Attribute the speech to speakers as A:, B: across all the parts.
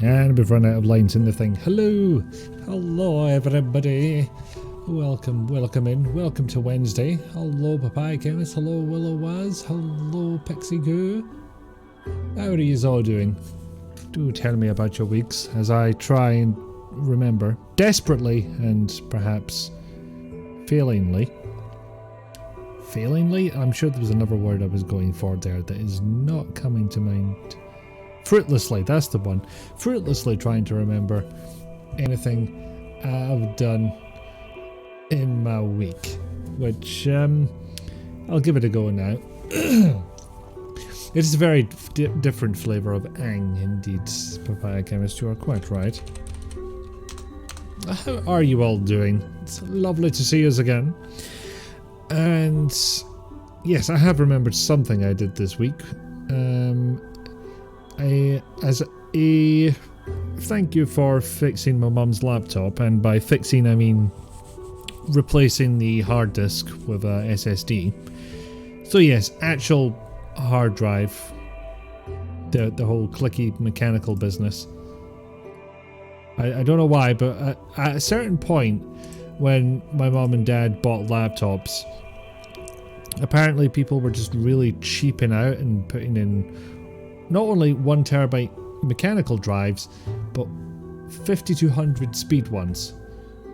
A: And we've run out of lines in the thing. Hello! Hello everybody! Welcome in. Welcome to Wednesday. Hello Papaya Chemist. Hello Willow Waz. Hello Pixie Goo. How are you all doing? Do tell me about your weeks as I try and remember desperately and perhaps failingly. Failingly? I'm sure there was another word I was going for there that is not coming to mind. Fruitlessly, that's the one. Fruitlessly trying to remember anything I've done in my week, which I'll give it a go now. It's a very different flavour of ang, indeed, Papaya Chemist. You are quite right. How are you all doing? It's lovely to see us again. And yes, I have remembered something I did this week. As a thank you for fixing my mum's laptop, and by fixing I mean replacing the hard disk with a SSD. So yes, actual hard drive, the whole clicky mechanical business. I don't know why, but at a certain point when my mum and dad bought laptops, apparently people were just really cheaping out and putting in not only 1 terabyte mechanical drives, but 5200 speed ones.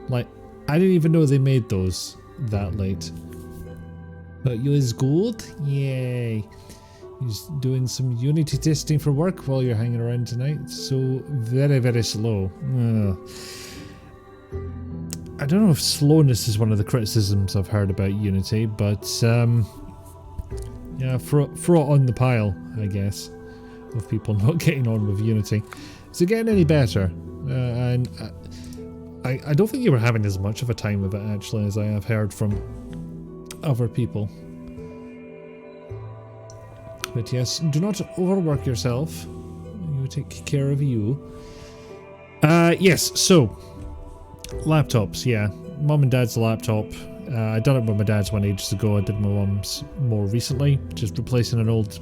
A: Like, I didn't even know they made those that late. But you is good? Yay. He's doing some Unity testing for work while you're hanging around tonight. So very, very slow. I don't know if slowness is one of the criticisms I've heard about Unity, but yeah, throw it on the pile, I guess, of people not getting on with Unity. Is it getting any better? And I don't think you were having as much of a time with it, actually, as I have heard from other people. But yes, do not overwork yourself. You take care of you. Yes, so laptops, yeah. Mum and dad's laptop. I done it with my dad's one ages ago. I did my mum's more recently. Just replacing an old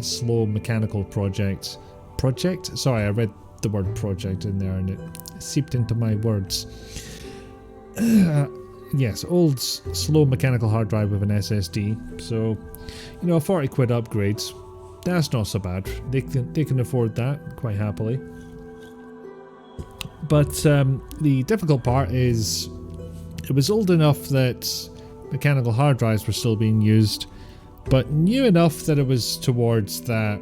A: slow mechanical project. Project? Sorry, I read the word project in there and it seeped into my words. Yes, old slow mechanical hard drive with an SSD. So, you know, 40 quid upgrades. That's not so bad. They can afford that quite happily. But the difficult part is it was old enough that mechanical hard drives were still being used, but new enough that it was towards that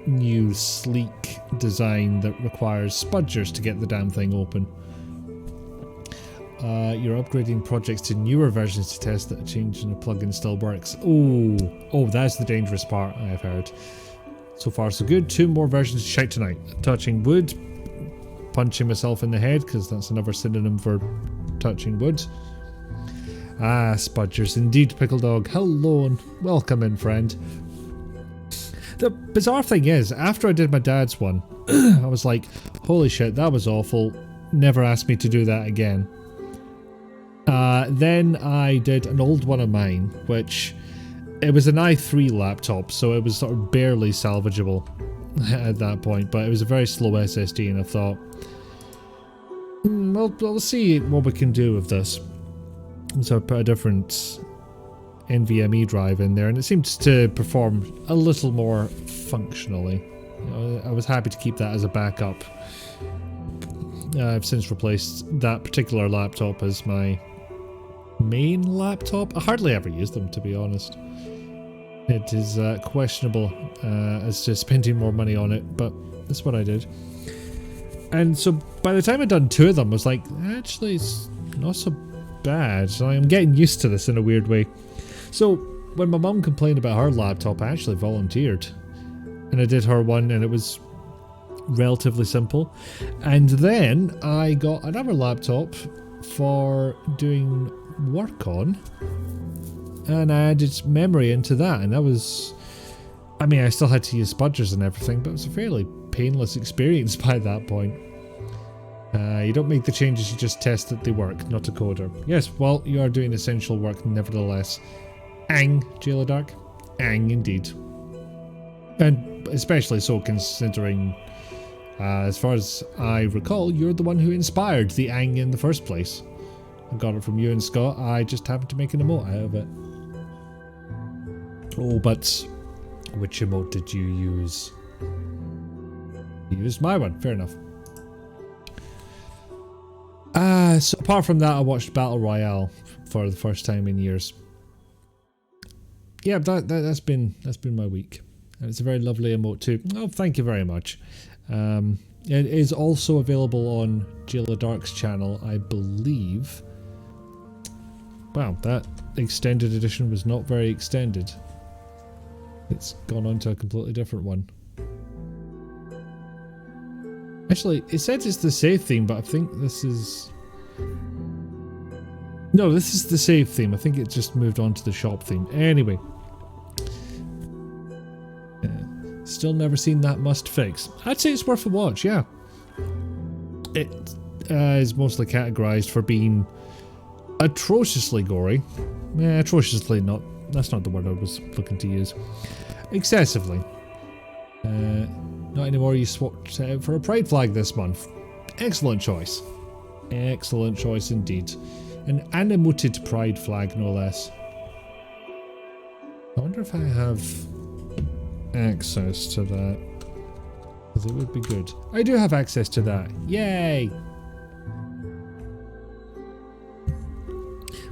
A: new sleek design that requires spudgers to get the damn thing open. You're upgrading projects to newer versions to test that a change in the plugin still works. Oh, that's the dangerous part, I've heard. So far so good. 2 more versions to shout tonight. Touching wood. Punching myself in the head, because that's another synonym for touching wood. Ah, spudgers indeed, Pickle Dog. Hello and welcome in, friend. The bizarre thing is, after I did my dad's one, I was like, holy shit, that was awful. Never ask me to do that again. Then I did an old one of mine, which it was an i3 laptop, so it was sort of barely salvageable at that point, but it was a very slow SSD, and I thought, we'll see what we can do with this. So I put a different NVMe drive in there, and it seemed to perform a little more functionally. I was happy to keep that as a backup. I've since replaced that particular laptop as my main laptop. I hardly ever use them, to be honest. It is questionable as to spending more money on it, but that's what I did. And so by the time I'd done 2 of them, I was like, actually, it's not so bad. So I'm getting used to this in a weird way. So when my mum complained about her laptop, I actually volunteered. And I did her one, and it was relatively simple. And then I got another laptop for doing work on. And I added memory into that, and that was... I mean, I still had to use spudgers and everything, but it was a fairly painless experience by that point. You don't make the changes, you just test that they work, not a coder. Yes, well, you are doing essential work nevertheless. Ang, Jailer Dark. Ang, indeed. And especially so considering As far as I recall, you're the one who inspired the Ang in the first place. I got it from you and Scott. I just happened to make an emote out of it. Oh, but which emote did you use? You used my one. Fair enough. So apart from that, I watched Battle Royale for the first time in years. Yeah, that's been my week. And it's a very lovely emote too. Oh, thank you very much. It is also available on Jayla Dark's channel, I believe. Wow, that extended edition was not very extended. It's gone on to a completely different one. Actually, it said it's the save theme, but I think this is... No, this is the save theme. I think it just moved on to the shop theme. Anyway. Still never seen that must fix. I'd say it's worth a watch, yeah. It is mostly categorized for being atrociously gory. Atrociously not. That's not the word I was looking to use. Excessively. Not anymore. You swapped out for a pride flag this month. Excellent choice. Excellent choice indeed. An animated pride flag, no less. I wonder if I have access to that, because it would be good. I do have access to that. Yay!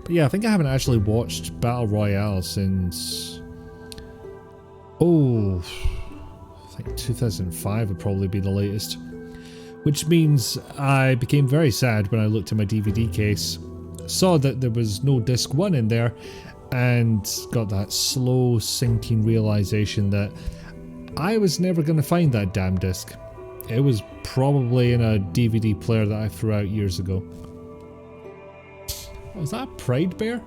A: But yeah, I think I haven't actually watched Battle Royale since... Oh, I think 2005 would probably be the latest. Which means I became very sad when I looked at my DVD case, saw that there was no disc 1 in there, and got that slow sinking realization that I was never going to find that damn disc. It was probably in a DVD player that I threw out years ago. Was that Pride Bear?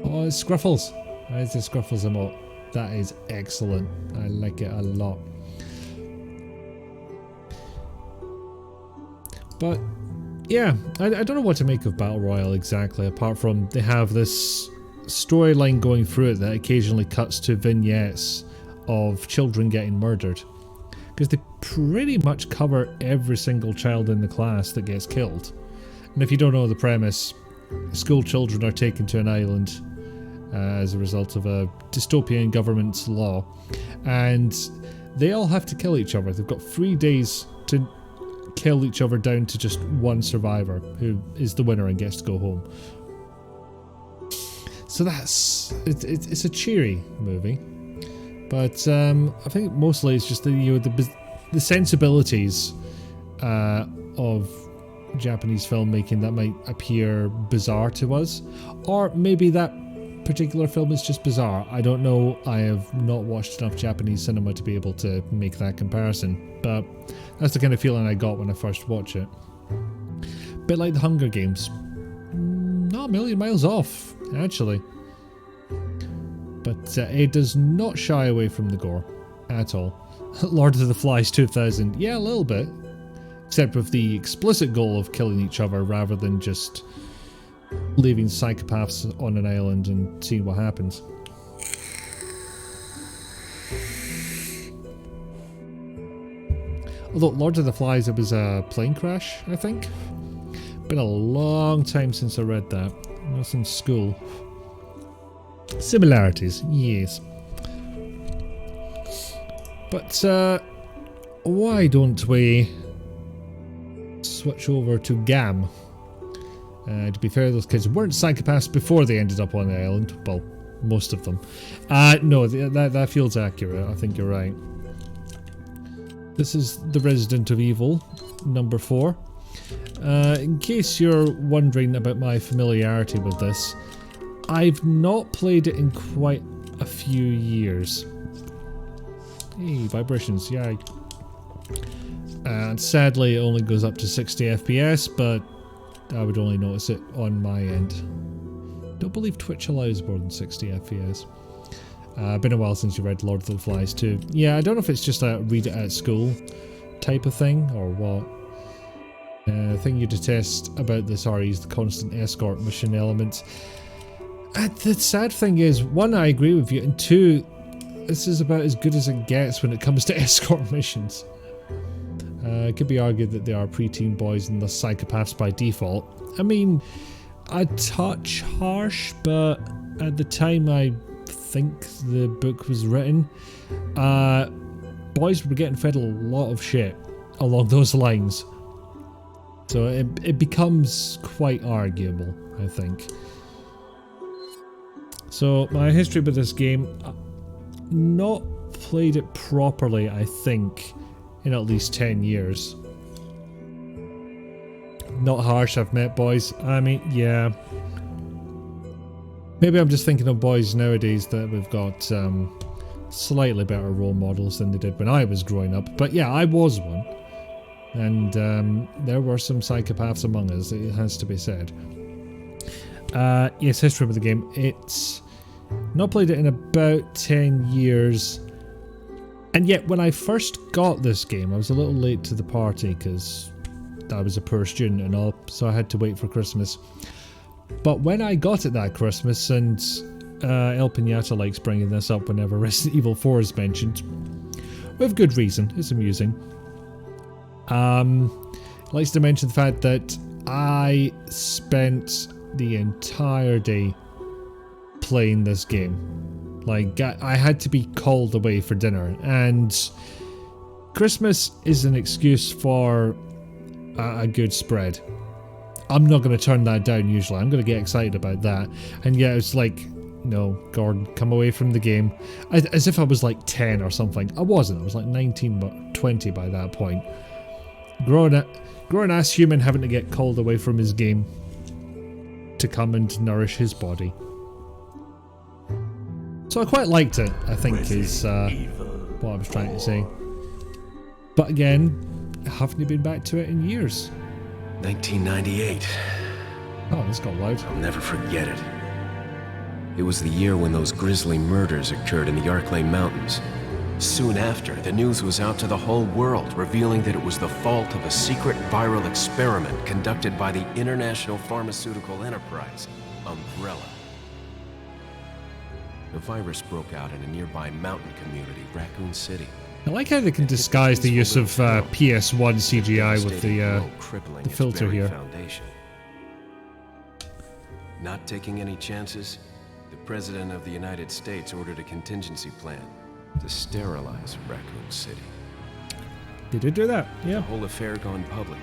A: Oh, it's Scruffles. That is the Scruffles emote. That is excellent. I like it a lot. But yeah, I don't know what to make of Battle Royale exactly, apart from they have this storyline going through it that occasionally cuts to vignettes of children getting murdered. Because they pretty much cover every single child in the class that gets killed. And if you don't know the premise, school children are taken to an island as a result of a dystopian government's law. And they all have to kill each other. They've got 3 days to kill each other down to just one survivor, who is the winner and gets to go home. So that's... It's a cheery movie. But I think mostly it's just the sensibilities of Japanese filmmaking that might appear bizarre to us. Or maybe that particular film is just bizarre. I don't know. I have not watched enough Japanese cinema to be able to make that comparison. But that's the kind of feeling I got when I first watched it. Bit like The Hunger Games. Not a million miles off, actually. But it does not shy away from the gore at all. Lord of the Flies 2000, yeah, a little bit. Except with the explicit goal of killing each other rather than just leaving psychopaths on an island and seeing what happens. Although Lord of the Flies, it was a plane crash, I think. Been a long time since I read that. I was in school. Similarities, yes. But why don't we switch over to GAM? To be fair, those kids weren't psychopaths before they ended up on the island. Well, most of them. No, that feels accurate. I think you're right. This is The Resident of Evil, number 4. In case you're wondering about my familiarity with this, I've not played it in quite a few years. Hey, vibrations, yay. And sadly it only goes up to 60 FPS, but I would only notice it on my end. Don't believe Twitch allows more than 60 FPS. Been a while since you read Lord of the Flies too. Yeah, I don't know if it's just a read it at school type of thing or what. The thing you detest about this RE is the constant escort mission elements. The sad thing is, one, I agree with you, and two, this is about as good as it gets when it comes to escort missions. It could be argued that they are preteen boys and thus psychopaths by default. I mean, a touch harsh, but at the time I think the book was written, boys were getting fed a lot of shit along those lines. So it becomes quite arguable, I think. So my history with this game, not played it properly, I think, in at least 10 years. Not harsh, I've met boys. I mean, yeah. Maybe I'm just thinking of boys nowadays that we've got slightly better role models than they did when I was growing up. But yeah, I was one. And there were some psychopaths among us, it has to be said. Yes, history of the game. It's not played it in about 10 years. And yet, when I first got this game, I was a little late to the party because I was a poor student and all, so I had to wait for Christmas. But when I got it that Christmas, and El Pinata likes bringing this up whenever Resident Evil 4 is mentioned, with good reason, it's amusing. Likes to mention the fact that I spent the entire day playing this game. Like, I had to be called away for dinner, and Christmas is an excuse for a good spread. I'm not going to turn that down usually. I'm going to get excited about that. And yeah, it's like, no, Gordon, come away from the game. As if I was like 10 or something. I wasn't. I was like 19, but 20 by that point. Grown ass human having to get called away from his game to come and nourish his body. So I quite liked it, I think, is what I was trying to say. But again, I haven't been back to it in years.
B: 1998.
A: Oh, this got loud.
B: I'll never forget it. It was the year when those grisly murders occurred in the Arklay Mountains. Soon after, the news was out to the whole world, revealing that it was the fault of a secret viral experiment conducted by the international pharmaceutical enterprise, Umbrella. The virus broke out in a nearby mountain community, Raccoon City.
A: I like how they can disguise the use of PS1 CGI with the filter here.
B: Not taking any chances, the President of the United States ordered a contingency plan to sterilize Raccoon City.
A: They did do that, yeah.
B: The whole affair gone public.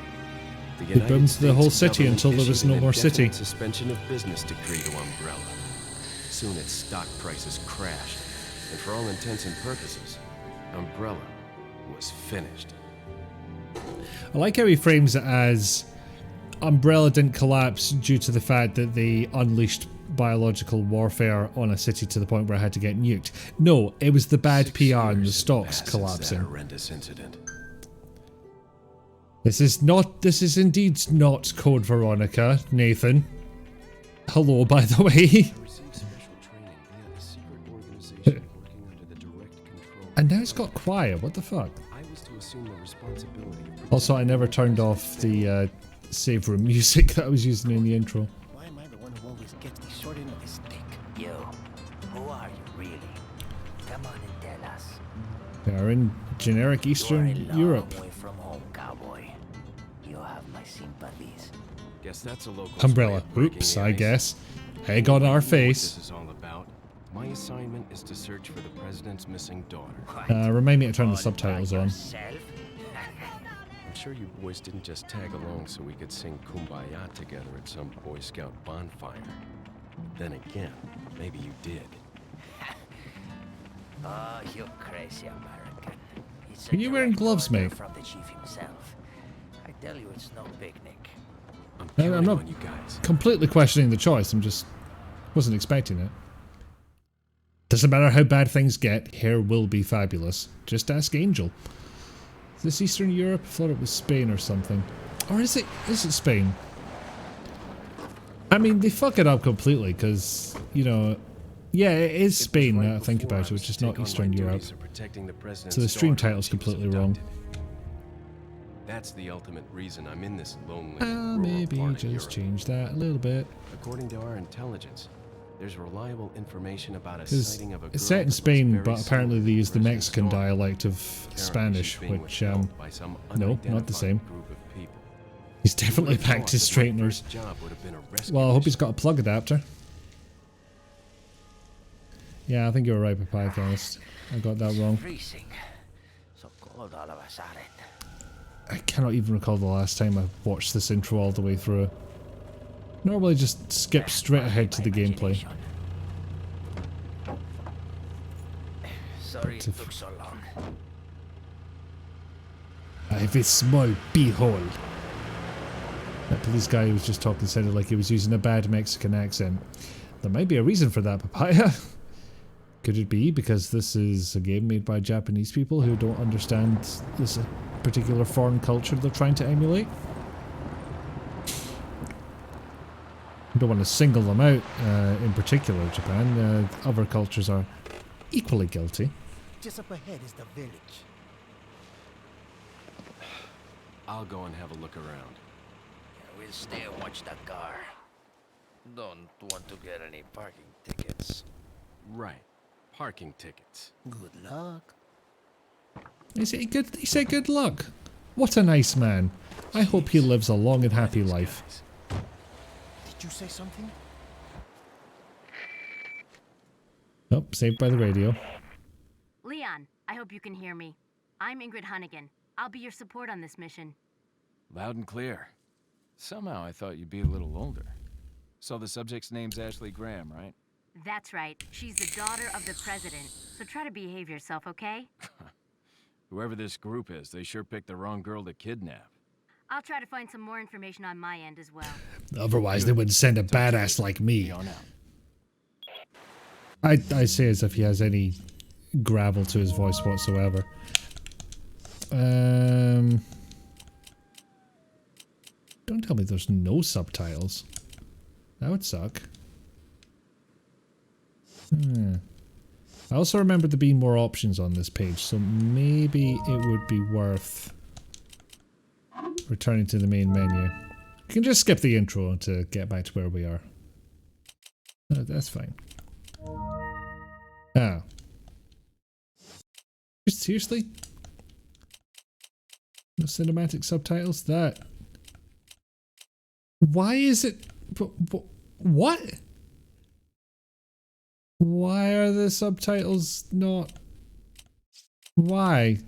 A: They burned the whole city until there was no more city.
B: Suspension of business decree to Umbrella. Soon its stock prices crashed, and for all intents and purposes, Umbrella was finished.
A: I like how he frames it as Umbrella didn't collapse due to the fact that they unleashed biological warfare on a city to the point where it had to get nuked. No, it was the bad PR and the stocks collapsing.
B: Horrendous incident.
A: This is indeed not Code Veronica, Nathan. Hello, by the way. And now it's got quiet, what the fuck? Also, I never turned off the save room music that I was using in the intro.
C: Why am I the one who always gets the short end of the stick?
D: Yo, who are you really? Come on and tell us.
A: They are in generic Eastern Europe.
D: Away from home, cowboy. You have my sympathies.
B: Guess that's a local
A: Umbrella. Oops, I guess. Egg on our face.
B: This is all about. My assignment is to search for the president's missing daughter.
A: Remind me to turn the subtitles on.
B: I'm sure you boys didn't just tag along so we could sing Kumbaya together at some Boy Scout bonfire. Then again, maybe you did.
D: Oh, you crazy American. It's
A: Are you wearing gloves, mate?
D: From the chief himself. I tell you, it's no picnic.
A: I'm not
B: on you guys.
A: completely questioning the choice. I'm just wasn't expecting it. Doesn't matter how bad things get, hair will be fabulous. Just ask Angel. Is this Eastern Europe? I thought it was Spain or something. Or is it Spain? I mean, they fuck it up completely because, you know, yeah, it is Spain now I think about it, which is not Eastern Europe. So the stream title's completely wrong.
B: That's the ultimate reason I'm in this lonely
A: Maybe
B: rural part of
A: just
B: Europe.
A: change that a little bit.
B: According to our intelligence, There's reliable information about a
A: Because
B: sighting of a girl
A: it's set in
B: that looks
A: Spain,
B: very
A: but apparently they
B: similar
A: use
B: to
A: the
B: President
A: Mexican
B: Storm.
A: dialect of
B: Apparently
A: Spanish,
B: she's being
A: which,
B: withheld by some
A: no, not the
B: unidentified
A: same.
B: group of people.
A: He's definitely
B: Who would've
A: packed his
B: thought that my
A: straighteners.
B: first job would have been a rescue
A: Well, I hope he's
B: mission?
A: got a plug adapter. Yeah, I think you were right, Papaythonist. I got that wrong.
D: Freezing. So cold all of a sudden.
A: I cannot even recall the last time I watched this intro all the way through. Normally just skip straight ahead to the gameplay.
D: Sorry it took so long.
A: I have a small beehole. That police guy who was just talking sounded like he was using a bad Mexican accent. There might be a reason for that, Papaya. Could it be because this is a game made by Japanese people who don't understand this particular foreign culture they're trying to emulate? I don't want to single them out in particular, Japan. Other cultures are equally guilty.
C: Just up ahead is the village.
B: I'll go and have a look around.
D: We'll stay and watch the car. Don't want to get any parking tickets.
B: Right. Parking tickets.
C: Good luck.
A: He said good luck. What a nice man. I hope he lives a long and happy
B: These
A: life.
B: guys.
C: Did you say something?
A: Oh, saved by the radio.
E: Leon, I hope you can hear me. I'm Ingrid Hunnigan. I'll be your support on this mission.
F: Loud and clear. Somehow I thought you'd be a little older. So the subject's name's Ashley Graham, right?
E: That's right. She's the daughter of the president. So try to behave yourself, okay?
F: Whoever this group is, they sure picked the wrong girl to kidnap.
E: I'll try to find some more information on my end as well.
A: Otherwise, they wouldn't send a badass like me.
F: Be on out.
A: I say as if he has any gravel to his voice whatsoever. Don't tell me there's no subtitles. That would suck. I also remember there being more options on this page, so maybe it would be worth returning to the main menu. You can just skip the intro to get back to where we are. No, that's fine. Ah. Seriously? No cinematic subtitles? That... Why is it... What? Why are the subtitles not... Why?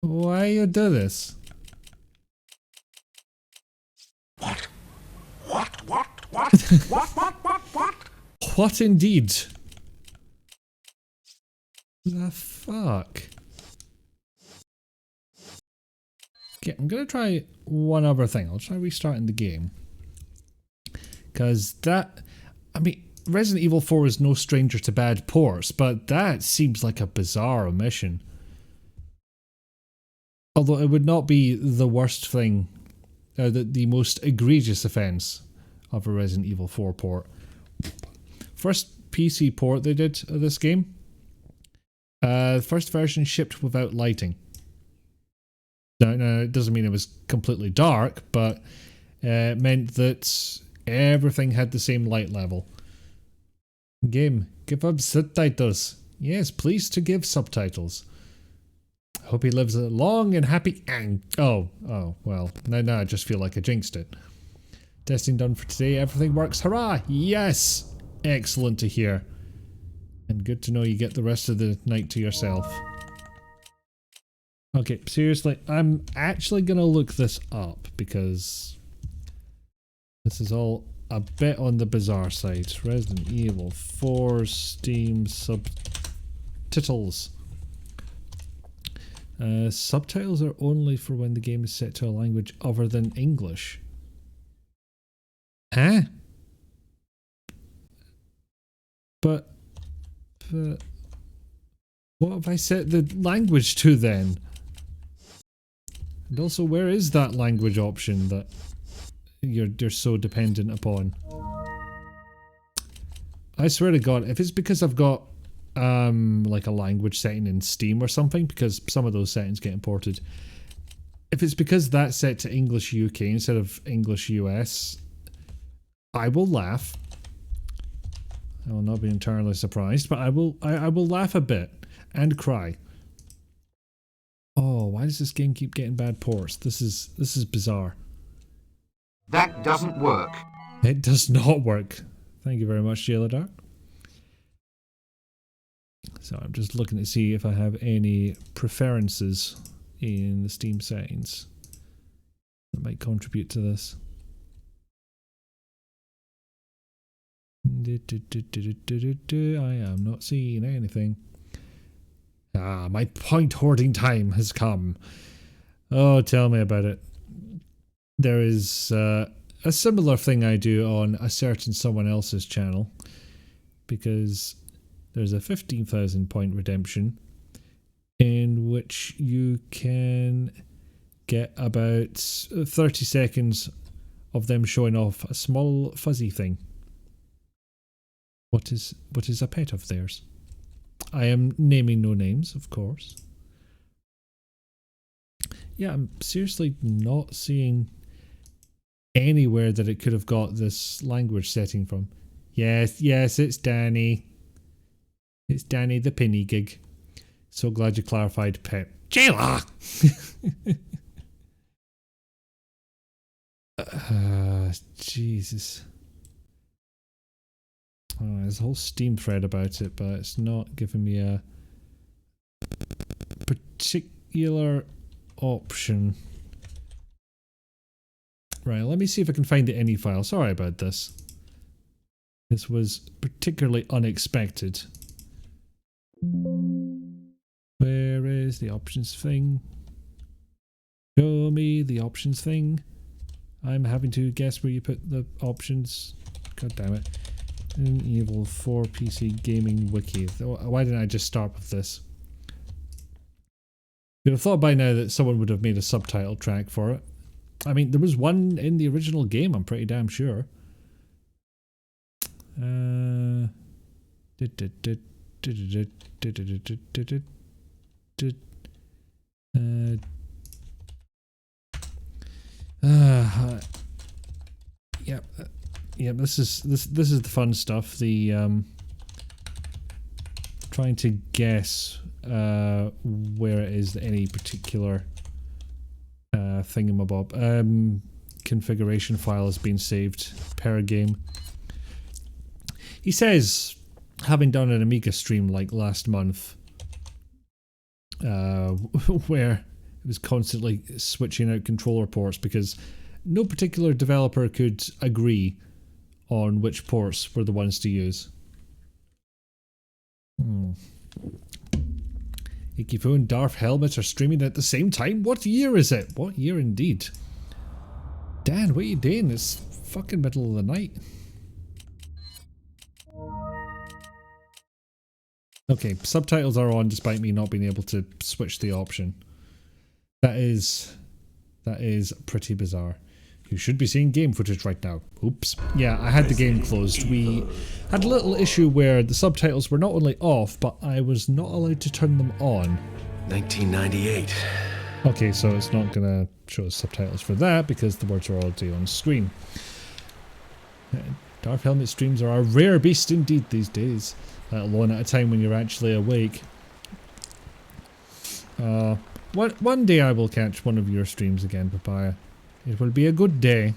A: Why you do this? What indeed? The fuck? Okay, I'm gonna try one other thing. I'll try restarting the game. Because that... I mean, Resident Evil 4 is no stranger to bad ports, but that seems like a bizarre omission. Although it would not be the worst thing, the most egregious offence of a Resident Evil 4 port. First PC port they did of this game. The first version shipped without lighting. Now, it doesn't mean it was completely dark, but it meant that everything had the same light level. Game, give up subtitles. Yes, please to give subtitles. I hope he lives a long and happy... Oh, well, now I just feel like I jinxed it. Testing done for today, everything works, hurrah! Yes! Excellent to hear. And good to know you get the rest of the night to yourself. Okay, seriously, I'm actually gonna look this up because this is all a bit on the bizarre side. Resident Evil 4 Steam subtitles. Subtitles are only for when the game is set to a language other than English. Huh? But what have I set the language to then? And also, where is that language option that you're so dependent upon? I swear to God, if it's because I've got like a language setting in Steam or something, because some of those settings get imported. If it's because that's set to English UK instead of English US, I will laugh I will not be entirely surprised, but I will laugh a bit and cry. Oh, why does this game keep getting bad ports? This is bizarre.
G: That doesn't work.
A: It does not work. Thank you very much, Jailer Dark. So I'm just looking to see if I have any preferences in the Steam settings that might contribute to this. I am not seeing anything. Ah, my point hoarding time has come. Oh, tell me about it. There is a similar thing I do on a certain someone else's channel, because there's a 15,000 point redemption in which you can get about 30 seconds of them showing off a small fuzzy thing. What is a pet of theirs? I am naming no names, of course. Yeah, I'm seriously not seeing anywhere that it could have got this language setting from. Yes, it's Danny. It's Danny the Penny Gig. So glad you clarified, pet. Jailer! Jesus. Oh, there's a whole Steam thread about it, but it's not giving me a particular option. Right, let me see if I can find the INI file. Sorry about this. This was particularly unexpected. Where is the options thing? Show me the options thing. I'm having to guess where you put the options. God damn it. Resident Evil 4 PC Gaming Wiki. Why didn't I just start with this? You'd have thought by now that someone would have made a subtitle track for it. I mean, there was one in the original game, I'm pretty damn sure. Yeah, this is the fun stuff. The trying to guess where it is that any particular thingamabob configuration file has been saved per game. He says, having done an Amiga stream like last month, where it was constantly switching out controller ports because no particular developer could agree on which ports were the ones to use. Ikifu and Darth Helmet are streaming at the same time? What year is it? What year indeed? Dan, what are you doing? It's fucking middle of the night. Okay, subtitles are on despite me not being able to switch the option. That is pretty bizarre. You should be seeing game footage right now. Oops. Yeah, I had the game closed. We had a little issue where the subtitles were not only off, but I was not allowed to turn them on.
B: 1998.
A: Okay, so it's not gonna show us subtitles for that because the words are already on screen. Dark Helmet streams are a rare beast indeed these days, let alone at a time when you're actually awake. One day I will catch one of your streams again, Papaya. It will be a good day.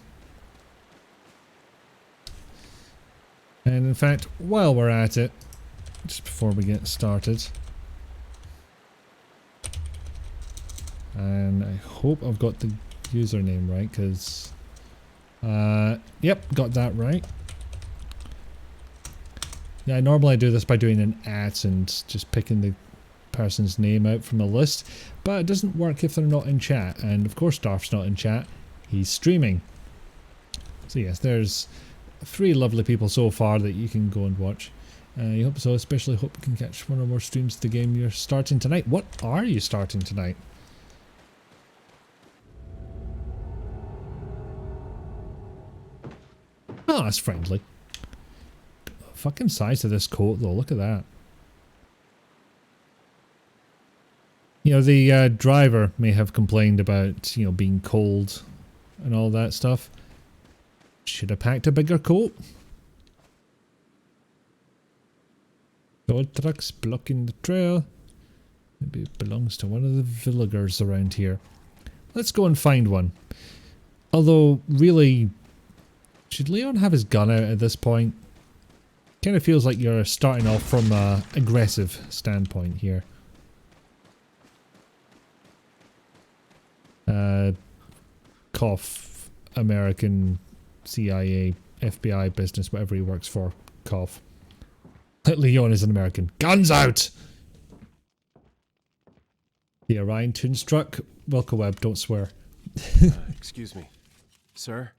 A: And in fact, while we're at it, just before we get started, and I hope I've got the username right, because yep, got that right. Yeah, normally I do this by doing an @ and just picking the person's name out from a list, but it doesn't work if they're not in chat, and of course Darth's not in chat. He's streaming. So yes, there's 3 lovely people so far that you can go and watch. I hope so, especially hope you can catch one or more streams of the game you're starting tonight. What are you starting tonight? Oh, that's friendly. Fucking size of this coat though, look at that. You know, the driver may have complained about, you know, being cold and all that stuff. Should have packed a bigger coat. Old trucks blocking the trail. Maybe it belongs to one of the villagers around here. Let's go and find one. Although, really, should Leon have his gun out at this point? Kind of feels like you're starting off from an aggressive standpoint here. Cough, American CIA, FBI business, whatever he works for. Cough. Leon is an American. Guns out! The Orion tune struck. Welcome Web, don't swear.
B: Excuse me. Sir?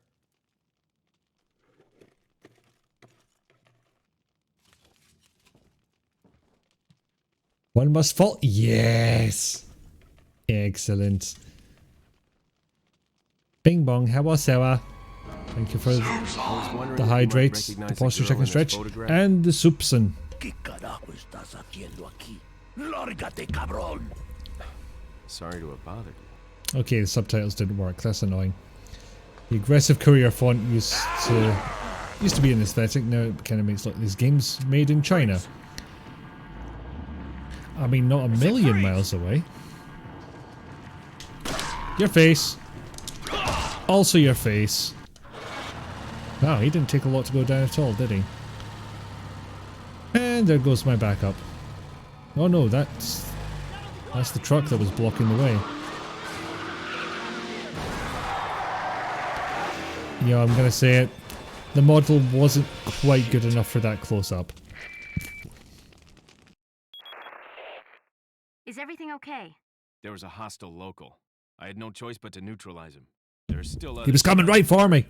A: One must fall. Yes! Excellent. Bing bong, how sewa. Thank you for the hydrates, the posture check and stretch, and the soupson.
C: ¿Qué carajo estás haciendo aquí? Lárgate, cabrón!
B: Sorry to have bothered you.
A: Okay, the subtitles didn't work. That's annoying. The aggressive courier font used to be an aesthetic. Now it kind of makes like these games made in China. I mean, not a million miles away. Your face. Also your face. Wow, he didn't take a lot to go down at all, did he? And there goes my backup. Oh no, that's the truck that was blocking the way. Yeah, I'm gonna say it. The model wasn't quite good enough for that close-up.
E: Is everything okay?
F: There was a hostile local. I had no choice but to neutralize him. There's still
A: He
F: others.
A: was coming right for me!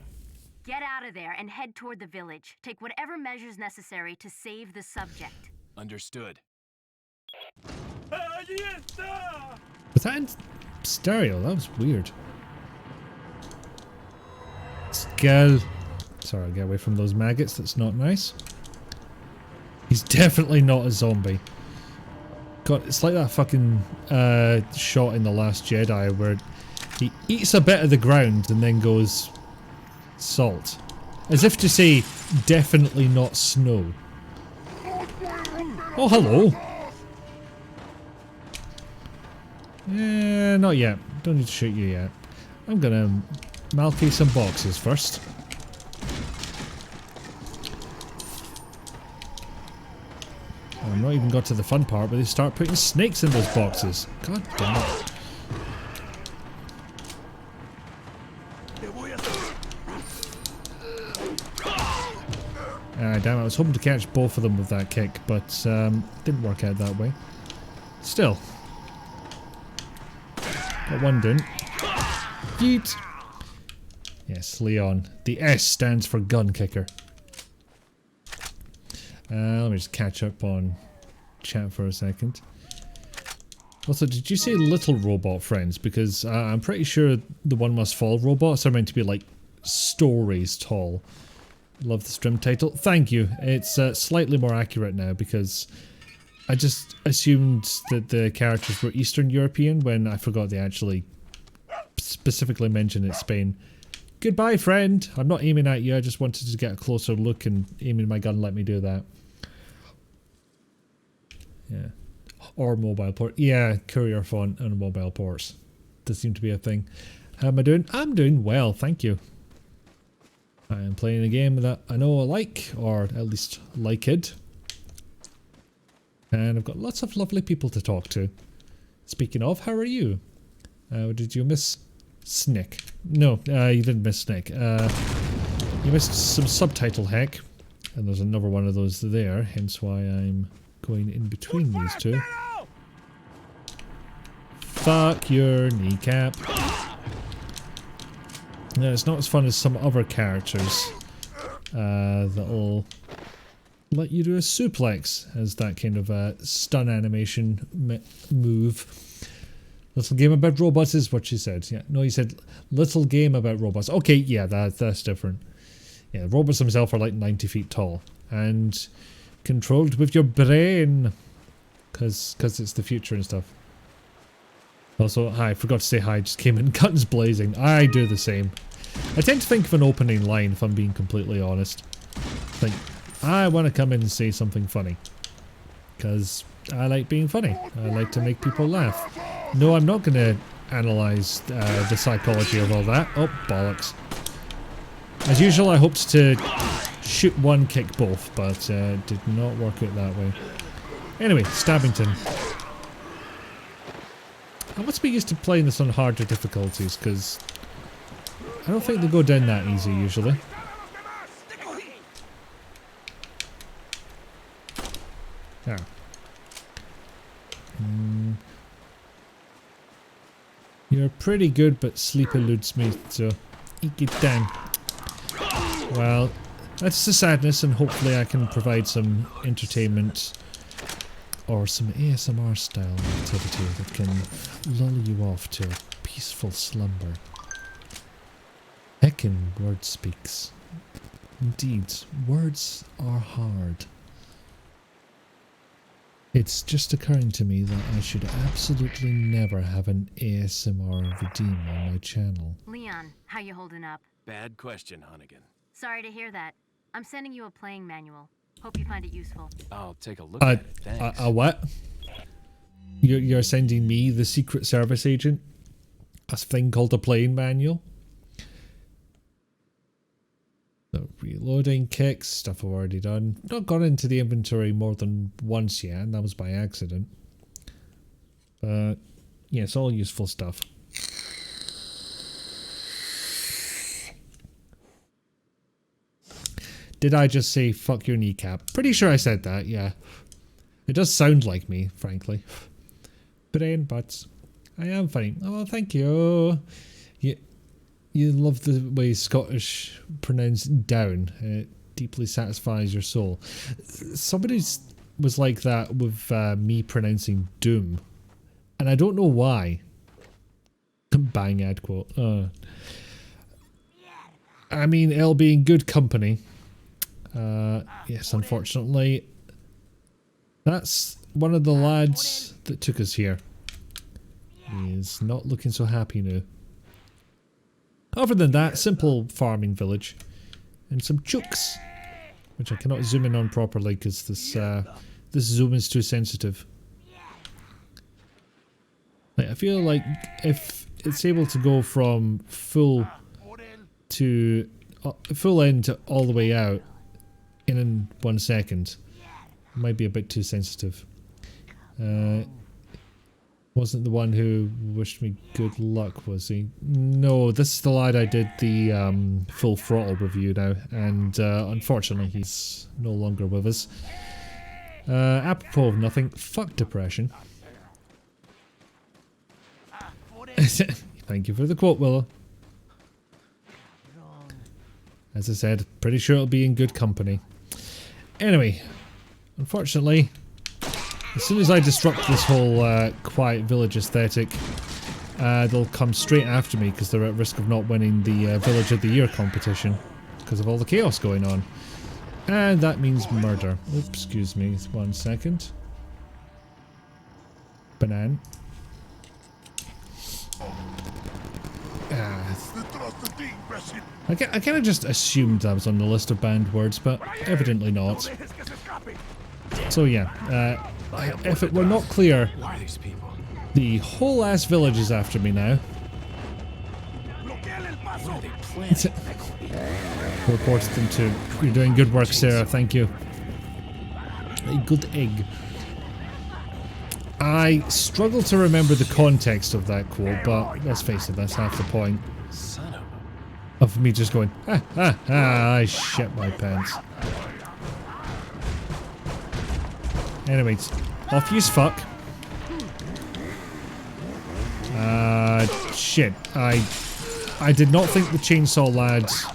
E: Get out of there and head toward the village. Take whatever measures necessary to save the subject.
F: Understood.
A: Was that in stereo? That was weird. Skull. Sorry, I'll get away from those maggots. That's not nice. He's definitely not a zombie. God, it's like that fucking shot in The Last Jedi where he eats a bit of the ground and then goes salt. As if to say, definitely not snow. Oh, hello. Not yet. Don't need to shoot you yet. I'm gonna malcate some boxes first. Oh, I've not even got to the fun part where they start putting snakes in those boxes. God damn it. Damn it, I was hoping to catch both of them with that kick, but didn't work out that way. Still. Got one didn't. Yeet! Yes, Leon. The S stands for gun kicker. Let me just catch up on chat for a second. Also, did you say little robot friends? Because I'm pretty sure the One Must Fall robots are meant to be like stories tall. Love the stream title. Thank you. It's slightly more accurate now because I just assumed that the characters were Eastern European when I forgot they actually specifically mentioned it's Spain. Goodbye, friend. I'm not aiming at you. I just wanted to get a closer look and aiming my gun let me do that. Yeah. Or mobile port. Yeah, courier font and mobile ports. Does seem to be a thing. How am I doing? I'm doing well, thank you. I am playing a game that I know I like, or at least like it. And I've got lots of lovely people to talk to. Speaking of, how are you? Did you miss Snick? No, you didn't miss Snick. You missed some subtitle heck. And there's another one of those there, hence why I'm going in between these two. Fuck your kneecap. No, it's not as fun as some other characters that'll let you do a suplex as that kind of stun animation move. Little game about robots is what she said. Yeah, no, you said little game about robots. Okay, yeah, that's different. Yeah, robots themselves are like 90 feet tall and controlled with your brain because it's the future and stuff. Also, hi, I forgot to say hi, just came in guns blazing. I do the same. I tend to think of an opening line if I'm being completely honest. Like, I want to come in and say something funny. Because I like being funny. I like to make people laugh. No, I'm not going to analyze the psychology of all that. Oh, bollocks. As usual, I hoped to shoot one, kick both, but did not work out that way. Anyway, Stabbington. I must be used to playing this on harder difficulties, because I don't think they go down that easy usually. Ah. You're pretty good, but sleep eludes me, so eat it down. Well, that's the sadness, and hopefully I can provide some entertainment or some ASMR style activity that can lull you off to a peaceful slumber. Heckin' word speaks. Indeed, words are hard. It's just occurring to me that I should absolutely never have an ASMR redeem on my channel.
E: Leon, how you holding up?
F: Bad question, Hunnigan.
E: Sorry to hear that. I'm sending you a playing manual. Hope you find it useful.
F: I'll take a look at it, thanks.
A: A what? You're sending me, the Secret Service agent, a thing called a playing manual? The reloading kicks, stuff I've already done. Not gone into the inventory more than once yet, and that was by accident. But yeah, it's all useful stuff. Did I just say fuck your kneecap? Pretty sure I said that, yeah. It does sound like me, frankly. Brain butts. I am funny. Oh, thank you. You love the way Scottish pronounce down. It deeply satisfies your soul. Somebody was like that with me pronouncing doom. And I don't know why. Bang ad quote. I mean, it'll be in good company. Yes, unfortunately. That's one of the lads that took us here. He's not looking so happy now. Other than that, simple farming village. And some chooks. Which I cannot zoom in on properly because this zoom is too sensitive. Like, I feel like if it's able to go from full to full end to all the way out in 1 second, it might be a bit too sensitive. Wasn't the one who wished me good luck, was he? No, this is the lad I did the full throttle review now, and unfortunately he's no longer with us. Apropos of nothing, fuck depression. Thank you for the quote, Willow. As I said, pretty sure it'll be in good company. Anyway, unfortunately, as soon as I disrupt this whole quiet village aesthetic, they'll come straight after me because they're at risk of not winning the Village of the Year competition because of all the chaos going on. And that means murder. Oops, excuse me, 1 second. Banan. I kind of just assumed I was on the list of banned words, but evidently not. So yeah, if it were not clear,
F: Who are these people?
A: the whole ass village is after me now.
F: What are they planning?
A: Reported them to. You're doing good work, Sarah, thank you. A good egg. I struggle to remember the context of that quote, but let's face it, that's half the point.
F: Son of a...
A: Of me just going, I shit my pants. Anyways, off you's fuck. Shit. I did not think the chainsaw lads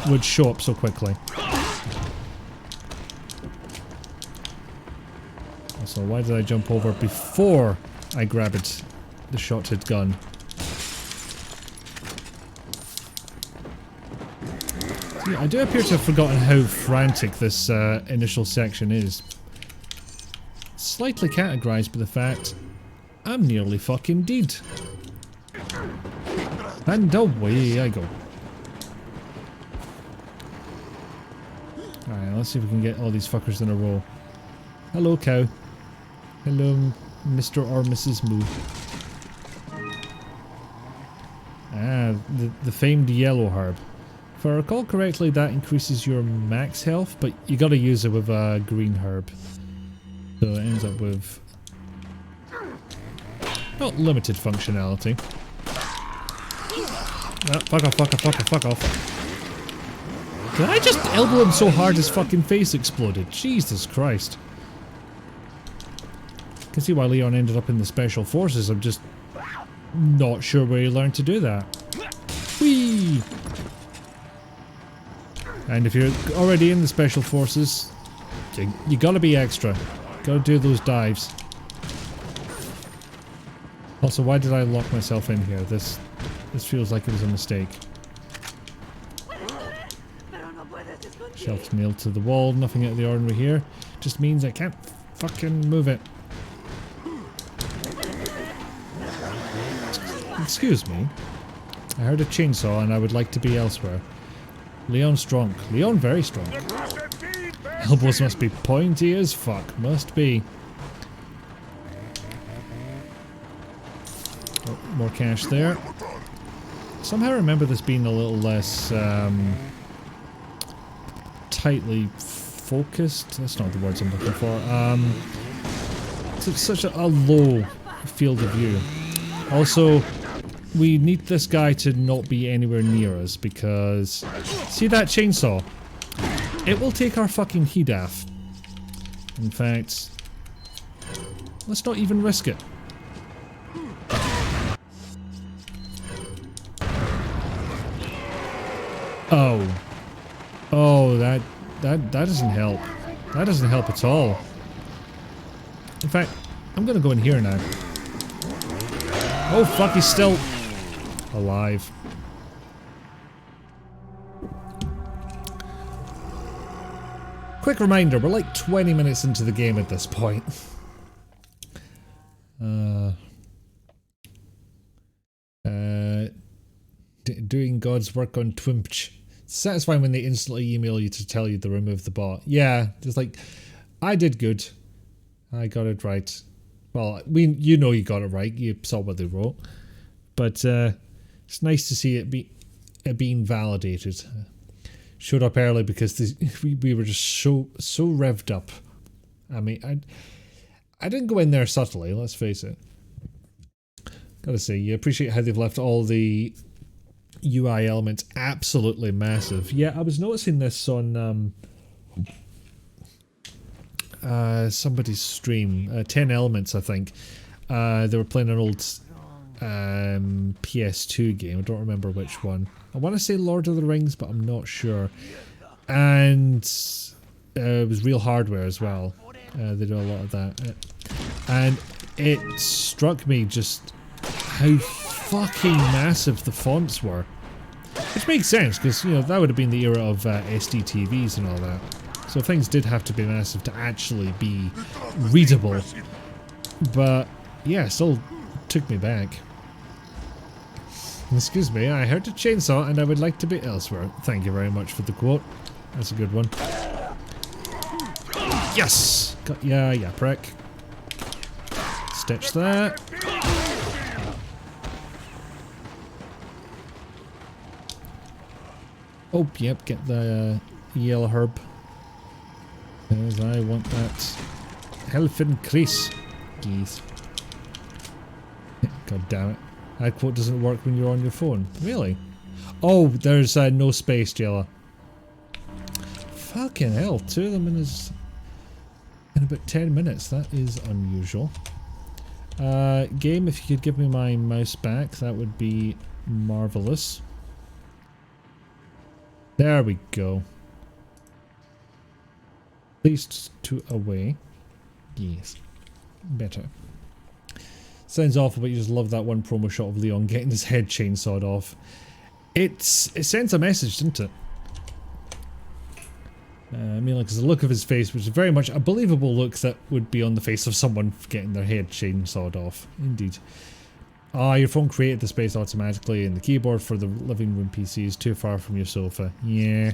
A: would show up so quickly. So why did I jump over before I grabbed the shotted gun? Yeah, I do appear to have forgotten how frantic this initial section is. Slightly categorized by the fact I'm nearly fucking dead. And away I go. Alright, let's see if we can get all these fuckers in a row. Hello, cow. Hello, Mr. or Mrs. Moo. Ah, the famed yellow herb. If I recall correctly, that increases your max health, but you gotta use it with a green herb. So it ends up with not limited functionality. Ah, fuck off, fuck off, fuck off, fuck off. Did I just elbow him so hard his fucking face exploded? Jesus Christ. I can see why Leon ended up in the Special Forces. I'm just not sure where he learned to do that. Whee! And if you're already in the Special Forces, you gotta be extra. Gotta do those dives. Also, why did I lock myself in here? This feels like it was a mistake. Shelf's nailed to the wall, nothing out of the ordinary here. Just means I can't fucking move it. Excuse me. I heard a chainsaw and I would like to be elsewhere. Leon strong. Leon very strong. Elbows must be pointy as fuck. Must be. Oh, more cash there. Somehow I remember this being a little less tightly focused. That's not the words I'm looking for. It's such a low field of view. Also, we need this guy to not be anywhere near us because see that chainsaw? It will take our fucking heat off. In fact, let's not even risk it. Oh. Oh, that doesn't help. That doesn't help at all. In fact, I'm gonna go in here now. Oh fuck, he's still alive. Quick reminder, we're like 20 minutes into the game at this point. Doing God's work on Twimpch. It's satisfying when they instantly email you to tell you to remove the bot. Yeah, it's like, I did good. I got it right. Well, you know you got it right. You saw what they wrote. But it's nice to see it being validated. Showed up early because we were just so revved up. I mean, I didn't go in there subtly, let's face it. Gotta say, you appreciate how they've left all the UI elements absolutely massive. Yeah, I was noticing this on somebody's stream. 10 Elements, I think. They were playing an old PS2 game. I don't remember which one. I want to say Lord of the Rings, but I'm not sure. And it was Real Hardware as well. They do a lot of that. And it struck me just how fucking massive the fonts were. Which makes sense, because, you know, that would have been the era of SD TVs and all that. So things did have to be massive to actually be readable. But, yeah, still took me back. Excuse me, I heard a chainsaw and I would like to be elsewhere. Thank you very much for the quote. That's a good one. Yes! Got ya, ya prick. Stitch that. Oh, yep, get the yellow herb. Because I want that health increase. Geez. God damn it. That quote doesn't work when you're on your phone. Really? Oh, there's no space, Jella. Fucking hell, 2 of them in about 10 minutes. That is unusual. Game, if you could give me my mouse back, that would be marvelous. There we go. At least 2 away. Yes. Better. Sounds awful, but you just love that one promo shot of Leon getting his head chainsawed off. It sends a message, doesn't it? I mean, like, the look of his face, which is very much a believable look that would be on the face of someone getting their head chainsawed off. Indeed. Ah, your phone created the space automatically, and the keyboard for the living room PC is too far from your sofa. Yeah.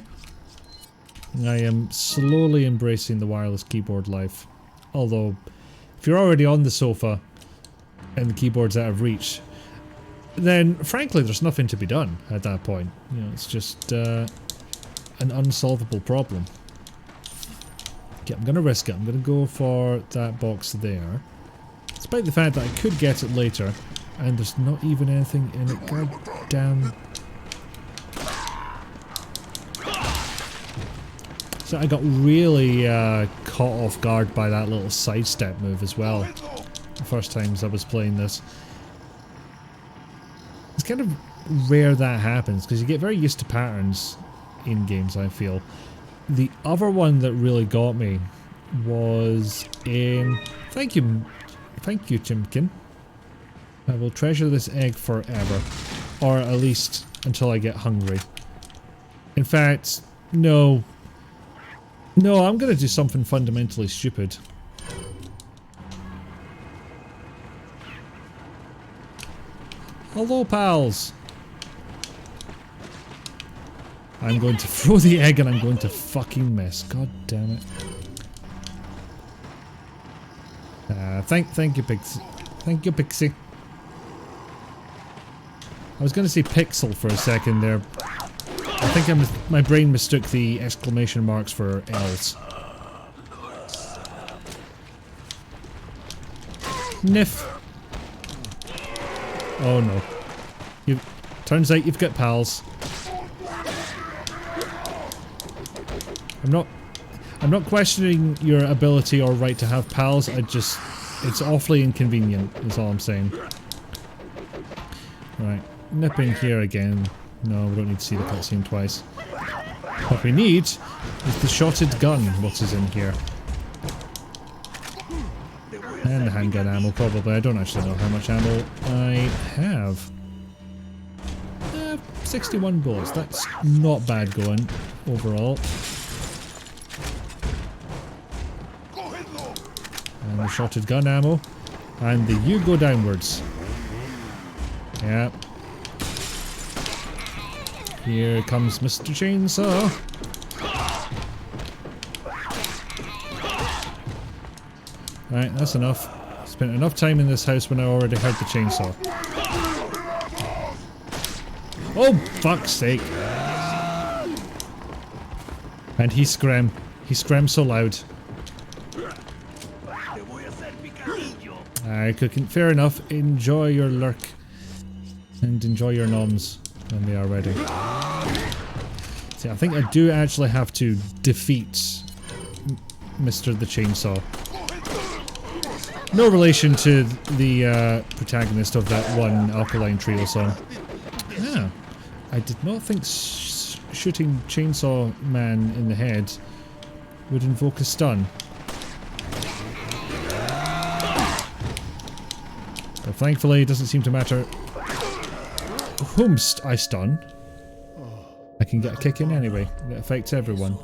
A: I am slowly embracing the wireless keyboard life. Although, if you're already on the sofa and the keyboard's out of reach, then frankly there's nothing to be done at that point. You know, it's just an unsolvable problem. Okay, I'm gonna risk it. I'm gonna go for that box there. Despite the fact that I could get it later, and there's not even anything in it. God damn. So I got really caught off guard by that little sidestep move as well. The first times I was playing this. It's kind of rare that happens, because you get very used to patterns in games, I feel. The other one that really got me was in... Thank you, Chimkin. I will treasure this egg forever. Or at least until I get hungry. In fact, no. No, I'm gonna do something fundamentally stupid. Hello, pals! I'm going to throw the egg and I'm going to fucking miss. God damn it. Thank you, Pixie. Thank you, Pixie. I was going to say pixel for a second there. I think my brain mistook the exclamation marks for L's. Niff. Oh no. Turns out you've got pals. I'm not questioning your ability or right to have pals, it's awfully inconvenient, is all I'm saying. Right, nip in here again. No, we don't need to see the cutscene twice. What we need is the shotted gun, what is in here. And the handgun ammo, probably. I don't actually know how much ammo I have. 61 bullets, that's not bad going, overall. And the shotted gun ammo. And the you go downwards. Yep. Here comes Mr. Chainsaw. Right, that's enough. Spent enough time in this house when I already heard the chainsaw. Oh, fuck's sake. And he screamed. He screamed so loud. Alright, cooking. Fair enough. Enjoy your lurk. And enjoy your noms when they are ready. See, I think I do actually have to defeat Mr. the Chainsaw. No relation to the protagonist of that one Alkaline Trio song. Yeah. I did not think shooting Chainsaw Man in the head would invoke a stun. But thankfully, it doesn't seem to matter whom I stun. I can get a kick in anyway. It affects everyone.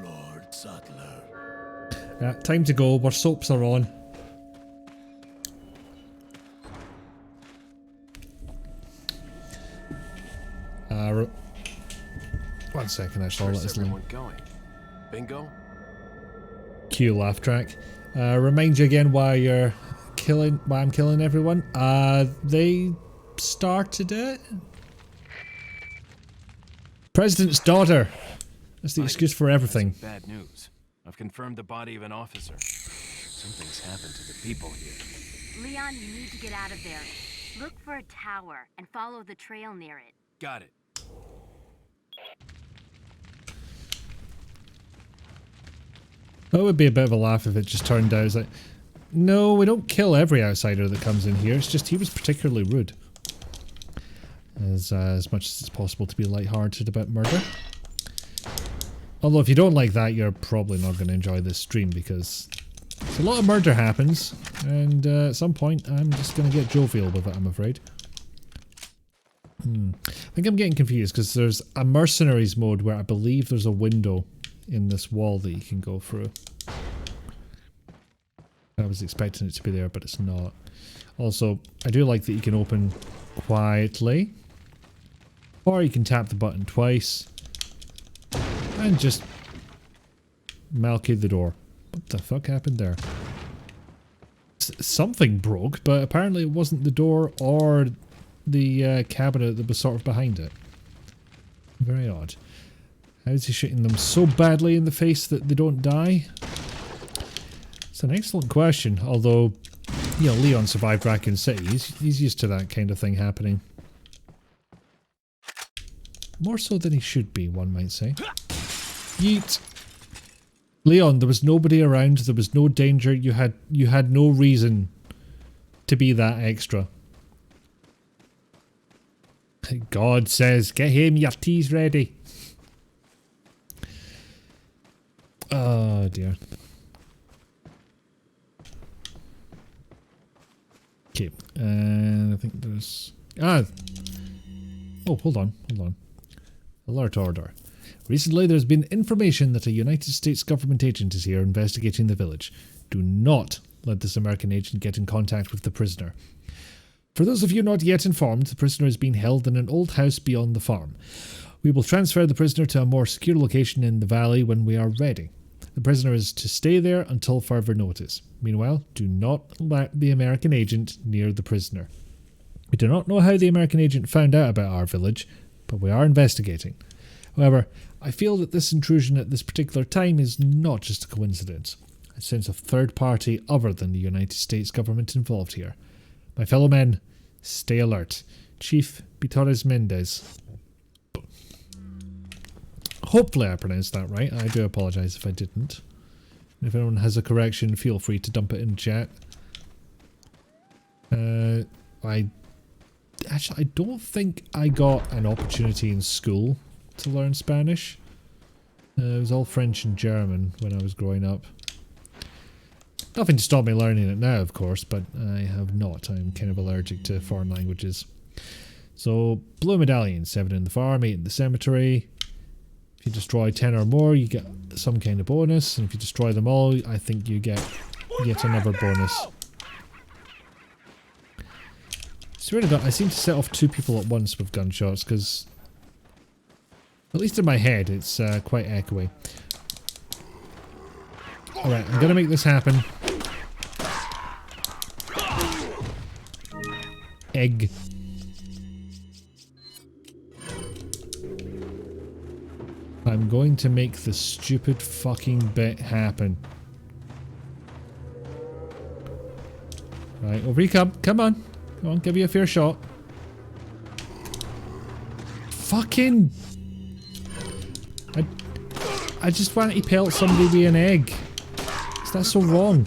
C: Lord Sattler.
A: Yeah, time to go. Our soaps are on. One second, actually, I'll let us leave.
B: Going? Bingo?
A: Cue laugh track. Remind you again why I'm killing everyone. They started it. President's daughter. That's the excuse for everything.
F: Bad news. I've confirmed the body of an officer. Something's happened to the people here.
E: Leon, you need to get out of there. Look for a tower and follow the trail near it.
F: Got it.
A: That would be a bit of a laugh if it just turned out as like, no, we don't kill every outsider that comes in here. It's just he was particularly rude. As much as it's possible to be lighthearted about murder. Although if you don't like that, you're probably not going to enjoy this stream because a lot of murder happens, and at some point I'm just going to get jovial with it, I'm afraid. I think I'm getting confused because there's a mercenaries mode where I believe there's a window in this wall that you can go through. I was expecting it to be there, but it's not. Also, I do like that you can open quietly. Or you can tap the button twice. And just malky the door. What the fuck happened there? Something broke, but apparently it wasn't the door or the cabinet that was sort of behind it. Very odd. How is he shooting them so badly in the face that they don't die? It's an excellent question, although, you know, Leon survived Raccoon City. He's used to that kind of thing happening. More so than he should be, one might say. Yeet! Leon, there was nobody around, there was no danger, you had no reason to be that extra. God says, get him, your tea's ready. Oh dear. Okay, and I think there's... Oh, hold on. Alert order. Recently there's been information that a United States government agent is here investigating the village. Do not let this American agent get in contact with the prisoner. For those of you not yet informed, the prisoner is being held in an old house beyond the farm. We will transfer the prisoner to a more secure location in the valley when we are ready. The prisoner is to stay there until further notice. Meanwhile, do not let the American agent near the prisoner. We do not know how the American agent found out about our village, but we are investigating. However, I feel that this intrusion at this particular time is not just a coincidence. I sense a third party other than the United States government involved here. My fellow men, stay alert. Chief Bitores Mendez. Hopefully I pronounced that right. I do apologise if I didn't. If anyone has a correction, feel free to dump it in chat. I don't think I got an opportunity in school to learn Spanish. It was all French and German when I was growing up. Nothing to stop me learning it now, of course, but I have not. I'm kind of allergic to foreign languages. So, blue medallion, 7 in the farm, 8 in the cemetery. If you destroy 10 or more, you get some kind of bonus, and if you destroy them all, I think you get yet another bonus. Swear to God, I seem to set off 2 people at once with gunshots, because at least in my head, it's quite echoey. Alright, I'm gonna make this happen. Egg. I'm going to make the stupid fucking bit happen. Right, over you come. Come on. Come on, give you a fair shot. Fucking... I just want to pelt somebody with an egg. Is that so wrong?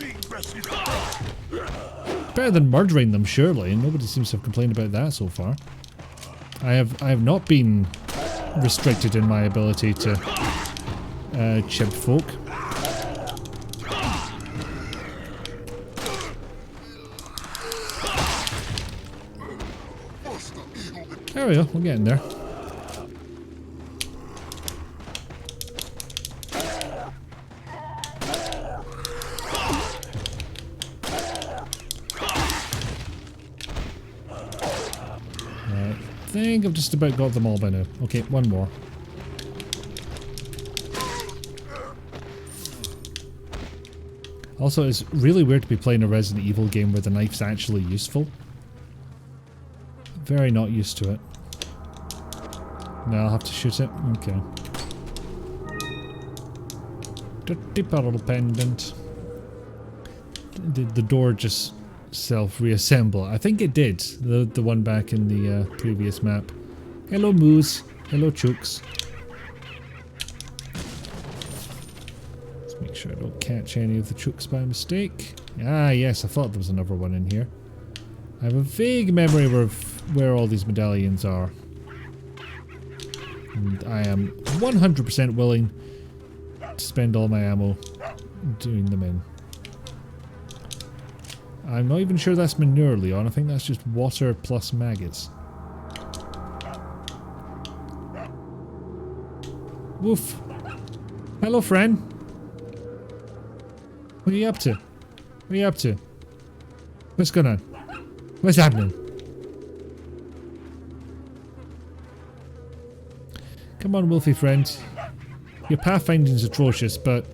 A: Better than murdering them, surely, and nobody seems to have complained about that so far. I have not been restricted in my ability to chib folk. There we go, we're getting there. I think I've just about got them all by now. Okay, one more. Also, it's really weird to be playing a Resident Evil game where the knife's actually useful. Very not used to it. Now I'll have to shoot it? Okay. Dirty pearl pendant. Did the door just self-reassemble? I think it did. The one back in the previous map. Hello Moose. Hello Chooks. Let's make sure I don't catch any of the Chooks by mistake. Ah yes, I thought there was another one in here. I have a vague memory of where all these medallions are. And I am 100% willing to spend all my ammo doing them in. I'm not even sure that's manure, Leon. I think that's just water plus maggots. Woof. Hello, friend. What are you up to? What are you up to? What's going on? What's happening? Come on, Wolfie friend. Your pathfinding's atrocious, but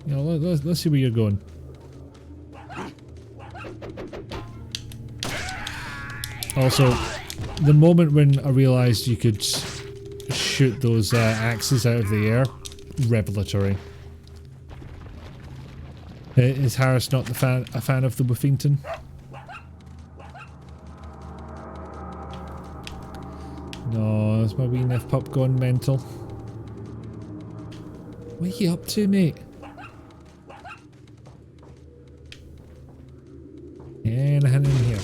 A: you know, let's see where you're going. Also, the moment when I realised you could shoot those axes out of the air, revelatory. Is Harris not a fan of the Woofington? No, that's my wee Nef pup gone mental. What are you up to, mate? Anything in here?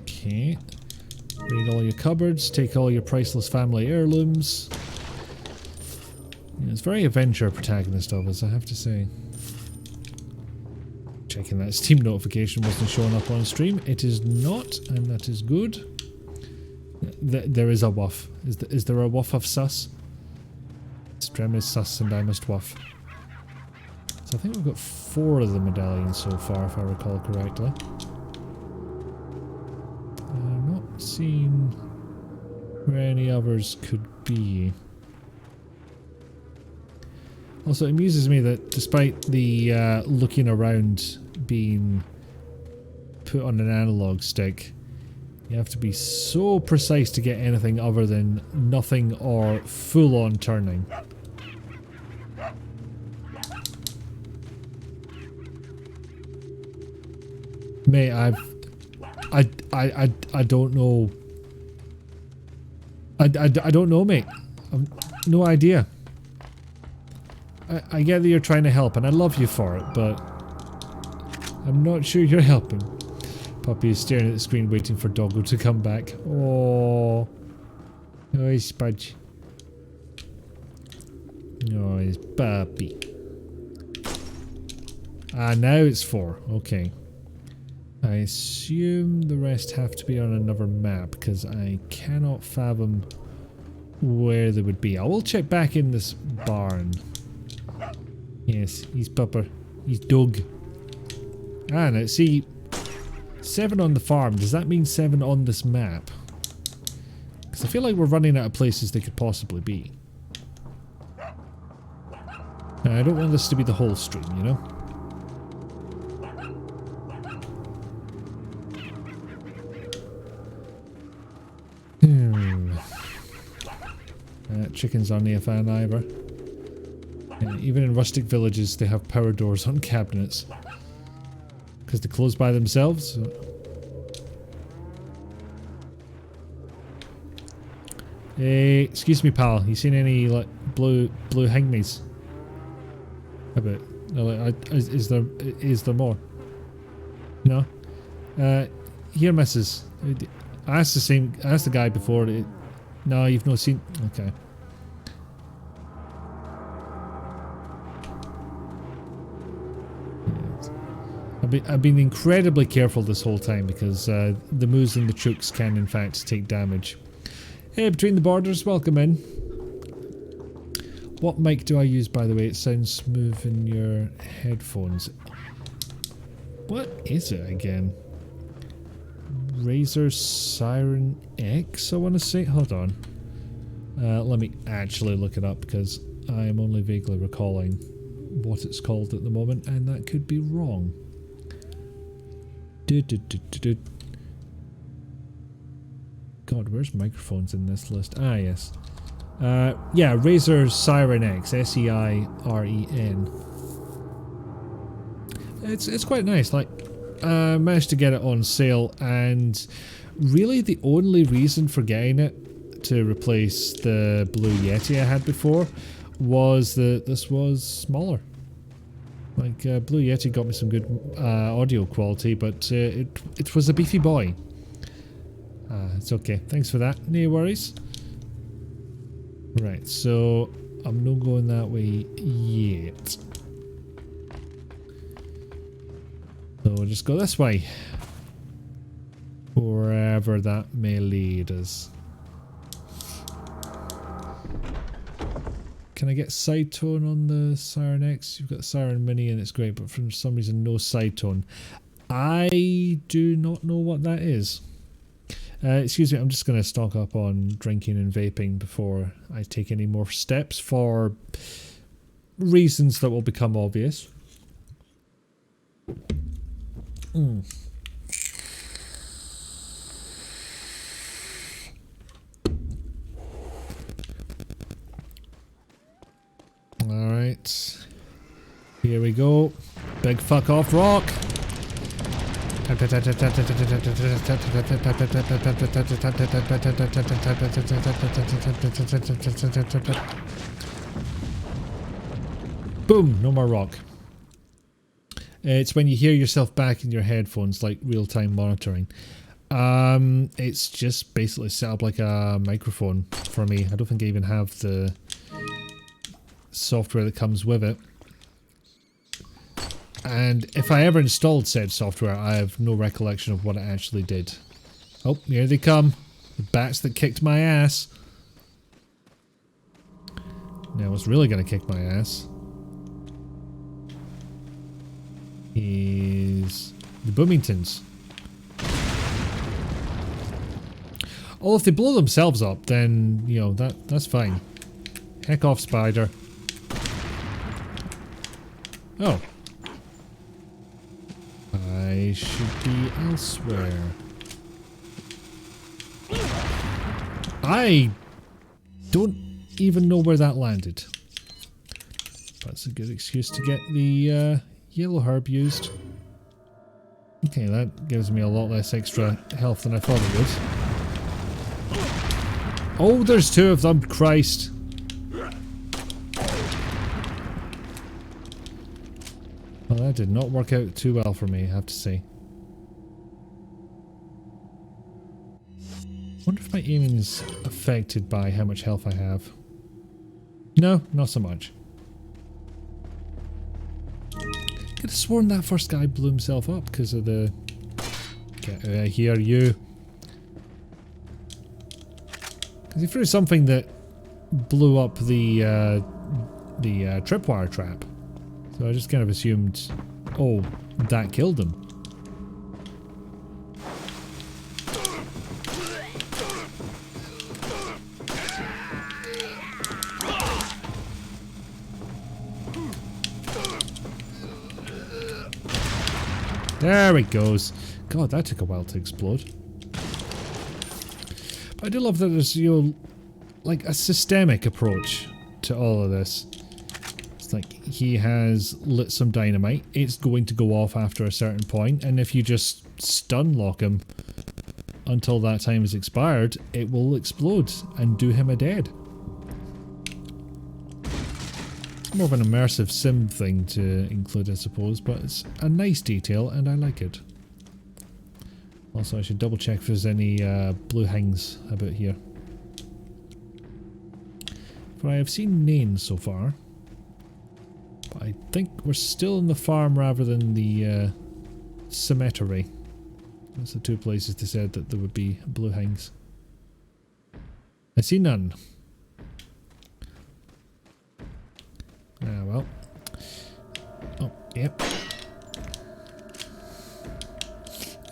A: Okay. Raid all your cupboards, take all your priceless family heirlooms. Yeah, it's very adventure protagonist of us, I have to say. Checking that Steam notification wasn't showing up on stream. It is not, and that is good. There is a wuff. Is there a wuff of sus? Strem is sus and I must wuff. So I think we've got 4 of the medallions so far, if I recall correctly. I'm not seeing where any others could be. Also, it amuses me that despite the looking around being put on an analog stick, you have to be so precise to get anything other than nothing or full-on turning. Mate, I don't know. I don't know, mate. I've no idea. I get that you're trying to help, and I love you for it, but I'm not sure you're helping. Puppy is staring at the screen waiting for Doggo to come back. Oh, he's Spudge. Oh, he's puppy. Ah, now it's 4. Okay. I assume the rest have to be on another map, because I cannot fathom where they would be. I will check back in this barn. Yes, he's Pupper. He's Doug. Ah, now see, 7 on the farm. Does that mean 7 on this map? Because I feel like we're running out of places they could possibly be. Now, I don't want this to be the whole stream, you know? Chickens aren't a fan either. Even in rustic villages, they have power doors on cabinets. Because they close by themselves. Hey, excuse me, pal. You seen any like blue hangmies? How about? Is there more? No. Here, missus. I asked the guy before. No, you've not seen. Okay. I've been incredibly careful this whole time because the moose and the chooks can in fact take damage. Hey, Between the Borders, welcome in. What mic do I use, by the way? It sounds smooth in your headphones. What is it again? Razer Siren X, I want to say? Hold on. Let me actually look it up because I am only vaguely recalling what it's called at the moment, and that could be wrong. God, where's microphones in this list? Ah, yes. Yeah, Razer Siren X, S-E-I-R-E-N. It's quite nice. Like, I managed to get it on sale, and really the only reason for getting it to replace the Blue Yeti I had before was that this was smaller. Like, Blue Yeti got me some good audio quality, but it was a beefy boy. It's okay. Thanks for that. No worries. Right, so I'm not going that way yet. So we'll just go this way. Wherever that may lead us. Can I get side tone on the Siren X? You've got Siren Mini and it's great, but for some reason no side tone. I do not know what that is. Excuse me, I'm just going to stock up on drinking and vaping before I take any more steps for reasons that will become obvious. Alright. Here we go. Big fuck off rock. Boom! No more rock. It's when you hear yourself back in your headphones, like real-time monitoring. It's just basically set up like a microphone for me. I don't think I even have the software that comes with it. And if I ever installed said software, I have no recollection of what it actually did. Oh, here they come. The bats that kicked my ass. Now what's really going to kick my ass is the Boomingtons. Oh, if they blow themselves up, then, you know, that's fine. Heck off, spider. Oh. I should be elsewhere. I don't even know where that landed. That's a good excuse to get the yellow herb used. Okay, that gives me a lot less extra health than I thought it would. Oh, there's two of them, Christ. Well, that did not work out too well for me, I have to say. Wonder if my aiming is affected by how much health I have. No, not so much. Could have sworn that first guy blew himself up because of the... Get out of here, you. Because he threw something that blew up the tripwire trap. So I just kind of assumed, oh, that killed him. There it goes. God, that took a while to explode. But I do love that there's, you know, like a systemic approach to all of this. It's like he has lit some dynamite. It's going to go off after a certain point, and if you just stun lock him until that time is expired, it will explode and do him a dead. More of an immersive sim thing to include, I suppose, but it's a nice detail and I like it. Also, I should double check if there's any blue hangs about here. For I have seen nanes so far. But I think we're still in the farm rather than the cemetery. That's the two places they said that there would be blue hangs. I see none. Ah, well. Oh, yep.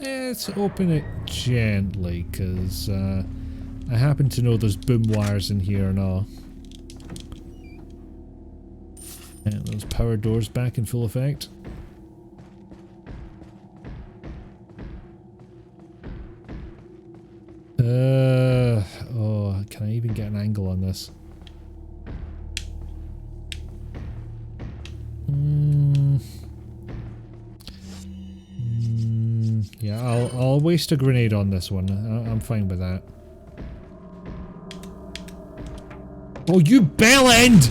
A: Let's open it gently, because I happen to know there's boom wires in here and all. And those power doors back in full effect. Oh, can I even get an angle on this? Yeah, I'll waste a grenade on this one. I'm fine with that. Oh, you bell end!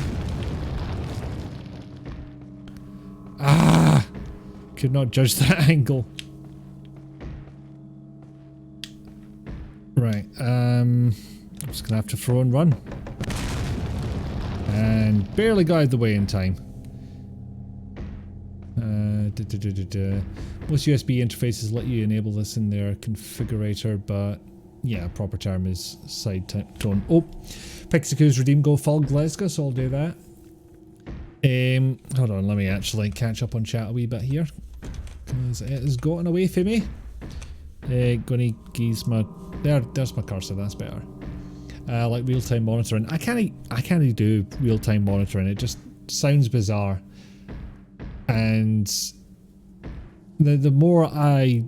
A: Ah! Could not judge that angle. Right, I'm just gonna have to throw and run. And barely got out of the way in time. Most USB interfaces let you enable this in their configurator, but yeah, proper term is side tone. Oh, Pixicoo's redeem go Fall Glasgow, so I'll do that. Hold on, let me actually catch up on chat a wee bit here. Because it has gotten away from me. Gonna geese my... There's my cursor, that's better. Like real-time monitoring. I can't do real-time monitoring. It just sounds bizarre. And the more I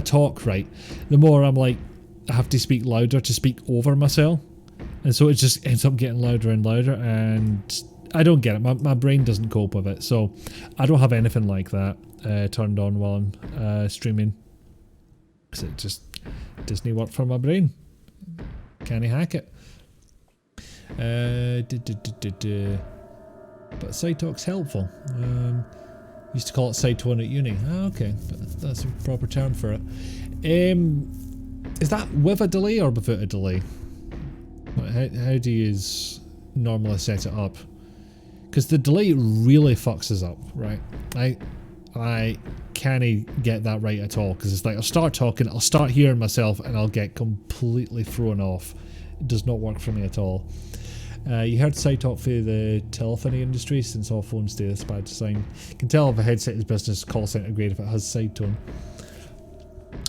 A: talk, right, the more I'm like, I have to speak louder to speak over myself. And so it just ends up getting louder and louder, and I don't get it. My brain doesn't cope with it. So I don't have anything like that turned on while I'm streaming. Because it just doesn't work for my brain. Can't hack it. But side talk's helpful. Used to call it side tone at uni. Ah, okay, but that's a proper term for it. Is that with a delay or without a delay? How do you normally set it up? Because the delay really fucks us up, right? I can't get that right at all, because it's like I'll start talking, I'll start hearing myself, and I'll get completely thrown off. It does not work for me at all. You heard side talk for the telephony industry, since all phones do this by design. You can tell if a headset is business call center grade if it has side tone.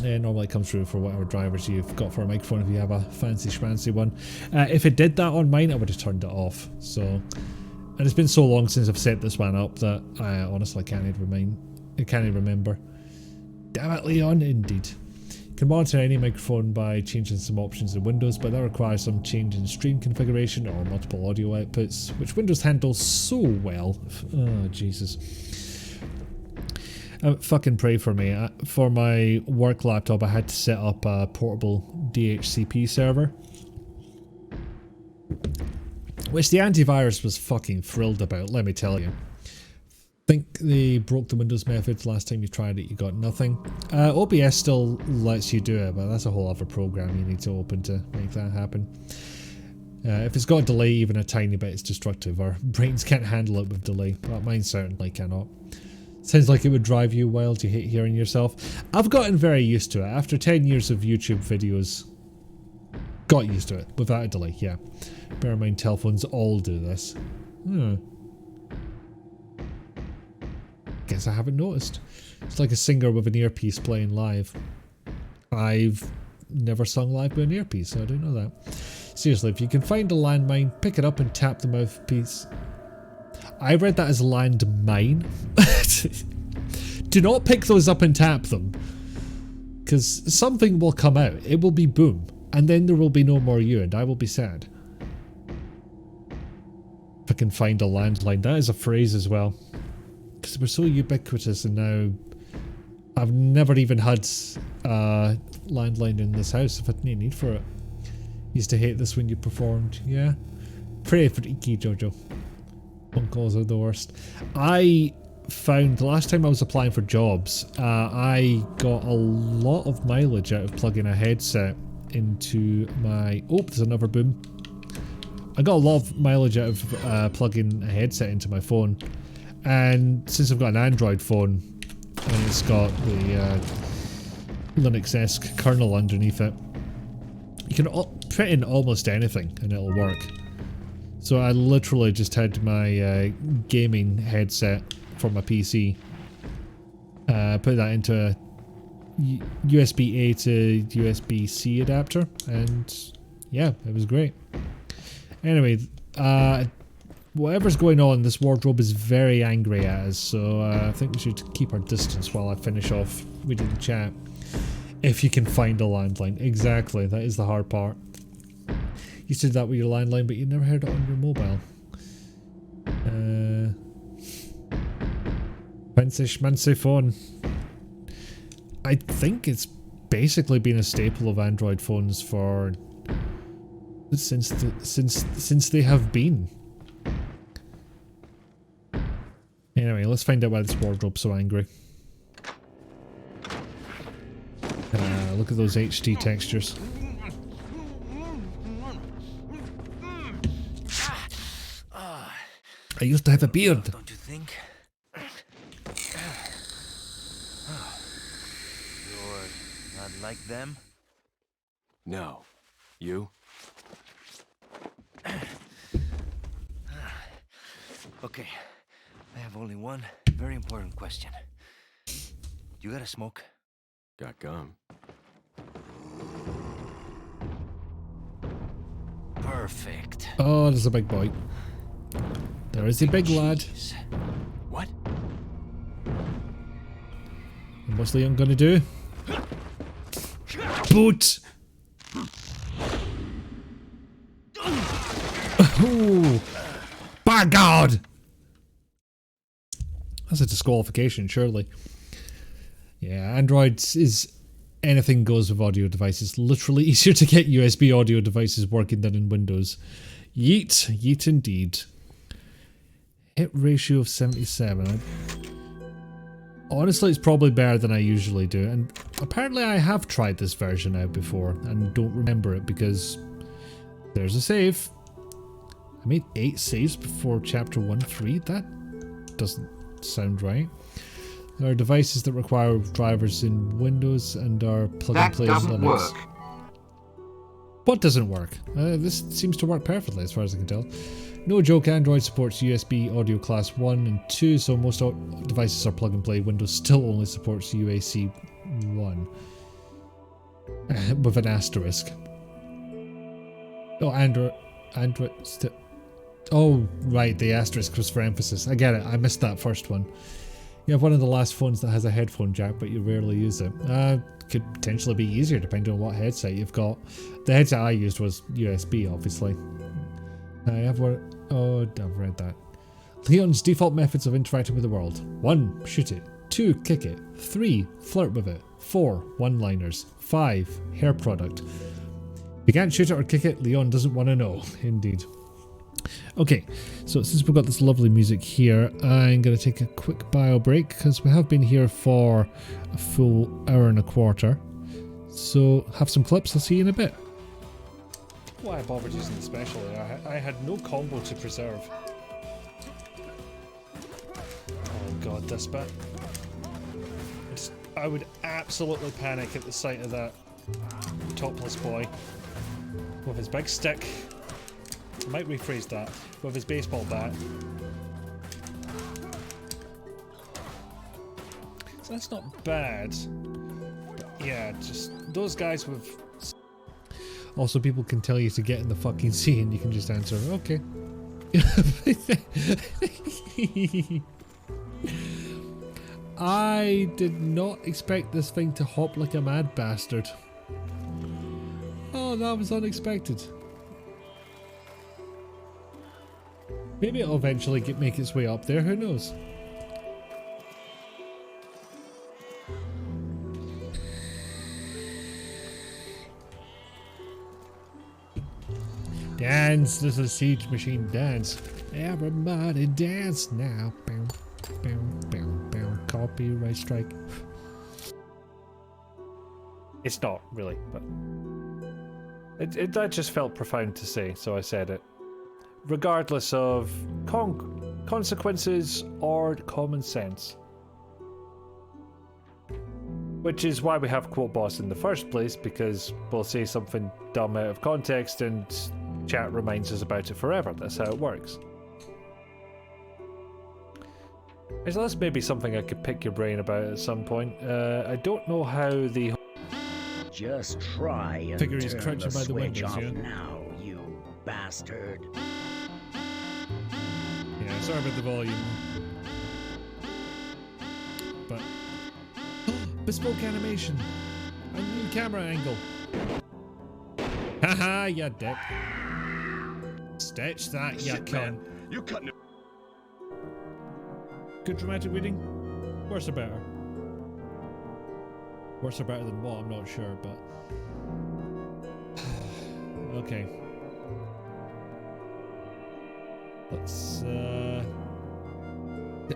A: Normally it comes through for whatever drivers you've got for a microphone if you have a fancy schmancy one. If it did that on mine, I would have turned it off. So, and it's been so long since I've set this one up that I honestly can't remember. Damn it, Leon, indeed. You can monitor any microphone by changing some options in Windows, but that requires some change in stream configuration or multiple audio outputs, which Windows handles so well. Oh, Jesus. Fucking pray for me. For my work laptop, I had to set up a portable DHCP server, which the antivirus was fucking thrilled about, let me tell you. Think they broke the Windows methods last time you tried it, you got nothing. OBS still lets you do it, but that's a whole other program you need to open to make that happen. If it's got a delay even a tiny bit, it's destructive. Our brains can't handle it with delay, but mine certainly cannot. Sounds like it would drive you wild. You hate hearing yourself. I've gotten very used to it. After 10 years of YouTube videos, got used to it without a delay, yeah. Bear in mind, telephones all do this. Guess I haven't noticed. It's like a singer with an earpiece playing live. I've never sung live with an earpiece, so I don't know that. Seriously, if you can find a landmine, pick it up and tap the mouthpiece. I read that as landmine. Do not pick those up and tap them. Because something will come out. It will be boom. And then there will be no more you, and I will be sad. If I can find a landline. That is a phrase as well. Because we're so ubiquitous, and now I've never even had a landline in this house if I had no need for it. Used to hate this when you performed. Yeah. Pray for Iki, Jojo. Phone calls are the worst. I found the last time I was applying for jobs, I got a lot of mileage out of plugging a headset into my... Oh, there's another boom. I got a lot of mileage out of plugging a headset into my phone. And since I've got an Android phone, and it's got the Linux-esque kernel underneath it, you can put in almost anything and it'll work. So I literally just had my gaming headset for my PC, put that into a USB-A to USB-C adapter, and yeah, it was great. Anyway, whatever's going on, this wardrobe is very angry at us, so I think we should keep our distance while I finish off reading the chat. If you can find a landline. Exactly, that is the hard part. You said that with your landline, but you never heard it on your mobile. Fancy schmancy phone. I think it's basically been a staple of Android phones for since they have been. Anyway, let's find out why this wardrobe's so angry. Look at those HD textures. I used to have a beard.
D: Don't you think? You're not like them?
B: No. You?
D: Okay,
C: I have only one very important question. You got a smoke?
B: Got gum.
C: Perfect.
A: Oh, there's a big boy. There is a big lad.
C: Jeez.
B: What?
A: And what's Leon gonna do? Boot! Oh, by God! That's a disqualification, surely. Yeah, Android is anything goes with audio devices. Literally easier to get USB audio devices working than in Windows. Yeet, yeet indeed. Hit ratio of 77. Honestly, it's probably better than I usually do, and apparently I have tried this version out before and don't remember it because there's a save. I made 8 saves before chapter 1-3. That doesn't sound right. There are devices that require drivers in Windows and are plug and play in
G: That doesn't
A: Linux.
G: work.
A: What doesn't work? This seems to work perfectly as far as I can tell. No joke, Android supports USB audio class 1 and 2, so most devices are plug and play. Windows still only supports UAC 1. With an asterisk. Oh, Android still... Oh, right, the asterisk was for emphasis. I get it, I missed that first one. You have one of the last phones that has a headphone jack, but you rarely use it. Could potentially be easier depending on what headset you've got. The headset I used was USB, obviously. I have one... Oh, I've read that. Leon's default methods of interacting with the world. 1. Shoot it. 2. Kick it. 3. Flirt with it. 4. One-liners. 5. Hair product. If you can't shoot it or kick it, Leon doesn't want to know. Indeed. Okay, so since we've got this lovely music here, I'm going to take a quick bio break because we have been here for a full hour and a quarter. So have some clips, I'll see you in a bit. Why I bothered using the special there? I had no combo to preserve. Oh god, this bit. I would absolutely panic at the sight of that topless boy with his big stick. I might rephrase that. With his baseball bat. So that's not bad. But yeah, just those guys with... Also, people can tell you to get in the fucking sea and you can just answer, okay. I did not expect this thing to hop like a mad bastard. Oh, that was unexpected. Maybe it'll eventually make its way up there, who knows? Dance, this is Siege Machine Dance. Everybody dance now. Bow, bow, bow, bow. Copyright strike. It's not really, but that just felt profound to say, so I said it. Regardless of consequences or common sense. Which is why we have Quote Boss in the first place, because we'll say something dumb out of context and chat reminds us about it forever. That's how it works. So that's maybe something I could pick your brain about at some point. I don't know how the...
H: Just try and
A: Figure he's
H: turn
A: crouching
H: the
A: by the
H: switch
A: windows,
H: off
A: yeah?
H: now, you bastard.
A: Yeah, sorry about the volume. But... bespoke animation! A new camera angle! Haha, ya dick. Stitch that, ya cunt.
C: You cutting it?
A: Good dramatic reading? Worse or better? Worse or better than what? I'm not sure, but... okay. Let's,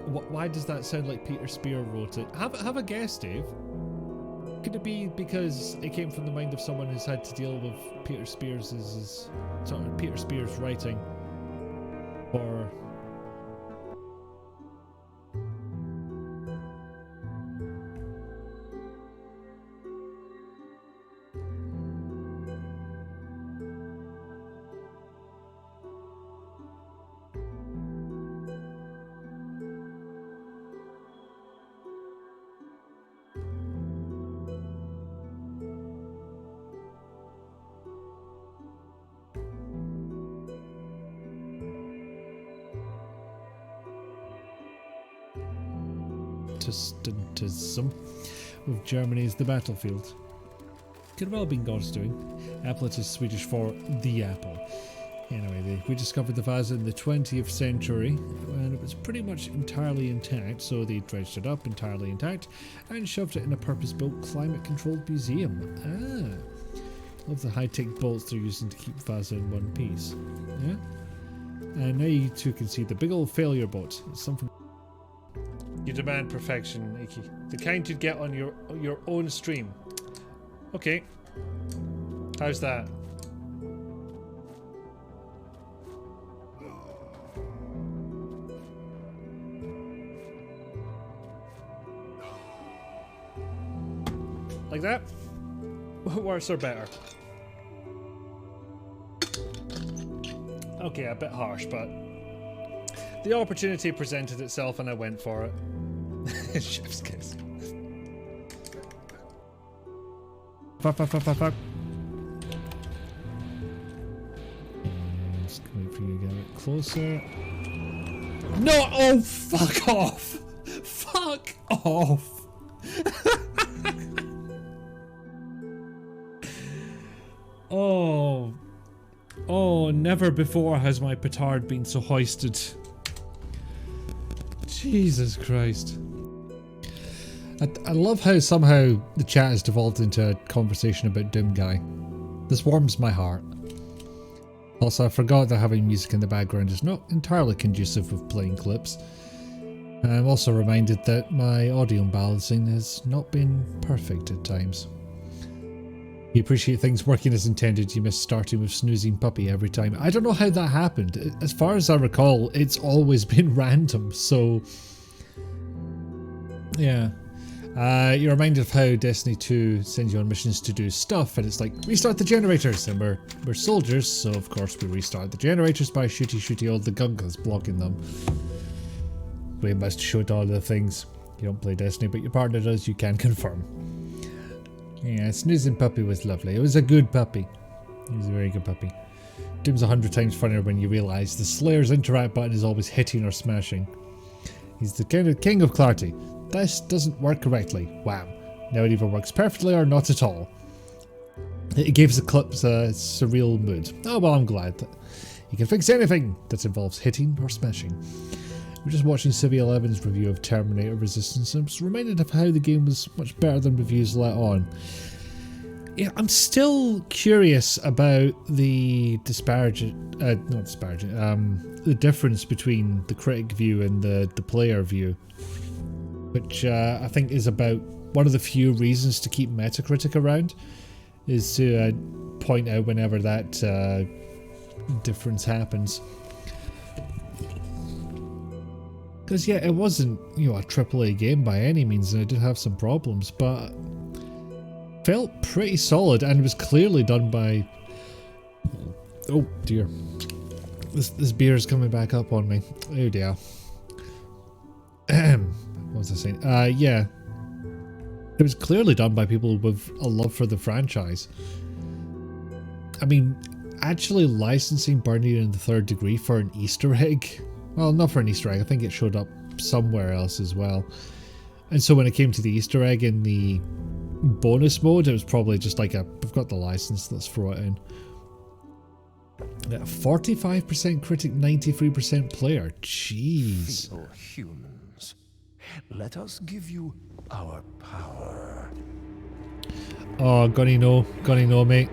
A: why does that sound like Peter Spear wrote it? Have a guess, Dave. Could it be because it came from the mind of someone who's had to deal with Peter Spears' writing? Or... Protestantism, with Germany as the battlefield. Could well have been God's doing. Applet is Swedish for the apple. Anyway, we discovered the vase in the 20th century, and it was pretty much entirely intact, so they dredged it up entirely intact, and shoved it in a purpose-built, climate-controlled museum. Ah, love the high-tech bolts they're using to keep the vase in one piece. Yeah? And now you two can see the big old failure boat. It's something. You demand perfection, Iki. The kind you'd get on your own stream. Okay. How's that? Like that? Worse or better? Okay, a bit harsh, but the opportunity presented itself and I went for it. Chef's kiss. Fuck. Just wait for you to get closer. No! Oh, fuck off! Fuck off! Oh, never before has my petard been so hoisted. Jesus Christ. I love how somehow the chat has devolved into a conversation about Doom Guy. This warms my heart. Also, I forgot that having music in the background is not entirely conducive with playing clips. I'm also reminded that my audio balancing has not been perfect at times. You appreciate things working as intended, you miss starting with snoozing puppy every time. I don't know how that happened. As far as I recall, it's always been random, so... yeah. You're reminded of how Destiny 2 sends you on missions to do stuff, and it's like, restart the generators, and we're soldiers, so of course we restart the generators by shooty all the gunkas blocking them. We must shoot all the things. You don't play Destiny, but your partner does, you can confirm. Yeah, Snoozing Puppy was lovely. It was a good puppy. He was a very good puppy. Doom's 100 times funnier when you realise the Slayer's interact button is always hitting or smashing. He's the king of clarity. This doesn't work correctly. Wow. Now it either works perfectly or not at all. It gives the clips a surreal mood. Oh well, I'm glad that you can fix anything that involves hitting or smashing. We're just watching Civi 11's review of Terminator Resistance and I was reminded of how the game was much better than reviews let on. Yeah, I'm still curious about the the difference between the critic view and the player view, which I think is about one of the few reasons to keep Metacritic around, is to point out whenever that difference happens. Because yeah, it wasn't, you know, a AAA game by any means, and it did have some problems, but felt pretty solid and was clearly done by... oh dear. This beer is coming back up on me. Oh dear. What was I saying? Yeah. It was clearly done by people with a love for the franchise. I mean, actually licensing Burning in the Third Degree for an Easter egg... well, not for an Easter egg, I think it showed up somewhere else as well. And so when it came to the Easter egg in the bonus mode, it was probably just like we've got the license, let's throw it in. 45% critic, 93% player. Jeez.
B: Fellow humans, let us give you our power.
A: Oh, gonna know, mate.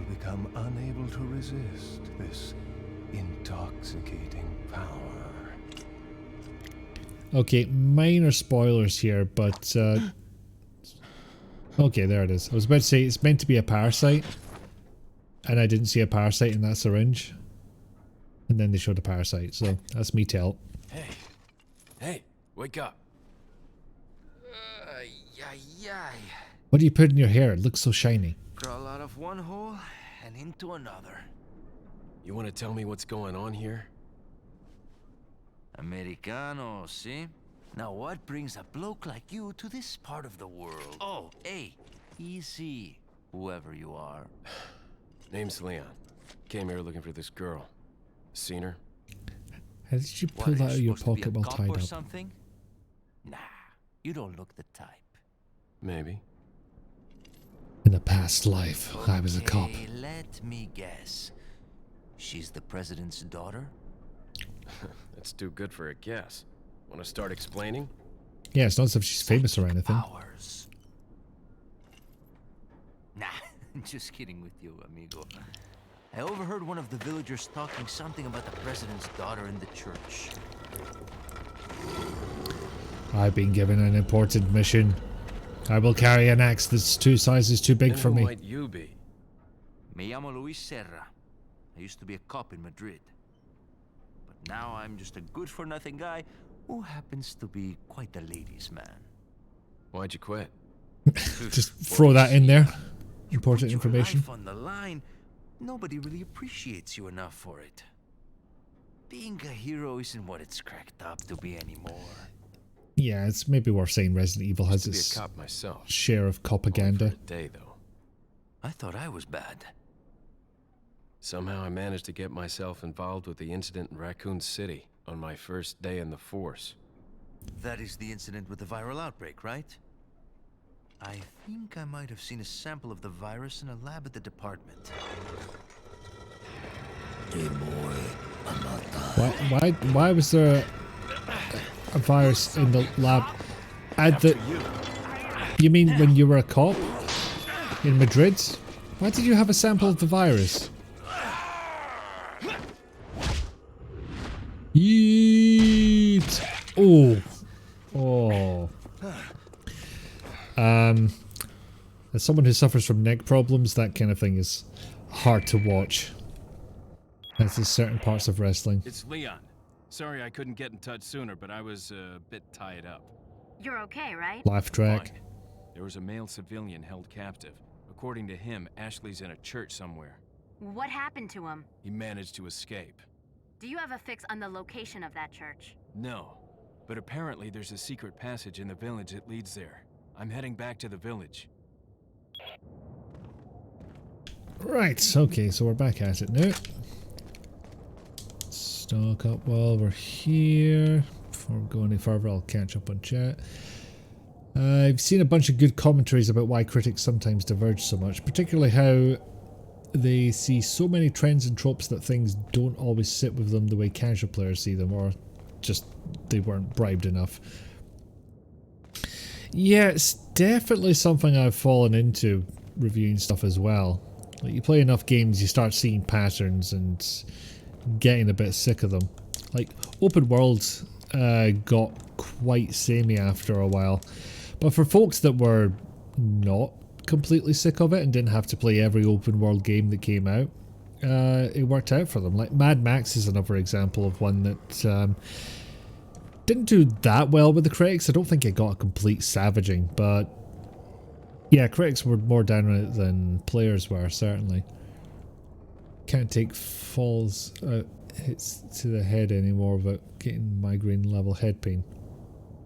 B: Become unable to resist this intoxicating power.
A: Okay, minor spoilers here, but okay, there it is. I was about to say it's meant to be a parasite, and I didn't see a parasite in that syringe, and then they showed a parasite, so that's me tell.
F: Hey, wake up.
A: What do you put in your hair? It looks so shiny.
D: Crawl out of one hole and into another.
B: You want to tell me what's going on here?
D: Americano, see? Now what brings a bloke like you to this part of the world? Oh, hey, easy, whoever you are.
B: Name's Leon. Came here looking for this girl. Seen her?
A: How did you
D: What,
A: pull
D: are
A: that out of
D: you
A: your
D: supposed to be
A: pocket
D: a
A: while
D: cop
A: tied
D: or
A: up?
D: something? Nah, you don't look the type.
B: Maybe.
A: In a past life, I was a cop.
D: Okay, let me guess. She's the president's daughter?
B: That's too good for a guess. Want to start explaining?
A: Yeah, it's not as if she's famous or anything.
D: Powers. Nah, just kidding with you, amigo. I overheard one of the villagers talking something about the president's daughter in the church.
A: I've been given an important mission. I will carry an axe that's 2 sizes too big
B: And
A: for
B: who
A: me.
B: might you be?
D: Me llamo Luis Serra. I used to be a cop in Madrid. But now I'm just a good-for-nothing guy who happens to be quite a ladies' man.
B: Why'd you quit?
A: Just throw that in there.
D: You
A: Important
D: put
A: information.
D: your life on the line. Nobody really appreciates you enough for it. Being a hero isn't what it's cracked up to be anymore.
A: Yeah, it's maybe worth saying Resident Evil has
B: To be a
A: its
B: cop myself.
A: share of
B: Only for
A: propaganda.
B: a day, though.
D: I thought I was bad.
B: Somehow I managed to get myself involved with the incident in Raccoon City on my first day in the force.
D: That is the incident with the viral outbreak, right? I think I might have seen a sample of the virus in a lab at the department.
A: Why was there a virus in the lab? You mean when you were a cop in Madrid? Why did you have a sample of the virus? Yeet! Oh, oh. As someone who suffers from neck problems, that kind of thing is hard to watch. That's in certain parts of wrestling.
F: It's Leon. Sorry I couldn't get in touch sooner, but I was a bit tied up.
E: You're okay, right?
A: Laugh track.
F: Fine. There was a male civilian held captive. According to him, Ashley's in a church somewhere.
E: What happened to him?
F: He managed to escape.
E: Do you have a fix on the location of that church?
F: No, but apparently there's a secret passage in the village that leads there. I'm heading back to the village.
A: Right, okay, so we're back at it now. Stock up while we're here. Before we go any further, I'll catch up on chat. I've seen a bunch of good commentaries about why critics sometimes diverge so much, particularly how they see so many trends and tropes that things don't always sit with them the way casual players see them, or just they weren't bribed enough. Yeah, it's definitely something I've fallen into reviewing stuff as well. Like, you play enough games, you start seeing patterns and getting a bit sick of them. Like, open world got quite samey after a while, but for folks that were not completely sick of it and didn't have to play every open world game that came out, it worked out for them. Like Mad Max is another example of one that didn't do that well with the critics. I don't think it got a complete savaging, but yeah, critics were more down on it than players were, certainly. Can't take falls, hits to the head anymore without getting migraine level head pain.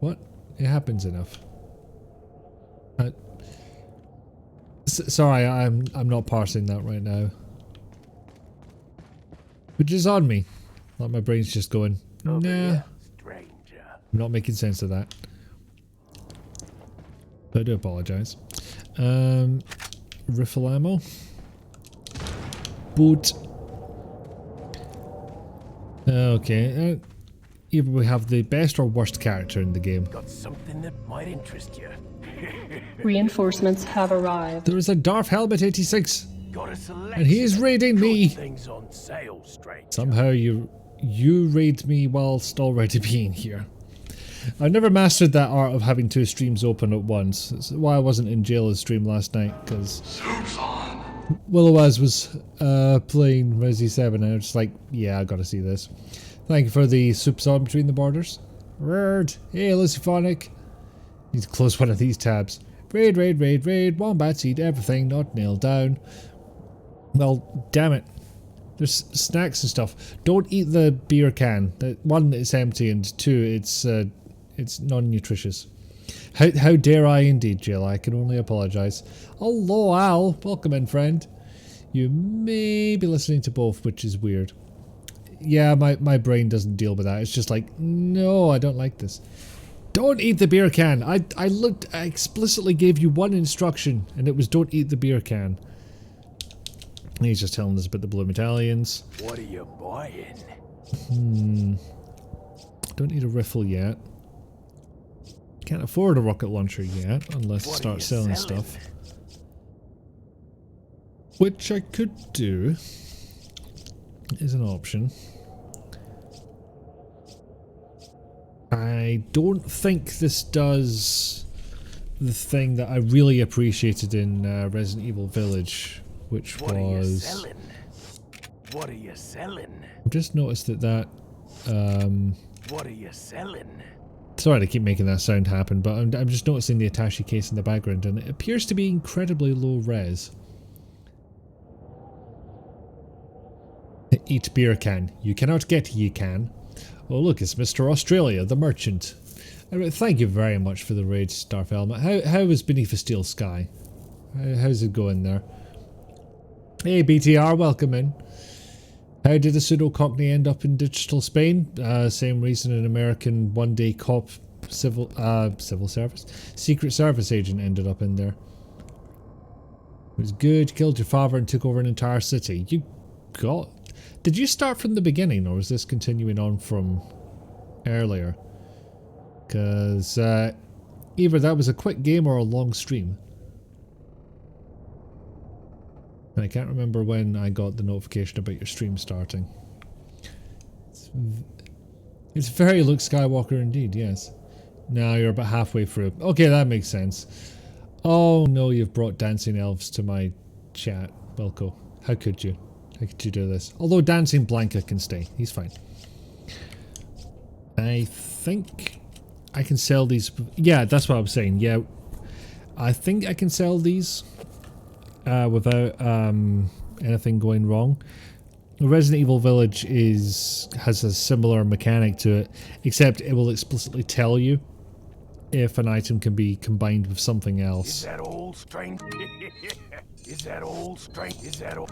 A: What? It happens enough. Sorry, I'm not parsing that right now. Which is on me. Like my brain's just going, nah. I'm not making sense of that. But I do apologise. Riffle ammo. Boot. Okay. Either we have the best or worst character in the game.
I: Got something that might interest you.
J: Reinforcements have arrived.
A: There is a Darth Helmet 86,
I: Got a selection
A: and he is
I: of
A: raiding
I: good
A: me.
I: Things on sale, stranger.
A: Somehow you raid me whilst already being here. I've never mastered that art of having 2 streams open at once. That's why I wasn't in jail's stream last night, because Willowaz was playing Resi 7 and I was just like, yeah, I gotta see this. Thank you for the soups on between the borders. Word. Hey, Luciphonic. Need to close one of these tabs. Raid, raid, raid, raid. Wombats eat everything not nailed down. Well, damn it. There's snacks and stuff. Don't eat the beer can. One, it's empty, and 2, it's non-nutritious. How dare I indeed, Jill? I can only apologise. Hello, Al. Welcome in, friend. You may be listening to both, which is weird. Yeah, my brain doesn't deal with that. It's just like, no, I don't like this. Don't eat the beer can. I explicitly gave you one instruction, and it was don't eat the beer can. And he's just telling us about the blue medallions.
I: What are you buying?
A: Don't need a riffle yet. Can't afford a rocket launcher yet, unless I
I: What are
A: start
I: you
A: selling stuff. Which I could do. Is an option. I don't think this does the thing that I really appreciated in Resident Evil Village, which
I: What are you
A: was...
I: selling? What are you selling?
A: I've just noticed that
I: What are you selling?
A: sorry to keep making that sound happen, but I'm just noticing the attaché case in the background, and it appears to be incredibly low res. Eat beer can. You cannot get ye can. Oh look, it's Mr. Australia, the merchant. Thank you very much for the raid, Starf Element. How is Beneath a Steel Sky? How's it going there? Hey BTR, welcome in. How did a pseudo-cockney end up in digital Spain? Same reason an American one-day cop civil service? Secret Service agent ended up in there. It was good, killed your father and took over an entire city. You got... Did you start from the beginning, or was this continuing on from earlier? Because either that was a quick game or a long stream. And I can't remember when I got the notification about your stream starting. It's very Luke Skywalker indeed, yes. Now you're about halfway through. Okay, that makes sense. Oh no, you've brought dancing elves to my chat, Wilco. How could you? How could you do this? Although Dancing Blanca can stay. He's fine. I think I can sell these. Yeah, that's what I was saying. Yeah, I think I can sell these without anything going wrong. Resident Evil Village has a similar mechanic to it, except it will explicitly tell you if an item can be combined with something else.
I: Is that all strength? Is that all strength? Is that all?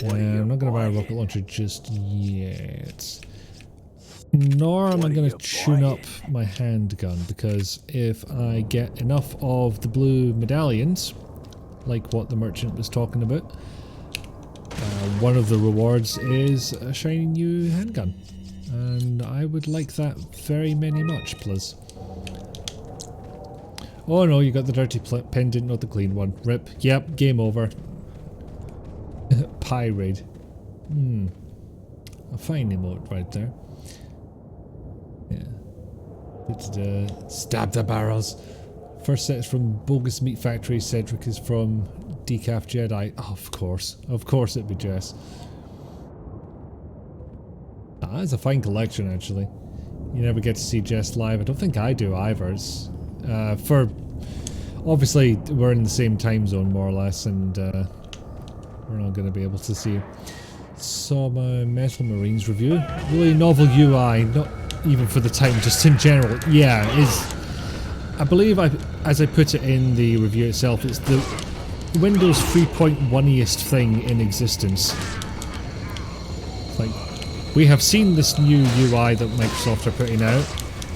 A: I'm not going to buy a rocket launcher just yet. Nor am I going to tune up my handgun, because if I get enough of the blue medallions, like what the merchant was talking about, one of the rewards is a shiny new handgun. And I would like that very much, please. Oh no, you got the dirty pendant, not the clean one. Rip. Yep, game over. Pie raid. A fine emote right there. Yeah. Stab the barrels. First set is from Bogus Meat Factory. Cedric is from Decaf Jedi. Oh, of course. Of course it'd be Jess. That's a fine collection, actually. You never get to see Jess live. I don't think I do either. It's, obviously, we're in the same time zone, more or less, and we're not going to be able to see you. Saw my Metal Marines review. Really novel UI, not even for the time, just in general. Yeah, I believe, as I put it in the review itself, it's the Windows 3.1-iest thing in existence. Like, we have seen this new UI that Microsoft are putting out.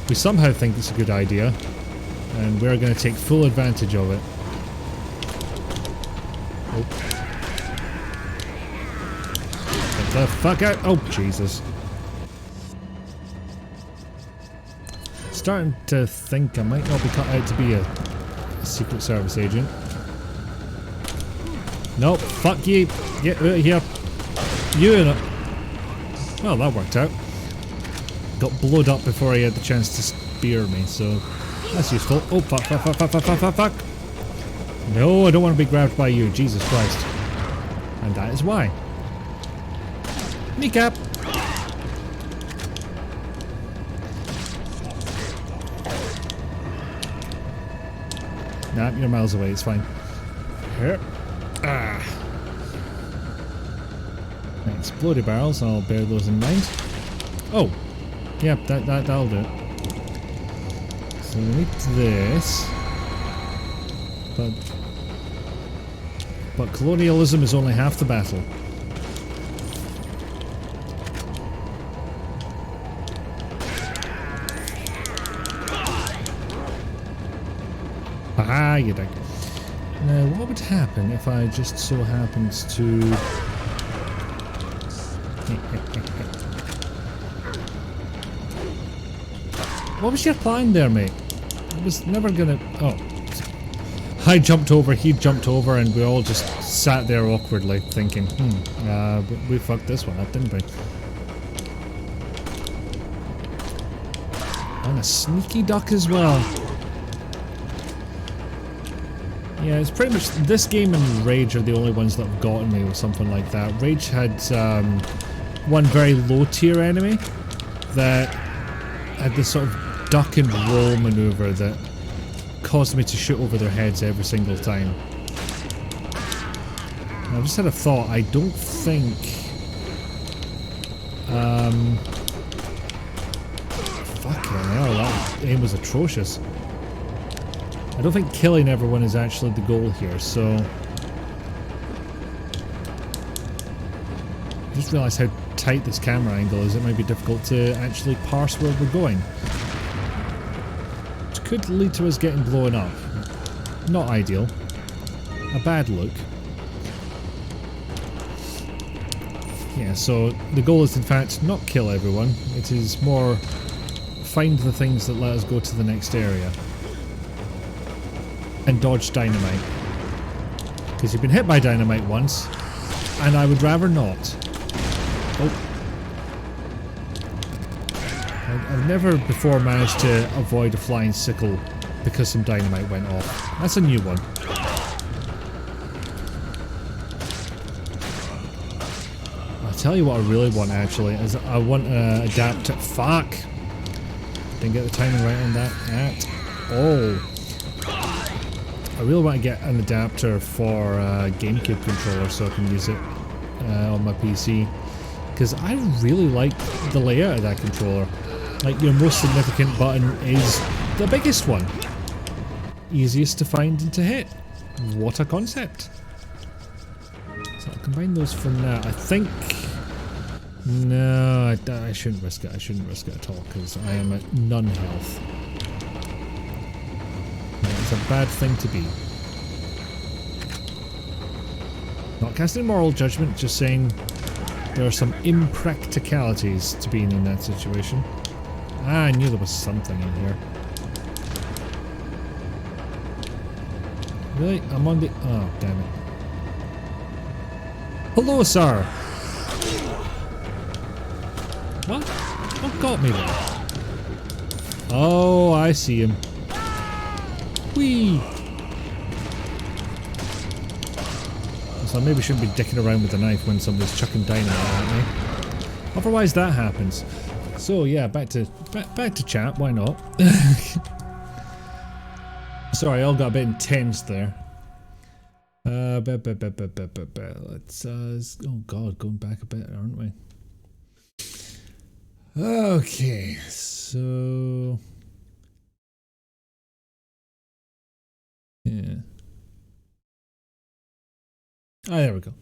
A: We somehow think it's a good idea, and we're going to take full advantage of it. Oh. Get the fuck out! Oh, Jesus. Starting to think I might not be cut out to be a Secret Service agent. Nope, fuck you. Get out of here. You and it. Well, that worked out. Got blowed up before he had the chance to spear me, so that's useful. Oh, fuck. No, I don't want to be grabbed by you, Jesus Christ. And that is why. Kneecap. Nah, you're miles away, it's fine. Here. Ah. Exploded barrels, I'll bear those in mind. Oh! Yep, that'll do it. So we need this. But colonialism is only half the battle. Ah, you dick. Now, what would happen if I just so happened to... What was your plan there, mate? I was never gonna... Oh. I jumped over, he jumped over, and we all just sat there awkwardly thinking, we fucked this one up, didn't we? And a sneaky duck as well. Yeah, it's pretty much... This game and Rage are the only ones that have gotten me with something like that. Rage had one very low tier enemy that had this sort of duck and roll maneuver that caused me to shoot over their heads every single time. I just had a thought, I don't think... Fucking hell, that aim was atrocious. I don't think killing everyone is actually the goal here, so... I just realised how tight this camera angle is, it might be difficult to actually parse where we're going. Which could lead to us getting blown up. Not ideal. A bad look. Yeah, so the goal is in fact not kill everyone, it is more find the things that let us go to the next area. And dodge dynamite. Because you've been hit by dynamite once, and I would rather not. Oh. I've never before managed to avoid a flying sickle because some dynamite went off. That's a new one. I'll tell you what I really want actually, is I want to adapt to... Fuck! Didn't get the timing right on that at all. I really want to get an adapter for GameCube controller so I can use it on my PC. Because I really like the layout of that controller. Like, your most significant button is the biggest one. Easiest to find and to hit. What a concept. So I'll combine those for now. I think... No, I shouldn't risk it. I shouldn't risk it at all because I am at none health. It's a bad thing to be. Not casting moral judgment, just saying there are some impracticalities to being in that situation. Ah, I knew there was something in here. Really? I'm on the... Oh, damn it. Hello, sir! What? What got me there? Oh, I see him. Whee! So I maybe shouldn't be dicking around with a knife when somebody's chucking dynamite at me. Otherwise that happens. So yeah, back to chat, why not? Sorry, I all got a bit intense there. Let's oh god, going back a bit, aren't we? Okay, so yeah. Ah, there we go.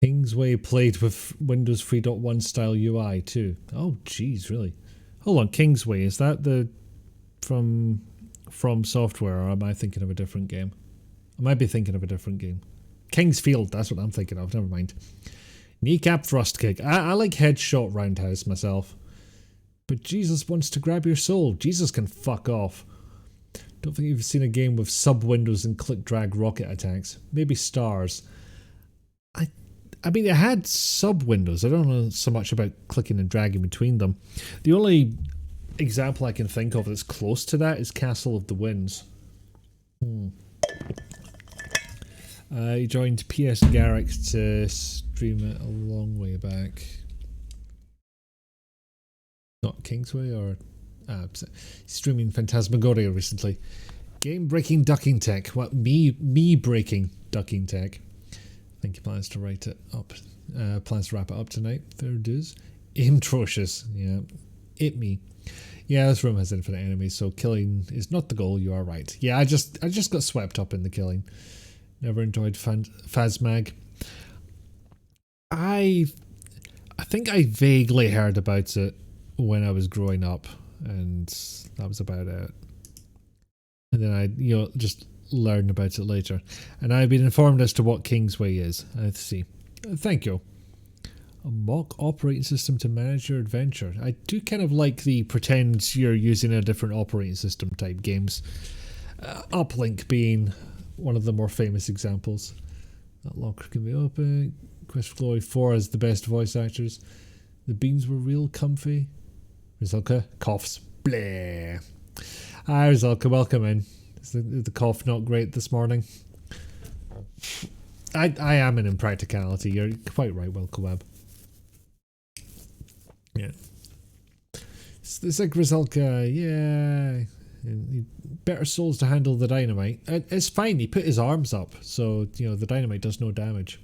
A: Kingsway played with Windows 3.1 style UI too. Oh, jeez, really? Hold on, Kingsway, is that the from Software, or am I thinking of a different game? I might be thinking of a different game. Kingsfield, that's what I'm thinking of. Never mind. Kneecap thrust kick. I like headshot roundhouse myself. But Jesus wants to grab your soul. Jesus can fuck off. Don't think you've seen a game with sub-windows and click-drag rocket attacks. Maybe Stars. I mean, it had sub-windows. I don't know so much about clicking and dragging between them. The only example I can think of that's close to that is Castle of the Winds. He joined PS Garrick to stream it a long way back. Not Kingsway or... streaming Phantasmagoria recently. Game-breaking ducking tech. What? Me breaking ducking tech. I think he plans to write it up. Plans to wrap it up tonight. There it is. Atrocious. Yeah. It me. Yeah, this room has infinite enemies, so killing is not the goal. You are right. Yeah, I just got swept up in the killing. Never enjoyed Phasmag. I think I vaguely heard about it when I was growing up, and that was about it. And then I, just learn about it later. And I've been informed as to what Kingsway is. I see. Thank you. A mock operating system to manage your adventure. I do kind of like the pretend you're using a different operating system type games. Uplink being one of the more famous examples. That locker can be open. Quest for Glory 4 has the best voice actors. The beans were real comfy. Rizalka coughs. Blah. Hi Rizalka, welcome in. Is the cough not great this morning? I am an impracticality. You're quite right, Welcome. Yeah. It's like Rizalka, yeah. Better souls to handle the dynamite. It's fine, he put his arms up, so, you know, the dynamite does no damage.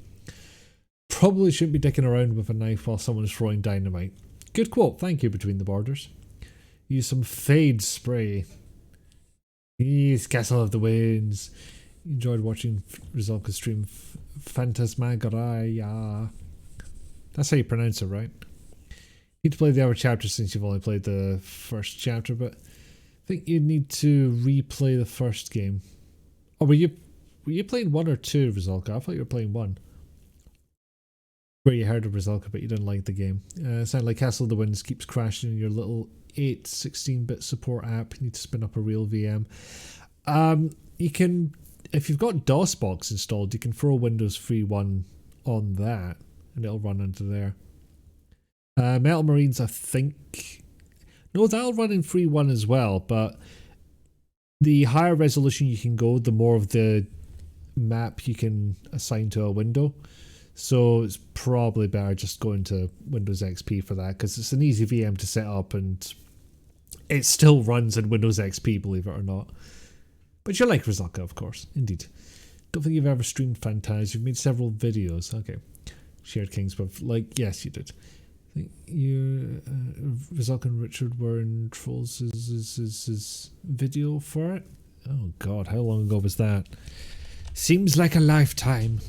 A: Probably shouldn't be dicking around with a knife while someone's throwing dynamite. Good quote, thank you, Between the Borders. Use some fade spray. Yes, Castle of the Winds. Enjoyed watching Rizalka stream Phantasmagoria. That's how you pronounce it, right? Need to play the other chapter since you've only played the first chapter, but I think you need to replay the first game. Oh, were you playing 1 or 2, Rizalka? I thought you were playing 1. Where you heard of Rizalka, but you didn't like the game. Sound like Castle of the Winds keeps crashing in your little 16-bit support app. You need to spin up a real VM. You can, if you've got DOSBox installed, you can throw Windows 3.1 on that, and it'll run under there. Metal Marines, I think... No, that'll run in 3.1 as well, but the higher resolution you can go, the more of the map you can assign to a window. So it's probably better just going to Windows XP for that, because it's an easy VM to set up and it still runs in Windows XP, believe it or not. But you like Rizalka, of course. Indeed. Don't think you've ever streamed Phantaz. You've made several videos. Okay. Shared Kings with, like, yes, you did. I think you, Rizalka and Richard were in Trolls' video for it. Oh god, how long ago was that? Seems like a lifetime.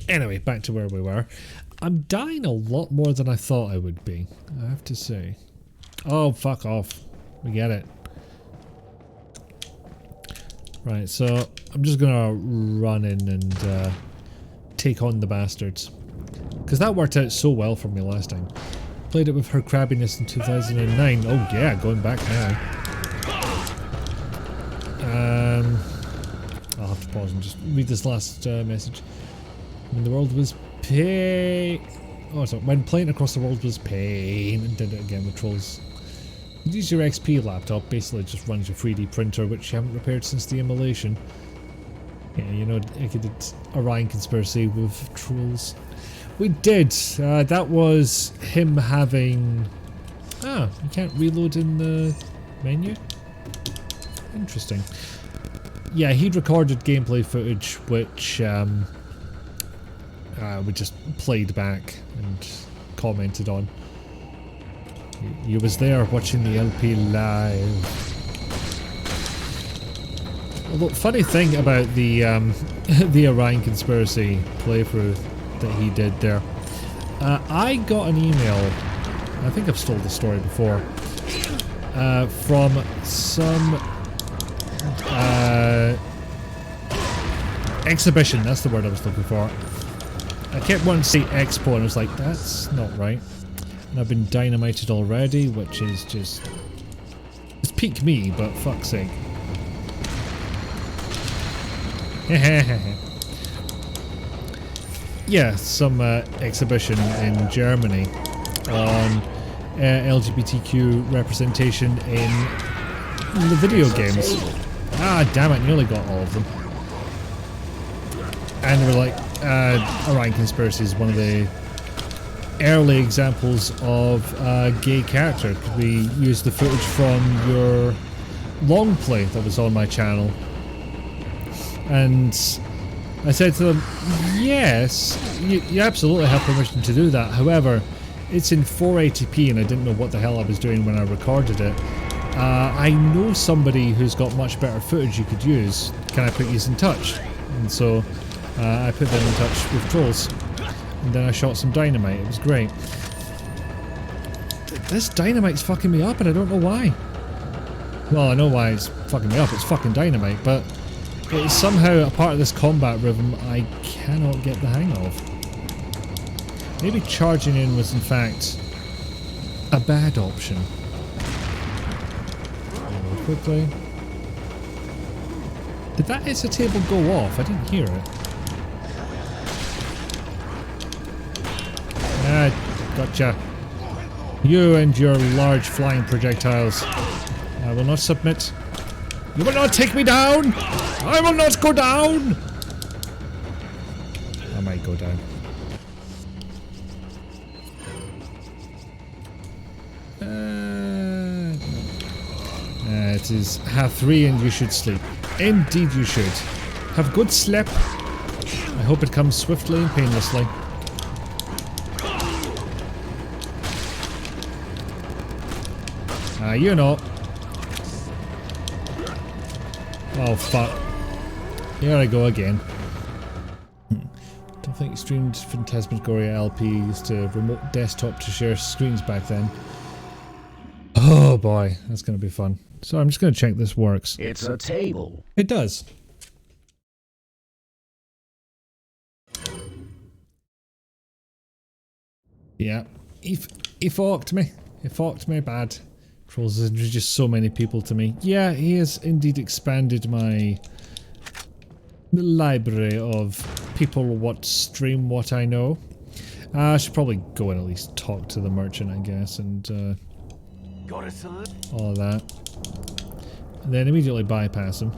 A: Anyway, back to where we were. I'm dying a lot more than I thought I would be, I have to say. Oh, fuck off. We get it. Right, so I'm just gonna run in and take on the bastards. Because that worked out so well for me last time. Played it with her crabbiness in 2009. Oh yeah, going back now. I'll have to pause and just read this last message. When the world was pain. Oh, sorry. When playing across the world was pain, and did it again with Trolls. Use your XP laptop. Basically, just runs your 3D printer, which you haven't repaired since the immolation. Yeah, you know, I did Orion Conspiracy with Trolls. We did. That was him having... Ah, you can't reload in the menu? Interesting. Yeah, he'd recorded gameplay footage which we just played back and commented on. You was there watching the LP live. Although, funny thing about the the Orion Conspiracy playthrough that he did there, I got an email, I think I've told the story before, from some exhibition, that's the word I was looking for. I kept wanting to say expo and I was like, that's not right. And I've been dynamited already, which is just... It's peak me, but fuck's sake. Yeah, some exhibition in Germany on LGBTQ representation in the video games. Ah, damn it, nearly got all of them. And they were like, Orion Conspiracy is one of the early examples of a gay character. Could we use the footage from your long play that was on my channel? And I said to them, yes, you absolutely have permission to do that. However, it's in 480p and I didn't know what the hell I was doing when I recorded it. I know somebody who's got much better footage you could use. Can I put you in touch? And so I put them in touch with Trolls. And then I shot some dynamite. It was great. This dynamite's fucking me up and I don't know why. Well, I know why it's fucking me up. It's fucking dynamite, but It's somehow a part of this combat rhythm I cannot get the hang of. Maybe charging in was in fact a bad option. Really quickly. Did that ISA table go off? I didn't hear it. Ah, gotcha. You and your large flying projectiles. I will not submit. You will not take me down! I will not go down! I might go down. It is 3:30 and you should sleep. Indeed you should. Have good sleep. I hope it comes swiftly and painlessly. You know. Oh fuck. Here I go again. Don't think you streamed Phantasmagoria LPs to remote desktop to share screens back then. Oh boy, that's going to be fun. So I'm just going to check this works.
H: It's a table.
A: It does. Yeah. He forked me. He forked me bad. Trolls has introduced so many people to me. Yeah, he has indeed expanded my library of people what stream what I know. I should probably go and at least talk to the merchant, I guess, and all that. And then immediately bypass him.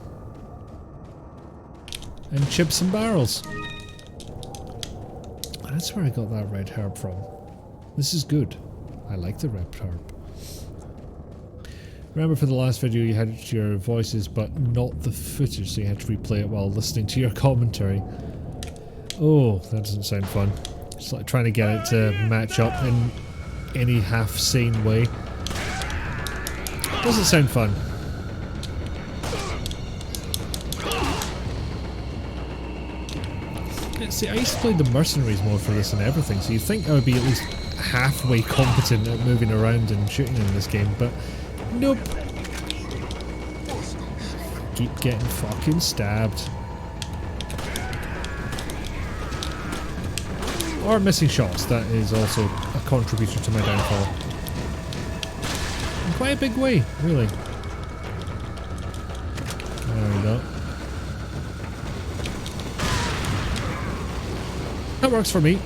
A: And chips and barrels. That's where I got that red herb from. This is good. I like the red herb. Remember for the last video you had your voices but not the footage, so you had to replay it while listening to your commentary. Oh, that doesn't sound fun. It's like trying to get it to match up in any half-sane way. Doesn't sound fun. See, I used to play the mercenaries mode for this and everything, so you'd think I would be at least halfway competent at moving around and shooting in this game, but nope. Keep getting fucking stabbed. Or missing shots, that is also a contributor to my downfall. In quite a big way, really. There we go. That works for me.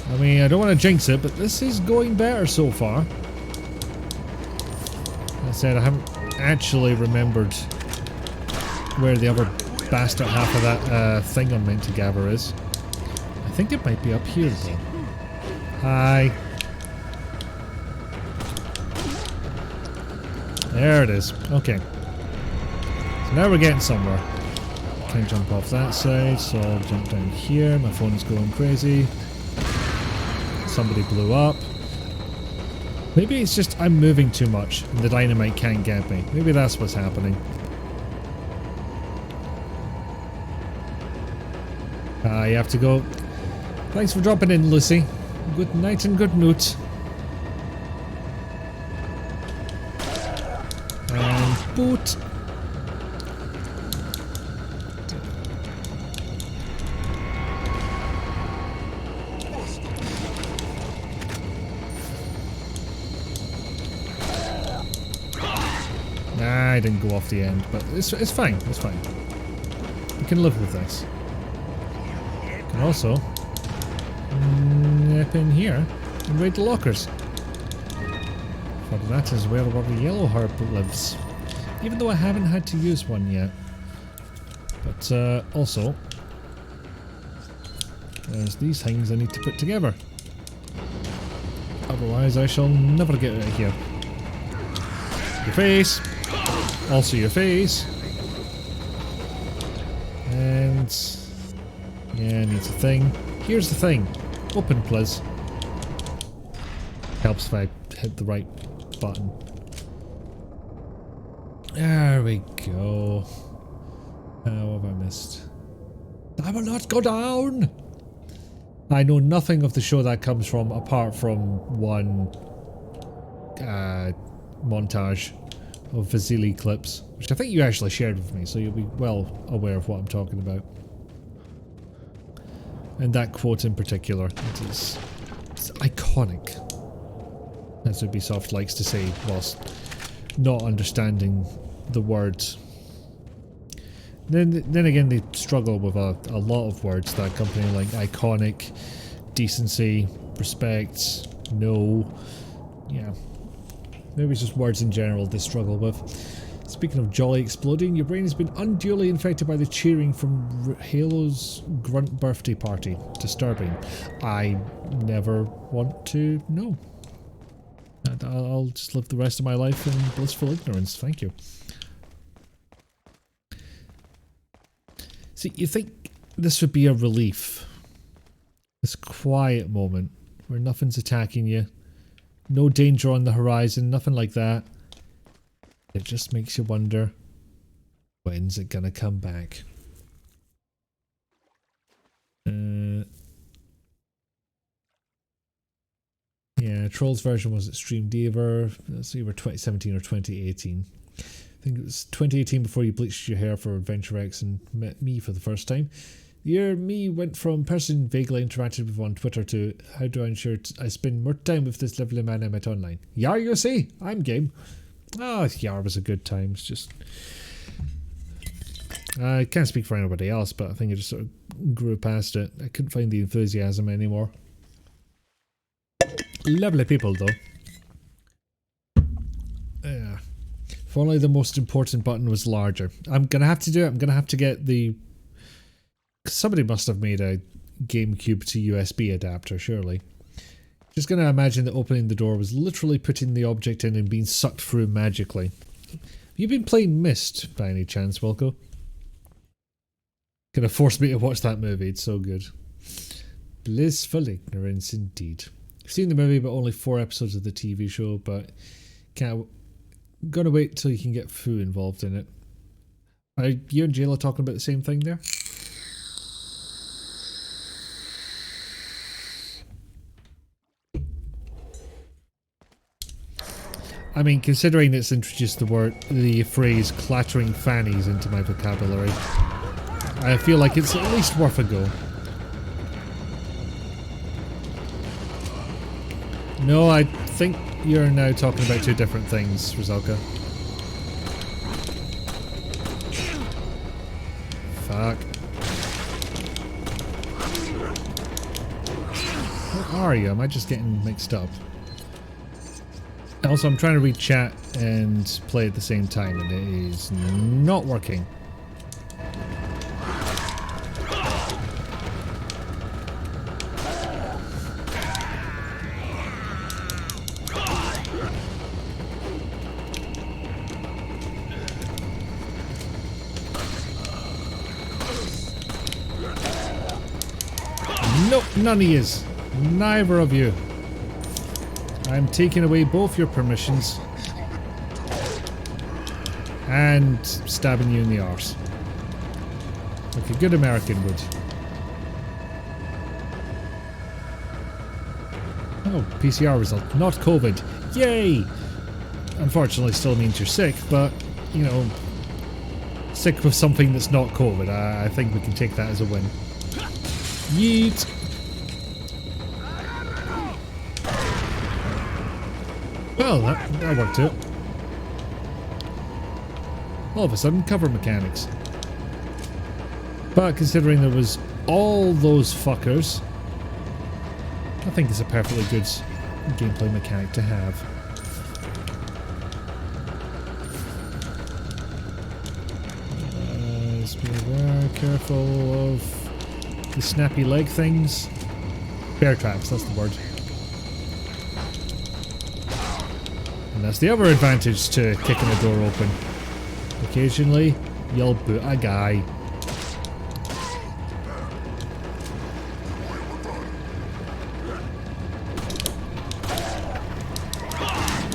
A: I mean, I don't want to jinx it, but this is going better so far. Like I said, I haven't actually remembered where the other bastard half of that thing I'm meant to gather is. I think it might be up here though. Hi. There it is. Okay. So now we're getting somewhere. Can't jump off that side, so I'll jump down here. My phone is going crazy. Somebody blew up. Maybe it's just I'm moving too much and the dynamite can't get me. Maybe that's what's happening. You have to go. Thanks for dropping in, Lucy. Good night and good noot. And boot. Nah, I didn't go off the end, but it's fine. It's fine. We can live with this. We can also nip in here and raid the lockers. For that is where the yellow herb lives. Even though I haven't had to use one yet. But also, there's these things I need to put together. Otherwise I shall never get out of here. Your face! Also your face. And yeah, needs a thing. Here's the thing. Open, please. Helps if I hit the right button. There we go. How have I missed? I will not go down! I know nothing of the show that comes from apart from one montage of Vasily clips, which I think you actually shared with me, so you'll be well aware of what I'm talking about. And that quote in particular, it's iconic, as Ubisoft likes to say, whilst not understanding the words. Then again, they struggle with a lot of words, that company, like iconic, decency, respect, no. Yeah. Maybe it's just words in general they struggle with. Speaking of jolly exploding, your brain has been unduly infected by the cheering from Halo's grunt birthday party. Disturbing. I never want to know. I'll just live the rest of my life in blissful ignorance. Thank you. See, you think this would be a relief. This quiet moment where nothing's attacking you. No danger on the horizon, nothing like that. It just makes you wonder, when's it gonna come back? Yeah, Trolls version was at Stream Diva. Let's see, either 2017 or 2018. I think it was 2018 before you bleached your hair for Adventure X and met me for the first time. The year me went from person vaguely interacted with on Twitter to how do I ensure I spend more time with this lovely man I met online. Yar, you see, I'm game. Oh, Yar was a good time. It's just... I can't speak for anybody else, but I think I just sort of grew past it. I couldn't find the enthusiasm anymore. Lovely people, though. Yeah. If only the most important button was larger. I'm going to have to do it. I'm going to have to get the... Somebody must have made a GameCube to USB adapter, surely. Just going to imagine that opening the door was literally putting the object in and being sucked through magically. Have you been playing Myst by any chance, Wilco? Gonna force me to watch that movie, it's so good. Blissful ignorance indeed. I've seen the movie but only 4 episodes of the TV show, but gonna wait till you can get Fu involved in it. Are you and Jayla talking about the same thing there? I mean, considering it's introduced the phrase clattering fannies into my vocabulary, I feel like it's at least worth a go. No, I think you're now talking about 2 different things, Rizalka. Fuck. Where are you? Am I just getting mixed up? Also, I'm trying to read chat and play at the same time, and it is not working. Nope, none of yous. Neither of you. I'm taking away both your permissions and stabbing you in the arse. Like a good American would. Oh, PCR result. Not COVID. Yay! Unfortunately still means you're sick, but, you know, sick with something that's not COVID. I think we can take that as a win. Yeet! Well, that worked out. All of a sudden, cover mechanics. But considering there was all those fuckers, I think it's a perfectly good gameplay mechanic to have. Just be very careful of the snappy leg things. Bear traps, that's the word. And that's the other advantage to kicking a door open. Occasionally, you'll boot a guy.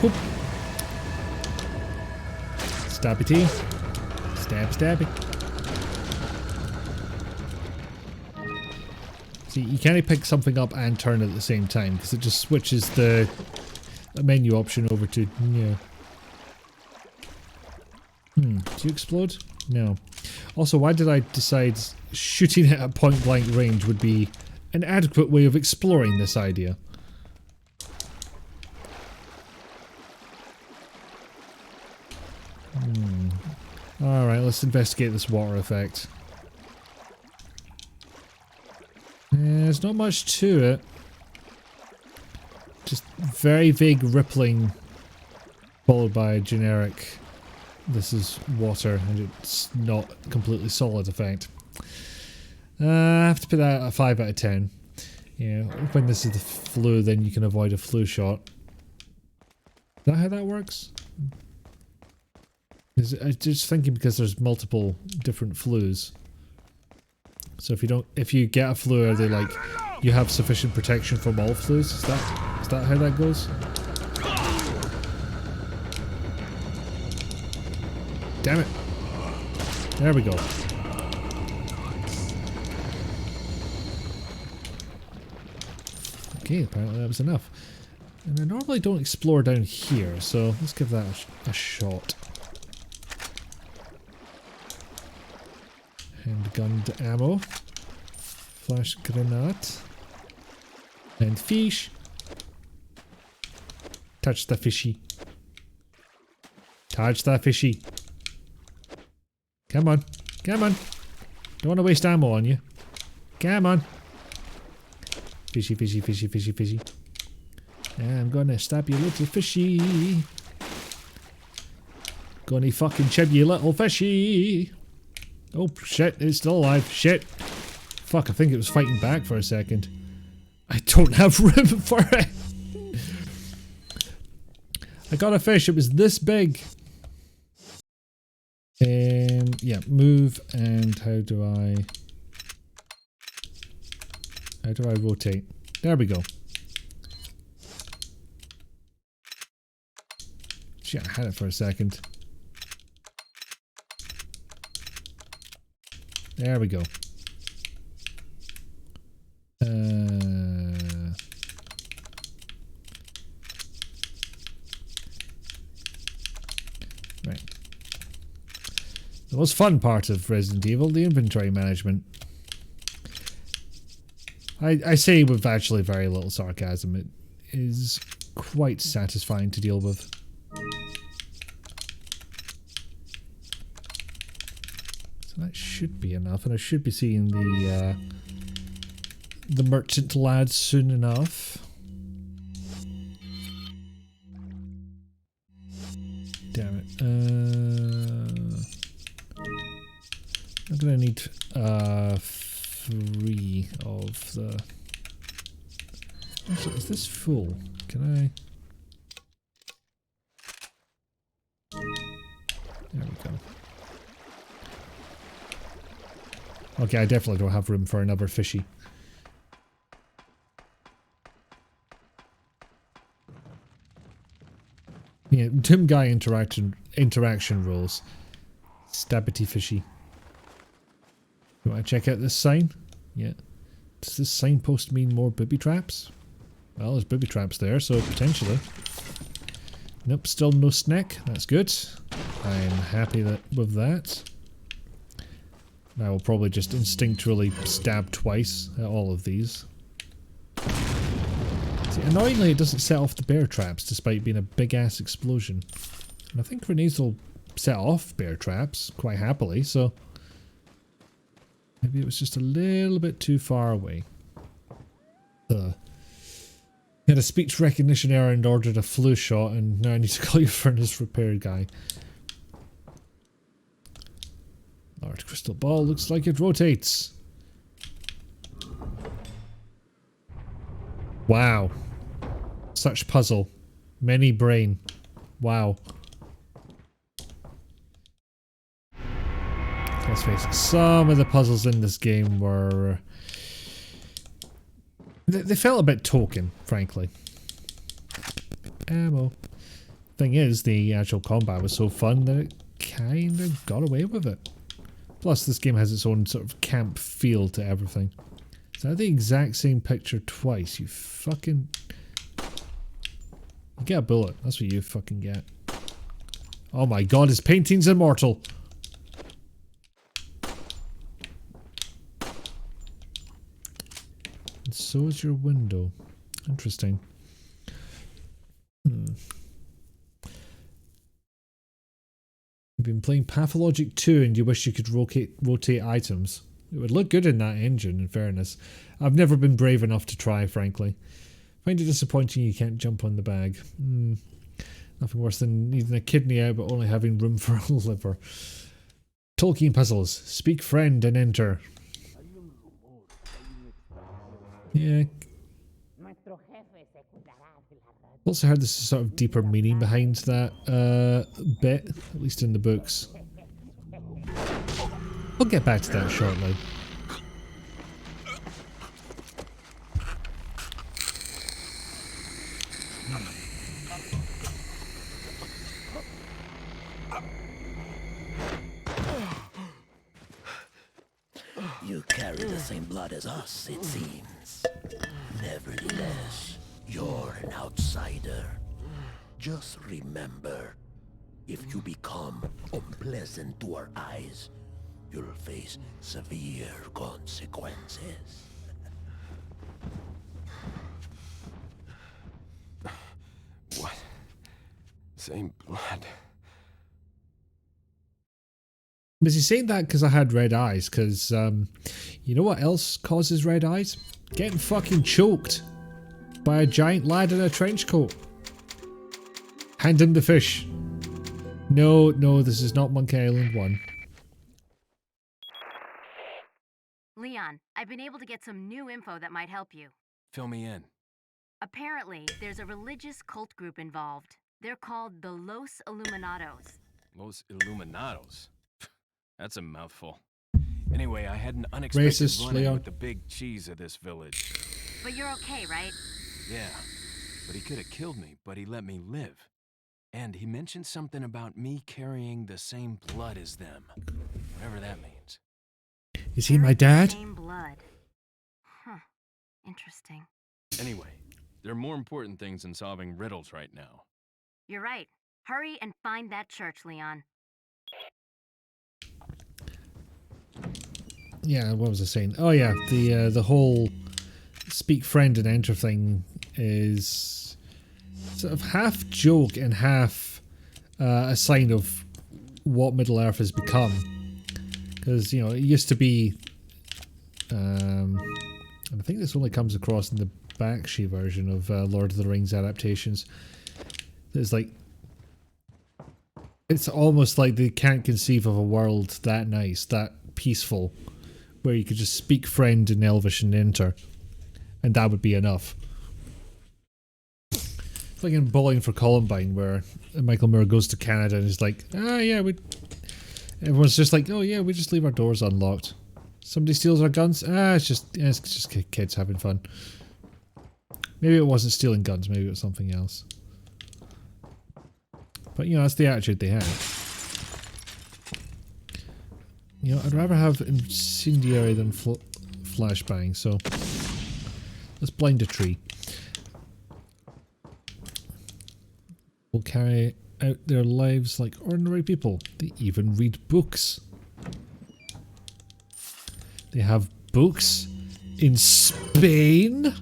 A: Oop. Stabby T. Stab, stabby. See, you can't pick something up and turn it at the same time, because it just switches the a menu option over to yeah. Do you explode? No. Also, why did I decide shooting it at point blank range would be an adequate way of exploring this idea? Alright, let's investigate this water effect. There's not much to it. Just very vague rippling, followed by a generic, this is water, and it's not completely solid effect. I have to put that at a 5 out of 10. Yeah, when this is the flu, then you can avoid a flu shot. Is that how that works? I'm just thinking because there's multiple different flus. So if you get a flu, are they like, you have sufficient protection from all flus? Is that how that goes? Damn it. There we go. Okay, apparently that was enough. And I normally don't explore down here, so let's give that a shot. Handgun ammo. Flash grenade. And fish. Touch the fishy. Touch the fishy. Come on. Come on. Don't want to waste ammo on you. Come on. Fishy, fishy, fishy, fishy, fishy. I'm gonna stab you, little fishy. Gonna fucking chib you, little fishy. Oh shit, it's still alive. Shit. Fuck, I think it was fighting back for a second. I don't have room for it. I got a fish, it was this big. Yeah, move, and how do I rotate? There we go. Shit, I had it for a second. There we go. Right. The most fun part of Resident Evil, the inventory management. I say with actually very little sarcasm, it is quite satisfying to deal with. So that should be enough, and I should be seeing the merchant lad soon enough. Damn it. I'm gonna need 3 of the... Actually, is this full? Can I... There we go. Okay, I definitely don't have room for another fishy. Yeah, Tomb Guy interaction rules. Stabbity fishy. You want to check out this sign? Yeah. Does this signpost mean more booby traps? Well, there's booby traps there, so potentially. Nope, still no snack. That's good. I'm happy with that. I will probably just instinctually stab twice at all of these. See, annoyingly, it doesn't set off the bear traps, despite being a big-ass explosion. And I think grenades will set off bear traps quite happily, so... Maybe it was just a little bit too far away. Had a speech recognition error and ordered a flu shot, and now I need to call your furnace repair guy. Large crystal ball looks like it rotates. Wow. Such puzzle. Many brain. Wow. Let's face it, some of the puzzles in this game were... They felt a bit token, frankly. Ammo. Thing is, the actual combat was so fun that it kinda got away with it. Plus, this game has its own sort of camp feel to everything. Is that the exact same picture twice? You fucking... You get a bullet. That's what you fucking get. Oh my god, his painting's immortal. And so is your window. Interesting. You've been playing Pathologic 2 and you wish you could rotate items. It would look good in that engine, in fairness. I've never been brave enough to try, frankly. Find it disappointing you can't jump on the bag. Nothing worse than needing a kidney out but only having room for a liver. Tolkien puzzles. Speak friend and enter. Yeah. Also heard there's a sort of deeper meaning behind that bit, at least in the books. I'll get back to that shortly.
H: You carry the same blood as us, it seems. Nevertheless, you're an outsider. Just remember, if you become unpleasant to our eyes, you'll face severe consequences.
B: What? Same blood.
A: Was he saying that because I had red eyes? Because, you know what else causes red eyes? Getting fucking choked by a giant lad in a trench coat. Hand him the fish. No, this is not Monkey Island 1.
E: Leon, I've been able to get some new info that might help you.
F: Fill me in.
E: Apparently, there's a religious cult group involved. They're called the Los Illuminados.
F: Los Illuminados. That's a mouthful. Anyway, I had an unexpected
A: Racist,
F: run-in
A: Leon.
F: with the big cheese of this village.
E: But you're okay, right?
F: Yeah, but he could have killed me, but he let me live. And he mentioned something about me carrying the same blood as them. Whatever that means.
A: Is he my dad?
E: Same blood. Huh. Interesting.
F: Anyway, there are more important things than solving riddles right now.
E: You're right. Hurry and find that church, Leon.
A: Yeah, what was I saying? Oh yeah, the whole speak friend and enter thing is sort of half joke and half a sign of what Middle Earth has become. Because, you know, it used to be, and I think this only comes across in the Bakshi version of Lord of the Rings adaptations. It's like, it's almost like they can't conceive of a world that nice, that peaceful, where you could just speak friend in Elvish and enter, and that would be enough. It's like in Bowling for Columbine, where Michael Moore goes to Canada and he's like, everyone's just like, oh yeah, we just leave our doors unlocked. Somebody steals our guns? It's just kids having fun. Maybe it wasn't stealing guns, maybe it was something else. But you know, that's the attitude they had. You know, I'd rather have incendiary than flashbang, so let's blind a tree. Will carry out their lives like ordinary people. They even read books. They have books in Spain?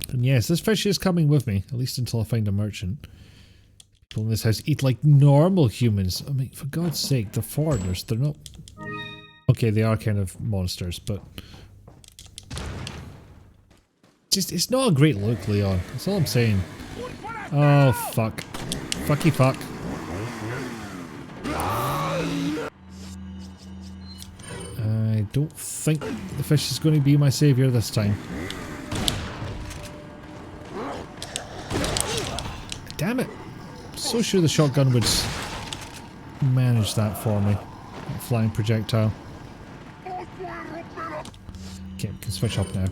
A: And yes, this fish is coming with me, at least until I find a merchant. People in this house eat like normal humans. I mean, for God's sake, they're foreigners. They're not... Okay, they are kind of monsters, but... Just, it's not a great look, Leon. That's all I'm saying. Oh, fuck. Fucky fuck. I don't think the fish is going to be my saviour this time. Damn it. So sure the shotgun would manage that for me. That flying projectile. Okay, we can switch up now.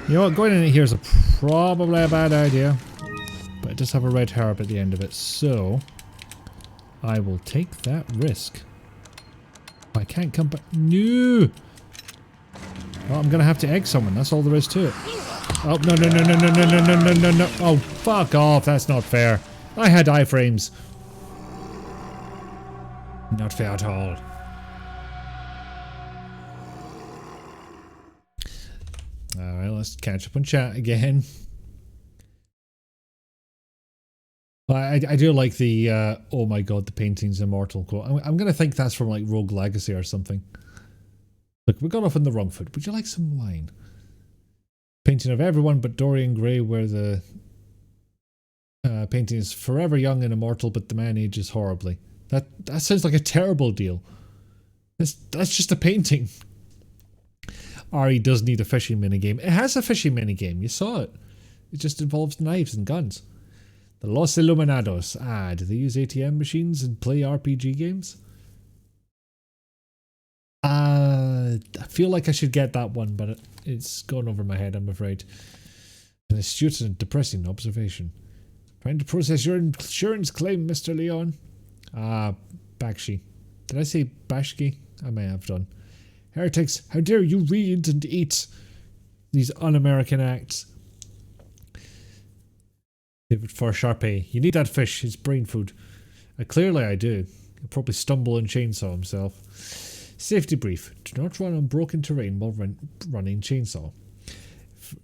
A: You know what, going in here is probably a bad idea. But it does have a red herb at the end of it, so... I will take that risk. I can't come back. No! Well, I'm gonna have to egg someone. That's all there is to it. Oh, no, no, no, no, no, no, no, no, no, no, no. Oh, fuck off. That's not fair. I had iframes. Not fair at all. Alright, let's catch up on chat again. I do like the, oh my god, the painting's immortal quote. I'm gonna think that's from like Rogue Legacy or something. Look, we got off on the wrong foot. Would you like some wine? Painting of everyone but Dorian Gray, where the painting is forever young and immortal, but the man ages horribly. That sounds like a terrible deal. That's just a painting. Ari does need a fishing minigame. It has a fishing minigame. You saw it. It just involves knives and guns. The Los Illuminados. Ah, do they use ATM machines and play RPG games? I feel like I should get that one, but it's gone over my head, I'm afraid. An astute and depressing observation. Trying to process your insurance claim, Mr. Leon. Ah, Bakshi. Did I say Bashki? I may have done. Heretics, how dare you read and eat these un-American acts. David for Sharpay. You need that fish, it's brain food. Clearly I do. He'll probably stumble and chainsaw himself. Safety brief. Do not run on broken terrain while running chainsaw.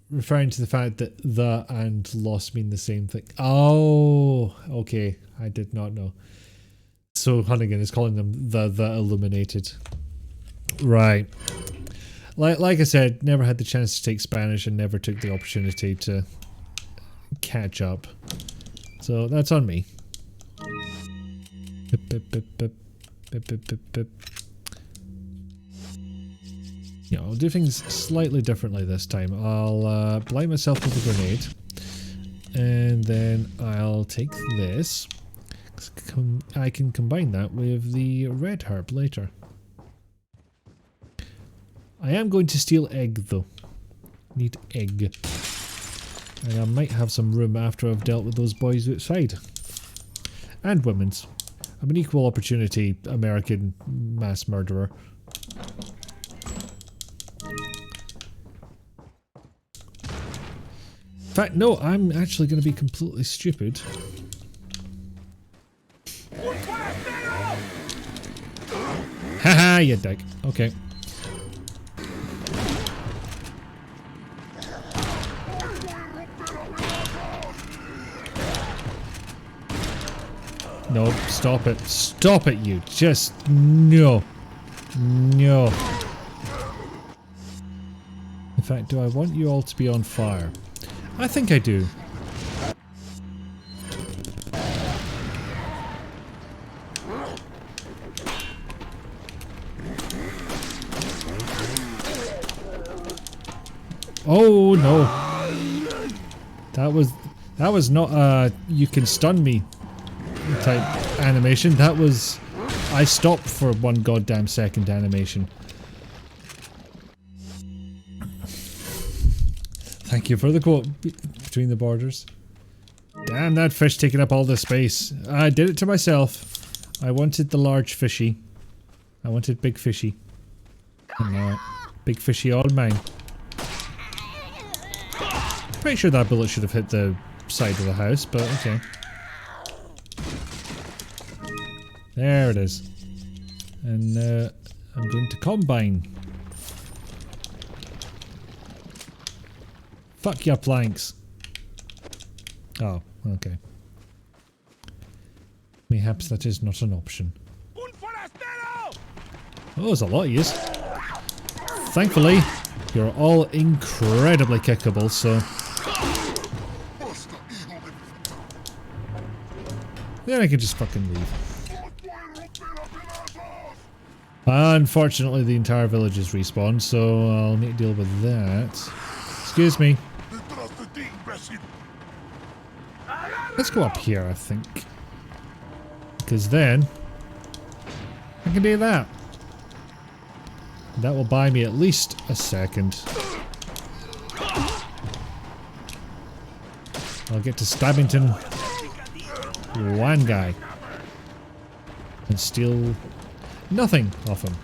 A: Referring to the fact that the and lost mean the same thing. Oh, okay. I did not know. So Hunnigan is calling them the illuminated. Right. Like I said, never had the chance to take Spanish and never took the opportunity to catch up. So that's on me. Bip, bip, bip, bip. Bip, bip, bip, bip. Yeah, I'll do things slightly differently this time. I'll blind myself with a grenade. And then I'll take this. I can combine that with the red herb later. I am going to steal egg though. Need egg. And I might have some room after I've dealt with those boys outside. And women's. I'm an equal opportunity American mass murderer. In fact, no, I'm actually going to be completely stupid. Haha, you dick. Okay. No, stop it. Stop it, you. Just no. No. In fact, do I want you all to be on fire? I think I do. Oh no. That was not you can stun me type animation. That was I stopped for 1 goddamn second animation. Thank you for the quote between the borders. Damn, that fish taking up all the space. I did it to myself. I wanted the large fishy. I wanted big fishy. And big fishy all mine. Pretty sure that bullet should have hit the side of the house, but okay. There it is. And I'm going to combine. Fuck your planks. Oh, okay. Mayhaps that is not an option. Oh, there's a lot of yous. Thankfully, you're all incredibly kickable, so... Then I can just fucking leave. Unfortunately, the entire village is respawned, so I'll need to deal with that. Excuse me. Let's go up here, I think. Because then I can do that. That will buy me at least a second. I'll get to Stabbington. One guy. and steal nothing off him.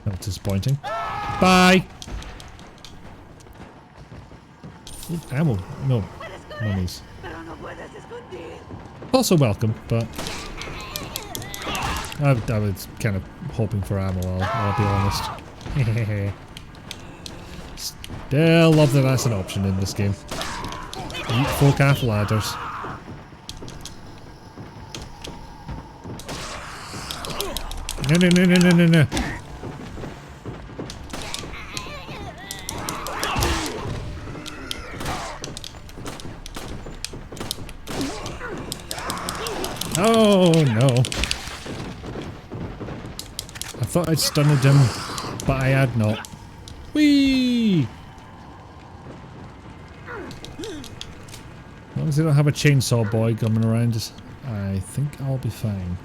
A: That's disappointing. Bye! Ooh, ammo. No. Monies. Also welcome, but I was kind of hoping for ammo, I'll be honest. Still love that that's an option in this game. Eat folk half ladders. No, no, no, no, no, no, no. Oh no. I thought I'd stunned him, but I had not. Whee! As long as I don't have a chainsaw boy coming around, I think I'll be fine.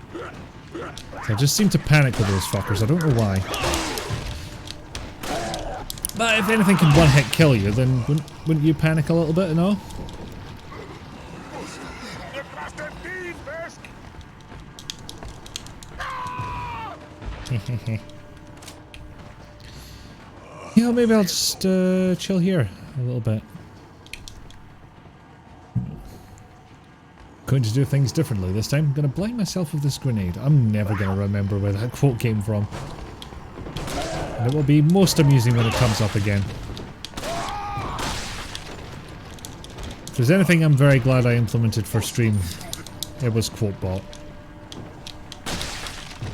A: I just seem to panic with those fuckers, I don't know why. But if anything can one-hit kill you, then wouldn't you panic a little bit and all? Yeah, maybe I'll just chill here a little bit. Going to do things differently this time. I'm going to blind myself with this grenade. I'm never going to remember where that quote came from. And it will be most amusing when it comes up again. If there's anything I'm very glad I implemented for stream, it was QuoteBot.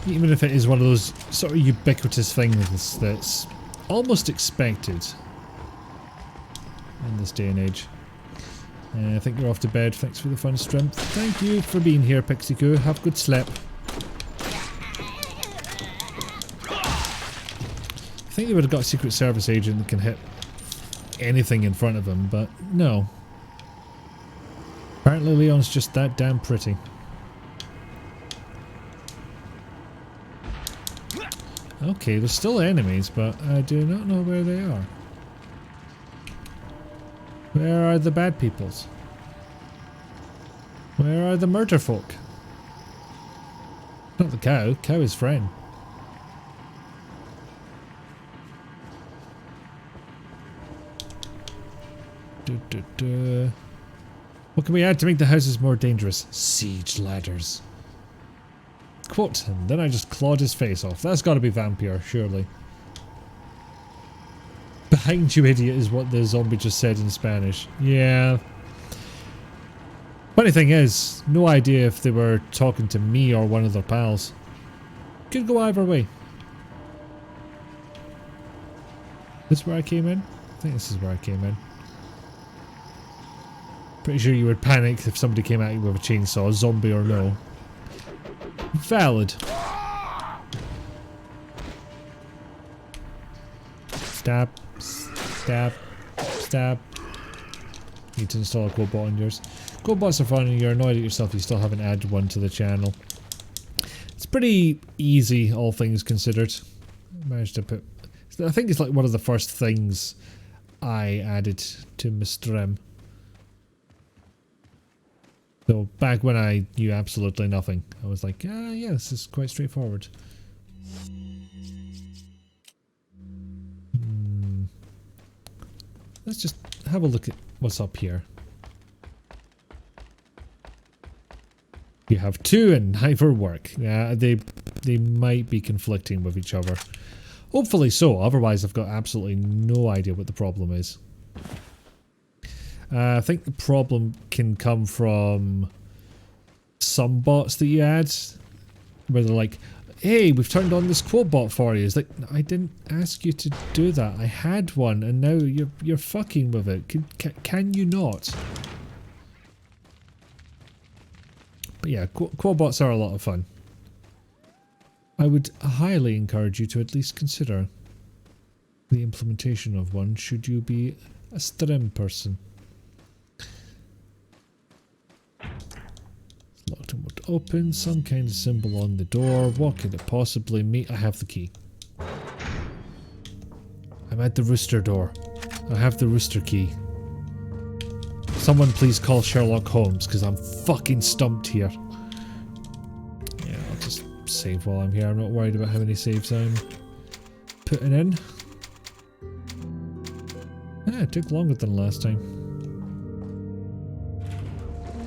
A: Even if it is one of those sort of ubiquitous things that's almost expected in this day and age. I think you're off to bed. Thanks for the fun strength. Thank you for being here, Pixie-Coo. Have a good sleep. I think they would have got a Secret Service agent that can hit anything in front of him, but no. Apparently Leon's just that damn pretty. Okay, there's still enemies, but I do not know where they are. Where are the bad peoples? Where are the murder folk? Not the cow. Cow is friend. What can we add to make the houses more dangerous? Siege ladders. Quote, and then I just clawed his face off. That's gotta be Vampire, surely. Behind you, idiot, is what the zombie just said in Spanish. Yeah. Funny thing is, no idea if they were talking to me or one of their pals. Could go either way. This is where I came in? I think this is where I came in. Pretty sure you would panic if somebody came at you with a chainsaw, zombie or no. Valid. Stab. Stab. Stab. Need to install a quote bot on yours. Quote bots are fun and you're annoyed at yourself you still haven't added one to the channel. It's pretty easy, all things considered. I managed to put... I think it's like one of the first things I added to my stream. So back when I knew absolutely nothing, I was like, yeah, this is quite straightforward. Let's just have a look at what's up here. You have two and neither work. Yeah, they might be conflicting with each other. Hopefully so, otherwise I've got absolutely no idea what the problem is. I think the problem can come from some bots that you add, where they're like, hey, we've turned on this quote bot for you. It's like, I didn't ask you to do that. I had one and now you're fucking with it. Can you not? But yeah, quote bots are a lot of fun. I would highly encourage you to at least consider the implementation of one should you be a stream person. Locked and won't open. Some kind of symbol on the door. What could it possibly mean? I have the key. I'm at the rooster door. I have the rooster key. Someone please call Sherlock Holmes because I'm fucking stumped here. save while I'm here. I'm not worried about how many saves I'm putting in. Yeah, it took longer than last time.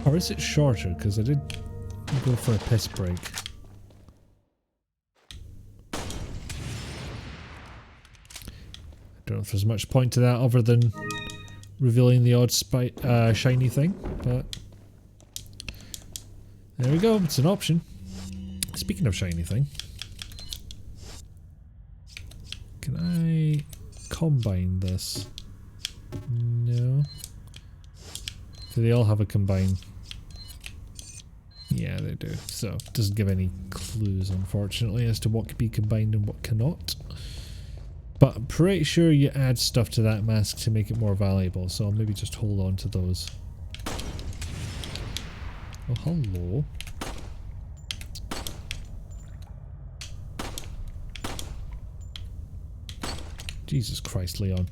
A: Or is it shorter? Because I did go for a piss break. I don't know if there's much point to that other than revealing the odd shiny thing, but there we go, it's an option. Speaking of shiny thing, can I combine this? No. Do they all have a combine? Yeah, they do. So, it doesn't give any clues, unfortunately, as to what can be combined and what cannot. But I'm pretty sure you add stuff to that mask to make it more valuable, so I'll maybe just hold on to those. Oh, hello. Jesus Christ, Leon.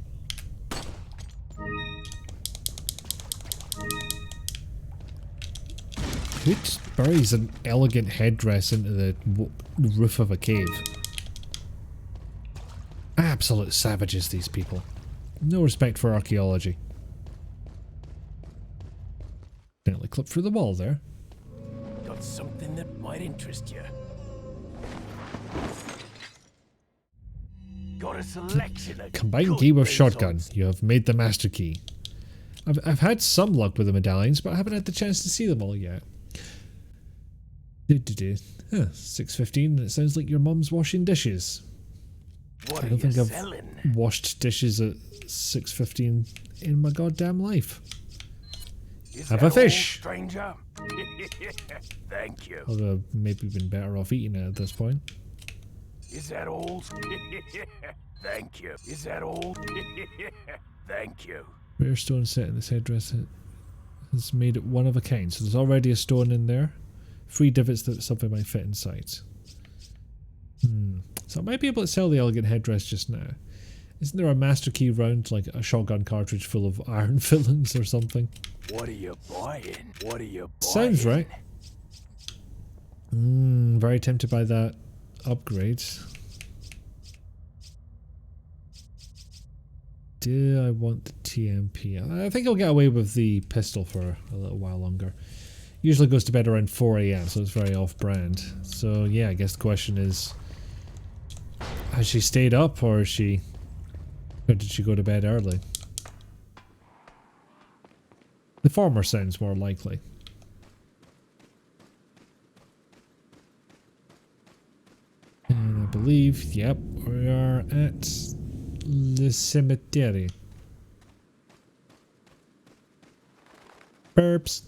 A: Who buries an elegant headdress into the roof of a cave? Absolute savages, these people. No respect for archaeology. Definitely clip through the wall there.
I: Got something that might interest you. Got a selection of
A: Combined key with shotgun. You have made the master key. I've had some luck with the medallions, but I haven't had the chance to see them all yet. Huh, 6:15, and it sounds like your mum's washing dishes.
I: What
A: I don't think I've
I: selling?
A: washed dishes at 6:15 in my goddamn life. Have a fish!
I: Stranger? Thank you.
A: Although maybe been better off eating it at this point.
I: Is that all? Thank you. Is that all? Thank you.
A: Rare stone set in this headdress has made it one of a kind. So there's already a stone in there. 3 divots that something might fit inside. So I might be able to sell the elegant headdress just now. Isn't there a master key round, like a shotgun cartridge full of iron fillings or something?
I: What are you buying? What are you buying?
A: Sounds right. Very tempted by that upgrade. Do I want the TMP? I think I'll get away with the pistol for a little while longer. Usually goes to bed around 4 AM, so it's very off-brand. So yeah, I guess the question is, has she stayed up, or did she go to bed early? The former sounds more likely. And I believe, yep, we are at the cemetery. Burps.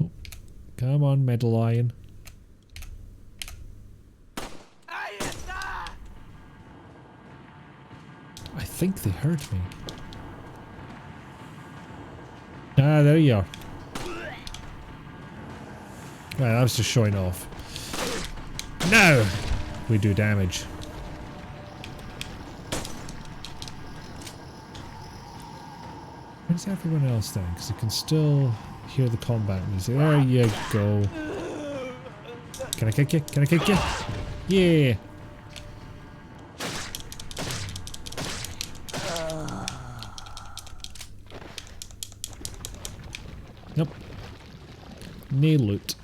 A: Oh, come on, Metal Lion. I think they heard me. Ah, there you are. Right, that was just showing off. No! We do damage. Where's everyone else then? Because you can still hear the combat music. There you go. Can I kick you? Can I kick you? Yeah! Nope. No loot.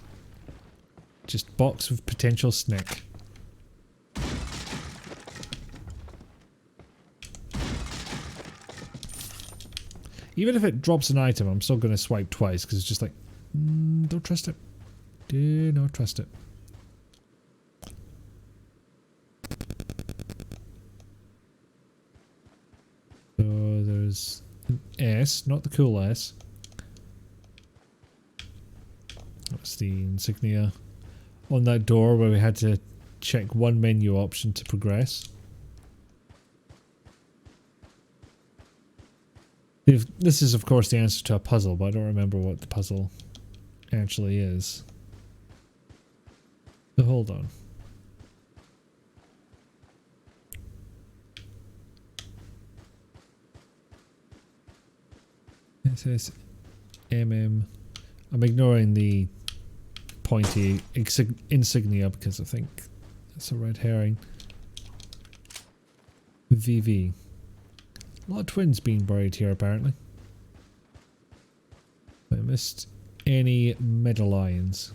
A: Just box with potential snack. Even if it drops an item, I'm still going to swipe twice because it's just like, don't trust it. Do not trust it. So there's an S, not the cool S. That's the insignia on that door where we had to check one menu option to progress. This is of course the answer to a puzzle, but I don't remember what the puzzle actually is. So hold on. It says MM. I'm ignoring the pointy insignia because I think that's a red herring. VV. A lot of twins being buried here apparently. I missed any medallions.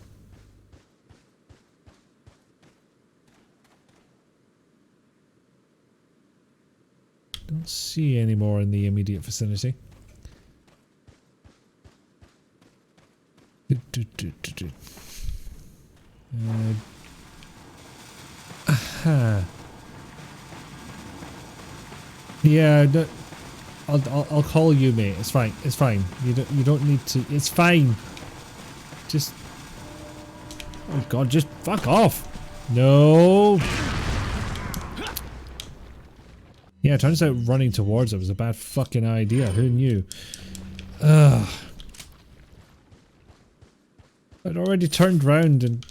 A: Don't see any more in the immediate vicinity. Aha. Yeah, no, I'll call you, mate. It's fine. It's fine. You don't need to. It's fine. Just. Oh God! Just fuck off. No. Yeah, it turns out running towards it was a bad fucking idea. Who knew? Ugh. I'd already turned round, and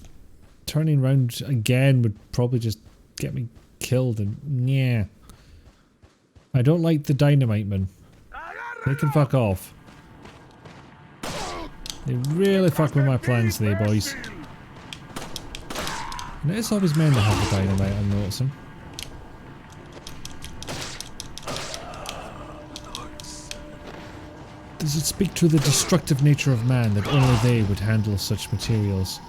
A: turning round again would probably just get me killed, and yeah. I don't like the dynamite men. They can fuck off. They really fuck with my plans, they boys. And it's always men that have the dynamite, I'm noticing. Does it speak to the destructive nature of man that only they would handle such materials?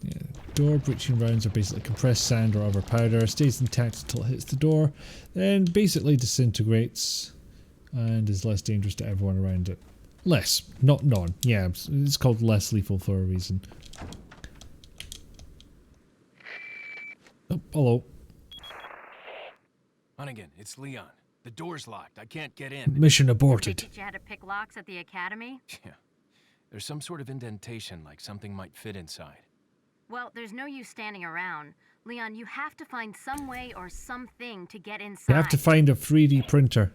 A: Yeah, door breaching rounds are basically compressed sand or other powder, stays intact until it hits the door, then basically disintegrates and is less dangerous to everyone around it. Less, not none. Yeah, it's called less lethal for a reason. Oh, hello.
F: Hunnigan, it's Leon. The door's locked. I can't get in.
A: Mission aborted.
E: Did you had to pick locks at the academy?
F: Yeah. There's some sort of indentation, like something might fit inside.
E: Well, there's no use standing around. Leon, you have to find some way or something to get inside.
A: You have to find a 3D printer.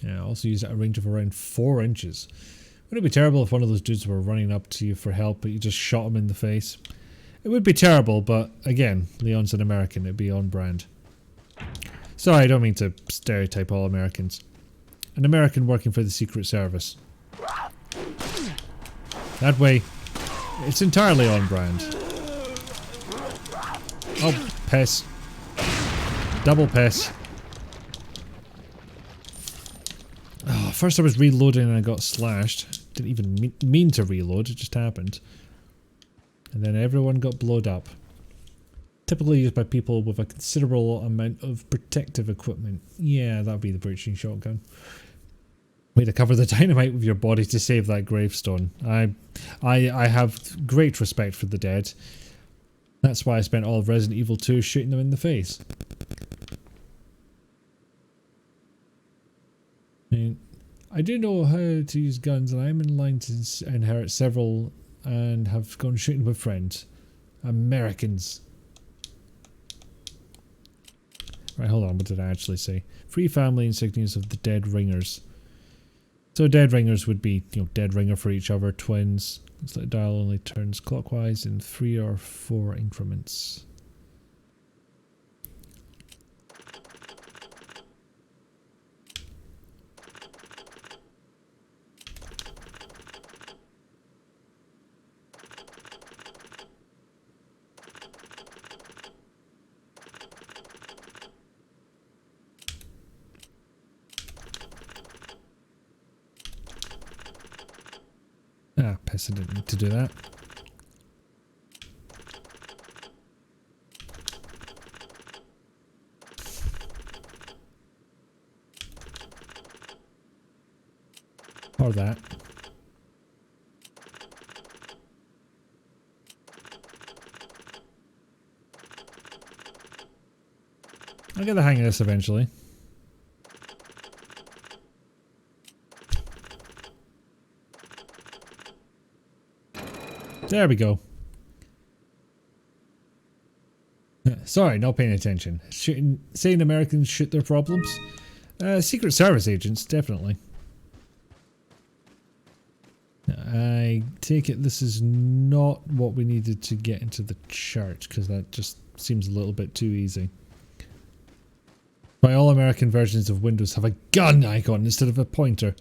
A: Yeah, also use at a range of around 4 inches. Would it be terrible if one of those dudes were running up to you for help, but you just shot him in the face? It would be terrible, but again, Leon's an American, it'd be on brand. Sorry, I don't mean to stereotype all Americans. An American working for the Secret Service. That way, it's entirely on brand. Oh, piss. Double piss. Oh, first I was reloading and I got slashed. Didn't even mean to reload, it just happened. And then everyone got blowed up. Typically used by people with a considerable amount of protective equipment. Yeah, that'd be the breaching shotgun. Way to cover the dynamite with your body to save that gravestone. I have great respect for the dead. That's why I spent all of Resident Evil 2 shooting them in the face. I do know how to use guns, and I'm in line to inherit several and have gone shooting with friends. Americans. Right, hold on, what did I actually say? Free family insignias of the dead ringers. So dead ringers would be, you know, dead ringer for each other, twins. Looks like the dial only turns clockwise in 3 or 4 increments. Ah, piss, I didn't need to do that. Or that. I'll get the hang of this eventually. There we go. Sorry, not paying attention. Saying Americans shoot their problems? Secret Service agents, definitely. I take it this is not what we needed to get into the church, because that just seems a little bit too easy. Why all American versions of Windows have a gun icon instead of a pointer.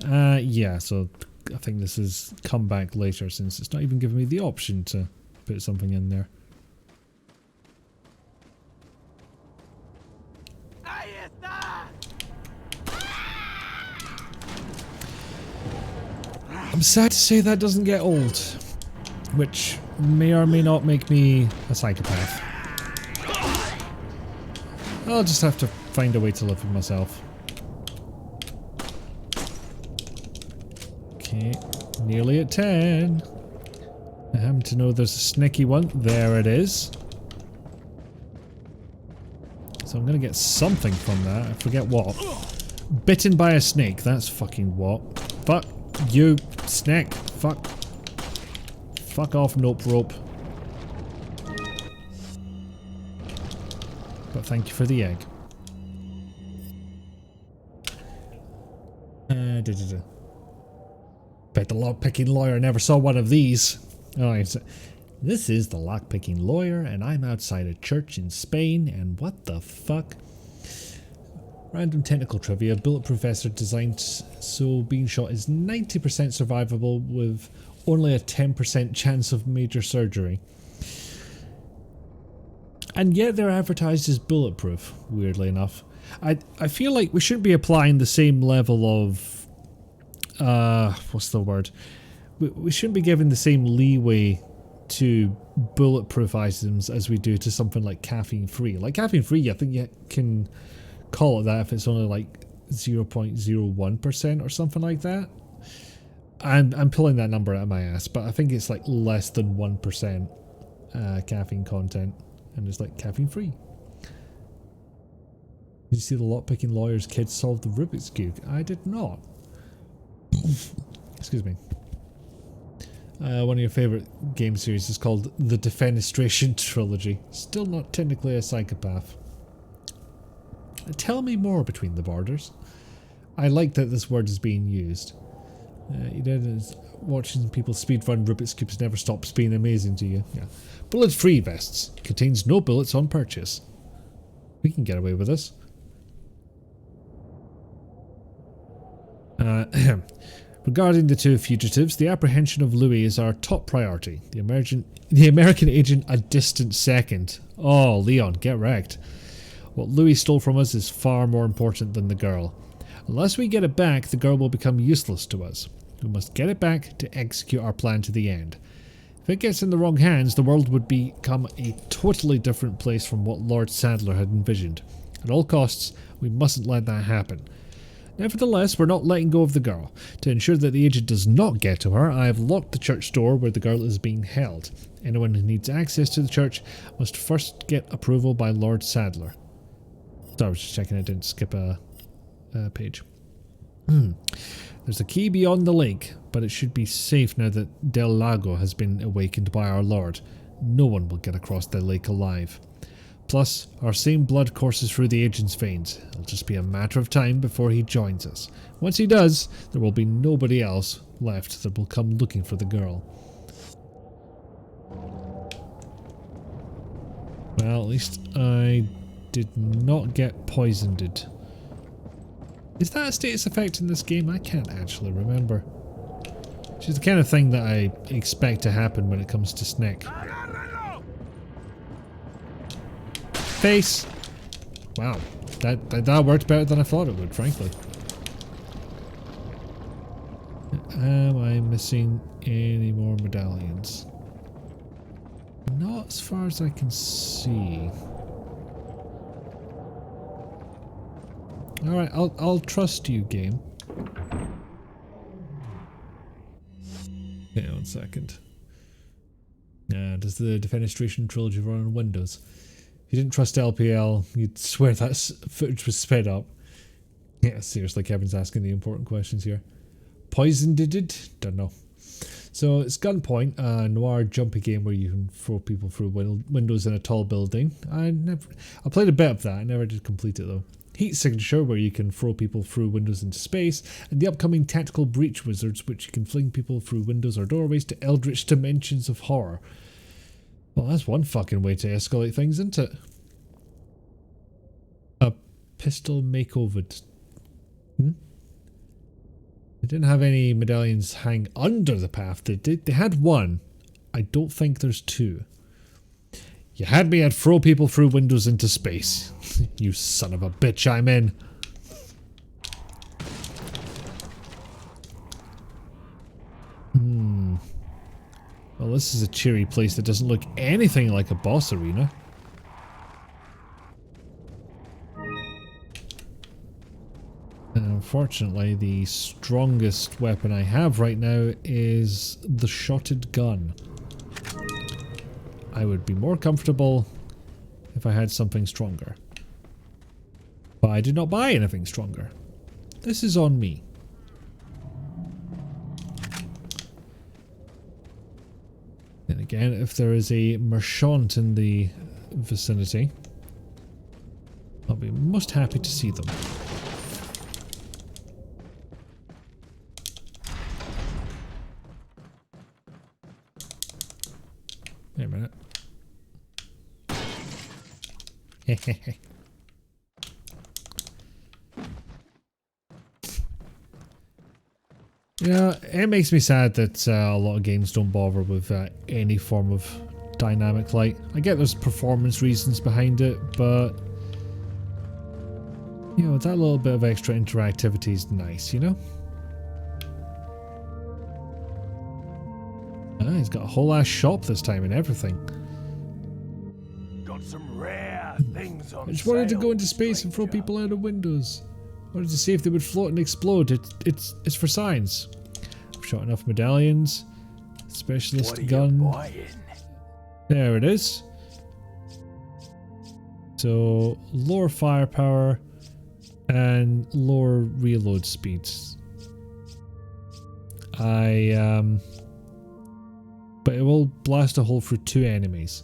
A: Yeah, so I think this has come back later since it's not even giving me the option to put something in there. I'm sad to say that doesn't get old, which may or may not make me a psychopath. I'll just have to find a way to live with myself. Okay, nearly at 10. I happen to know there's a sneaky one. There it is. So I'm gonna get something from that. I forget what. Bitten by a snake. That's fucking what. Fuck you, snake. Fuck. Fuck off, nope rope. But thank you for the egg. Bet the lockpicking lawyer never saw one of these. Alright, so this is the lockpicking lawyer, and I'm outside a church in Spain, and what the fuck? Random technical trivia. Bulletproof vest are designed so being shot is 90% survivable with only a 10% chance of major surgery. And yet they're advertised as bulletproof, weirdly enough. I feel like we shouldn't be applying the same level of... what's the word? We shouldn't be giving the same leeway to bulletproof items as we do to something like caffeine-free. Like caffeine-free, I think you can call it that if it's only like 0.01% or something like that. I'm pulling that number out of my ass, but I think it's like less than 1% caffeine content. And it's like caffeine free. Did you see the lockpicking lawyer's kids solve the Rubik's Cube? I did not. Excuse me. One of your favourite game series is called the Defenestration Trilogy. Still not technically a psychopath. Tell me more between the borders. I like that this word is being used. You know, watching people speedrun Rubik's Cubes never stops being amazing to you. Yeah. Bullet-free vests. Contains no bullets on purchase. We can get away with this. Regarding the two fugitives, the apprehension of Louis is our top priority. The American agent a distant second. Oh, Leon, get wrecked. What Louis stole from us is far more important than the girl. Unless we get it back, the girl will become useless to us. We must get it back to execute our plan to the end. If it gets in the wrong hands, the world would become a totally different place from what Lord Sadler had envisioned. At all costs, we mustn't let that happen. Nevertheless, we're not letting go of the girl. To ensure that the agent does not get to her, I have locked the church door where the girl is being held. Anyone who needs access to the church must first get approval by Lord Sadler. Sorry, I was just checking I didn't skip a page. There's a key beyond the lake, but it should be safe now that Del Lago has been awakened by our Lord. No one will get across the lake alive. Plus, our same blood courses through the agent's veins. It'll just be a matter of time before he joins us. Once he does, there will be nobody else left that will come looking for the girl. Well, at least I did not get poisoned. Is that a status effect in this game? I can't actually remember. Which is the kind of thing that I expect to happen when it comes to Snake. Face! Wow, that worked better than I thought it would, frankly. Am I missing any more medallions? Not as far as I can see. Alright, I'll trust you, game. Okay, 1 second. Does the Defenestration Trilogy run on Windows? If you didn't trust LPL, you'd swear that footage was sped up. Yeah, seriously, Kevin's asking the important questions here. Poisoned did it? Don't know. So it's Gunpoint, a noir jumpy game where you can throw people through windows in a tall building. I played a bit of that, I never did complete it though. Heat Signature, where you can throw people through windows into space, and the upcoming Tactical Breach Wizards, which you can fling people through windows or doorways to eldritch dimensions of horror. Well, that's one fucking way to escalate things, isn't it? Pistol makeover. Hmm? They didn't have any medallions hang under the path. They did. They had one. I don't think there's two. You had me at throw people through windows into space. You son of a bitch, I'm in. Well, this is a cheery place that doesn't look anything like a boss arena. And unfortunately, the strongest weapon I have right now is the shotted gun. I would be more comfortable if I had something stronger. But I did not buy anything stronger. This is on me. And again, if there is a merchant in the vicinity, I'll be most happy to see them. Wait a minute. Hehehe. You know, it makes me sad that a lot of games don't bother with any form of dynamic light. I get there's performance reasons behind it, but you know, that little bit of extra interactivity is nice, you know? Ah, he's got a whole ass shop this time and everything.
I: Got some rare things on
A: I just wanted to go into space and throw
I: stranger.
A: people out of windows. Wanted to see if they would float and explode. It's for science. I've shot enough medallions. Specialist
I: What are you
A: gun.
I: buying?
A: There it is. So lower firepower and lower reload speeds. But it will blast a hole through 2 enemies.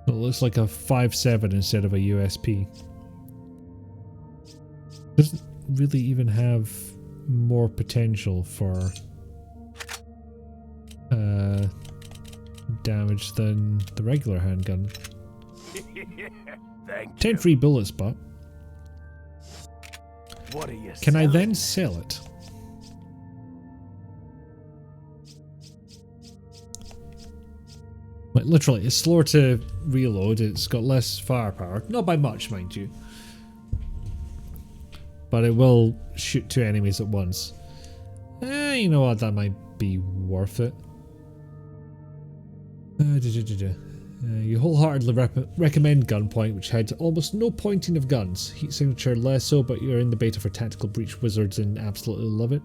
A: It looks like a 5.7 instead of a USP. Doesn't really even have more potential for damage than the regular handgun.
I: Thank
A: 10
I: you.
A: free bullets, but
I: What are you
A: can I
I: selling?
A: then sell it? Like literally, it's slower to reload, it's got less firepower. Not by much, mind you. But it will shoot 2 enemies at once. You know what, that might be worth it. You wholeheartedly recommend Gunpoint, which had almost no pointing of guns. Heat signature less so, but you're in the beta for Tactical Breach Wizards and absolutely love it.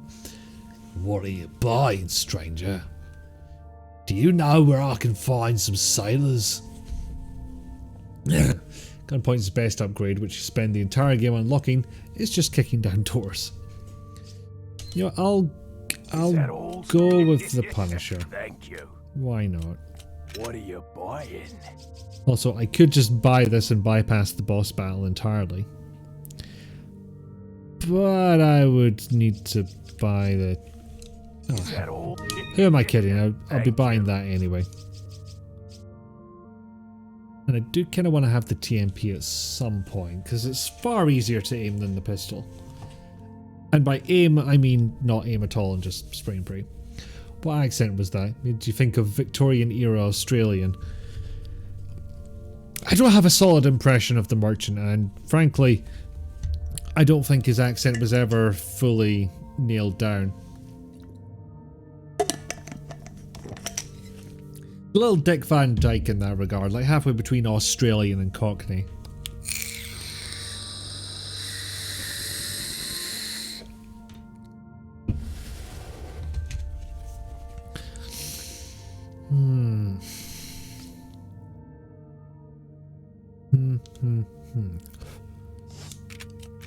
A: What are you buying, stranger? Do you know where I can find some sailors? Gunpoint's best upgrade, which you spend the entire game unlocking, is just kicking down doors. You know, I'll go with the Punisher.
I: Thank you.
A: Why not?
I: What are you buying?
A: Also, I could just buy this and bypass the boss battle entirely. But I would need to buy the...
I: Is that all?
A: Who am I kidding? I'll be buying that anyway. And I do kind of want to have the TMP at some point, because it's far easier to aim than the pistol. And by aim, I mean not aim at all and just spray and pray. What accent was that? Did you think of Victorian era Australian? I don't have a solid impression of the merchant, and frankly, I don't think his accent was ever fully nailed down. A little Dick Van Dyke in that regard, like halfway between Australian and Cockney.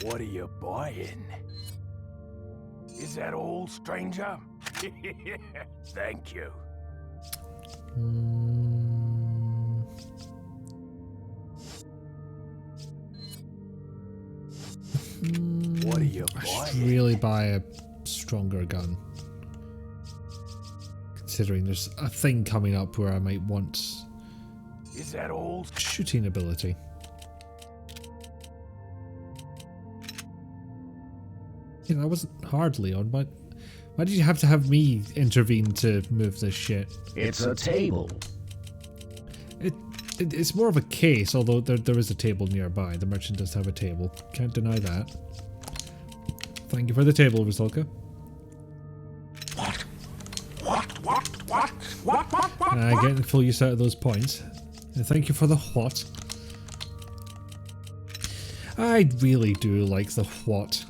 I: What are you buying? Is that all, stranger? Thank you. What are you
A: I
I: buying?
A: should really buy a stronger gun. Considering there's a thing coming up where I might want
I: Is that all?
A: shooting ability. Yeah, that wasn't hard, Leon, but why did you have to have me intervene to move this shit?
H: It's a table.
A: It's more of a case, although there is a table nearby. The merchant does have a table. Can't deny that. Thank you for the table, Rusalka. Getting full use out of those points. And thank you for the what. I really do like the what.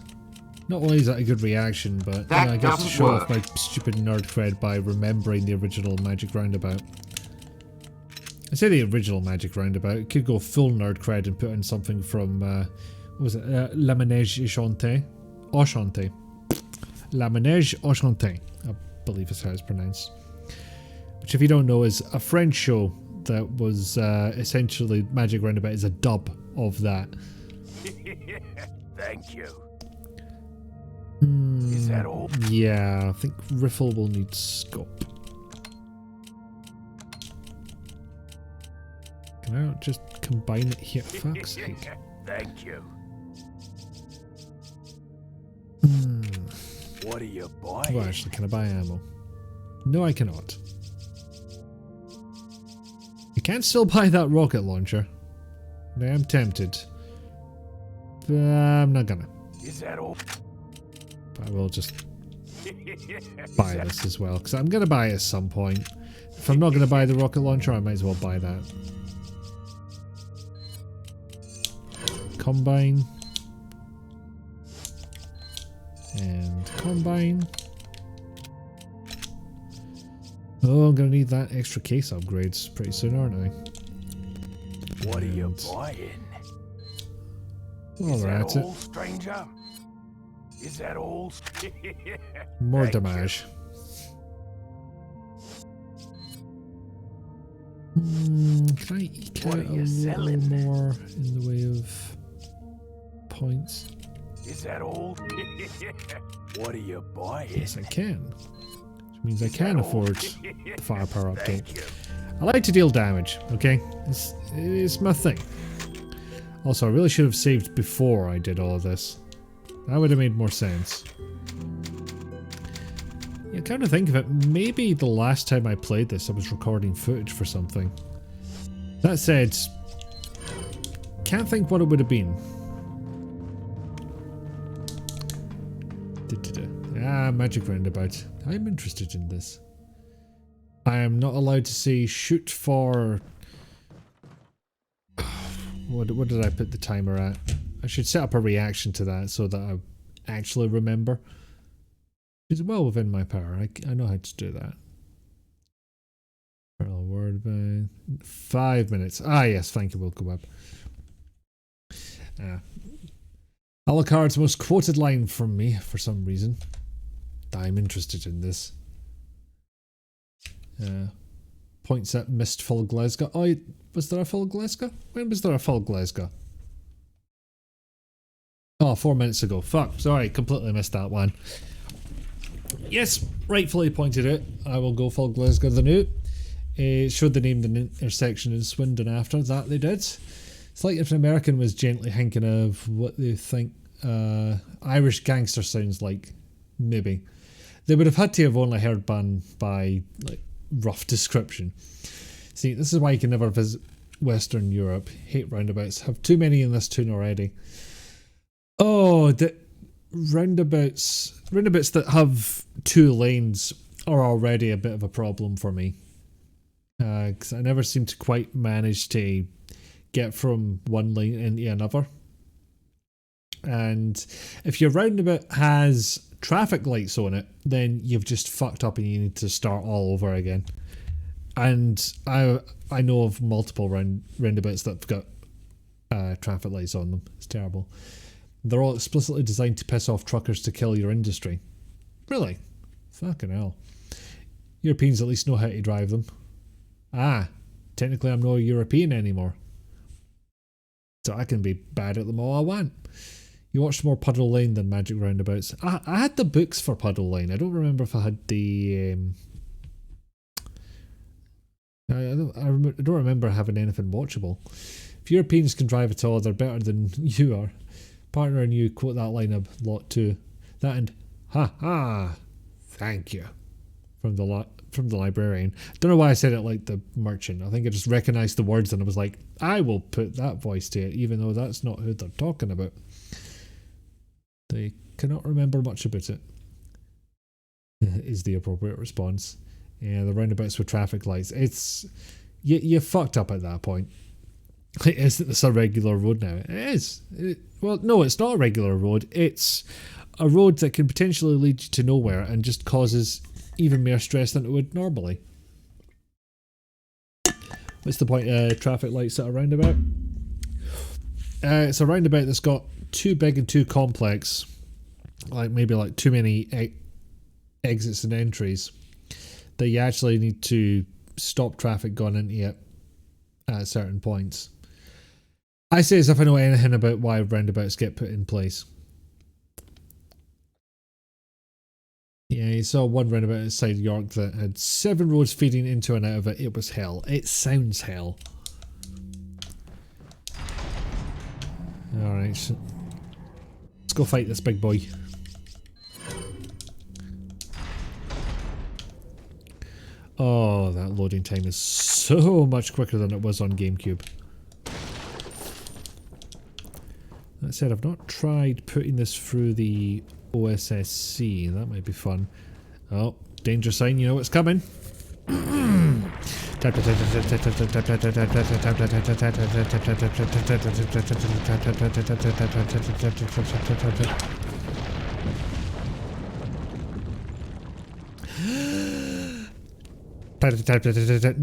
A: Not only is that a good reaction, but you know, I get to show off my stupid nerd cred by remembering the original Magic Roundabout. I say the original Magic Roundabout. It could go full nerd cred and put in something from, what was it? La Manège Enchanté. Enchanté. La Manège Enchanté, I believe is how it's pronounced. Which, if you don't know, is a French show that was essentially Magic Roundabout is a dub of that.
I: Thank you.
A: Mm,
I: Is that all?
A: Yeah, I think Riffle will need scope. Can I not just combine it here? Fuck's sake.
I: Thank you. What are you buying?
A: Well, actually, can I buy ammo? No, I cannot. You can still buy that rocket launcher. I am tempted. But I'm not gonna.
I: Is that all?
A: But I will just buy this as well, because I'm gonna buy it at some point. If I'm not gonna buy the rocket launcher, I might as well buy that. Combine. And combine. Oh, I'm gonna need that extra case upgrades pretty soon, aren't I?
I: What are you buying?
A: Well,
I: Is
A: we're
I: that
A: at it.
I: all, stranger? Is that all?
A: More
I: Thank you.
A: damage. Can I eke
I: What
A: out
I: are
A: a
I: you
A: little
I: selling?
A: more in the way of points?
I: Is that all? What are you buying?
A: Yes, I can. Which means I
I: Is
A: can
I: that all?
A: afford the firepower
I: Thank
A: update.
I: you.
A: I like to deal damage, okay? It's my thing. Also, I really should have saved before I did all of this. That would have made more sense. Yeah, kind of think of it, maybe the last time I played this I was recording footage for something. That said, can't think what it would have been. Magic Roundabout. I'm interested in this. I am not allowed to say shoot for... What did I put the timer at? I should set up a reaction to that so that I actually remember. It's well within my power. I know how to do that. Parallel word by 5 minutes. Ah yes, thank you, Wilco Web. Alucard's most quoted line from me for some reason. I'm interested in this. Points at missed full Glasgow. Oh, was there a full Glasgow? When was there a full Glasgow? Oh, 4 minutes ago. Fuck, sorry, completely missed that one. Yes, rightfully pointed out. I will go full Glasgow the new. Showed the name of the intersection in Swindon after that they did. It's like if an American was gently hinking of what they think Irish gangster sounds like. Maybe. They would have had to have only heard by like rough description. See, this is why you can never visit Western Europe. Hate roundabouts. Have too many in this tune already. Oh, the roundabouts that have 2 lanes are already a bit of a problem for me. Because I never seem to quite manage to get from one lane into another. And if your roundabout has traffic lights on it, then you've just fucked up and you need to start all over again. And I know of multiple roundabouts that have got traffic lights on them. It's terrible. They're all explicitly designed to piss off truckers to kill your industry. Really? Fucking hell. Europeans at least know how to drive them. Ah, technically I'm not a European anymore. So I can be bad at them all I want. You watched more Puddle Lane than Magic Roundabouts. I had the books for Puddle Lane. I don't remember if I had the... I don't remember having anything watchable. If Europeans can drive at all, they're better than you are. Partner and you quote that line a lot too. That and ha ha, thank you from the librarian. Don't know why I said it like the merchant. I think I just recognized the words and I was like, I will put that voice to it, even though that's not who they're talking about. They cannot remember much about it. Is the appropriate response. Yeah, the roundabouts with traffic lights. It's you fucked up at that point. Isn't this a regular road now? It is. Well, no, it's not a regular road. It's a road that can potentially lead you to nowhere and just causes even more stress than it would normally. What's the point of traffic lights at a roundabout? It's a roundabout that's got too big and too complex. Maybe too many exits and entries that you actually need to stop traffic going into it at certain points. I say as if I know anything about why roundabouts get put in place. Yeah, you saw one roundabout outside York that had 7 roads feeding into and out of it. It was hell. It sounds hell. Alright, so let's go fight this big boy. Oh, that loading time is so much quicker than it was on GameCube. That said, I've not tried putting this through the OSSC. That might be fun. Oh, danger sign, you know what's coming. No,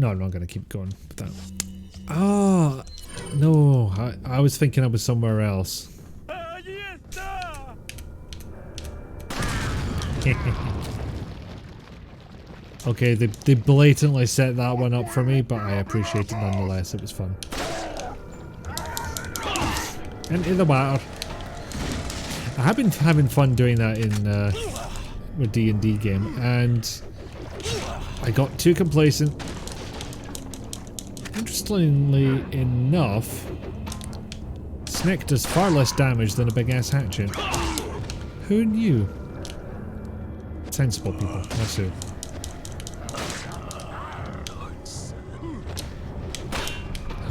A: I'm not going to keep going with that. Oh, no. I was thinking I was somewhere else. Okay, they blatantly set that one up for me, but I appreciate it nonetheless. It was fun. Into the water. I have been having fun doing that in with D&D game, and I got too complacent. Interestingly enough, Snick does far less damage than a big ass hatchet. Who knew? Sensible people, that's who.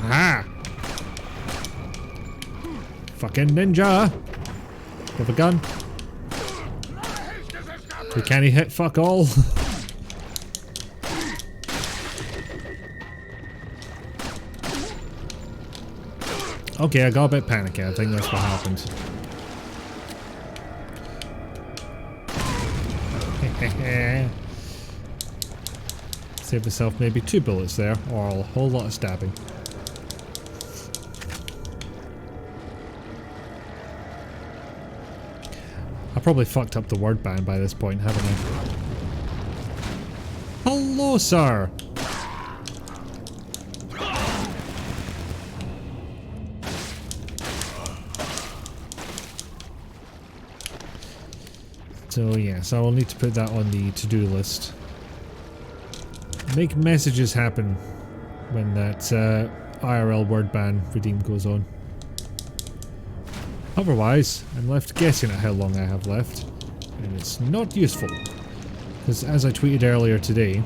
A: Aha! Fucking ninja! With a gun. We can't hit fuck all. Okay, I got a bit panicky. I think that's what happened. Save myself maybe 2 bullets there, or a whole lot of stabbing. I probably fucked up the word ban by this point, haven't I? Hello, sir! So yes, I will need to put that on the to-do list. Make messages happen when that IRL word ban redeem goes on. Otherwise, I'm left guessing at how long I have left, and it's not useful. Because as I tweeted earlier today,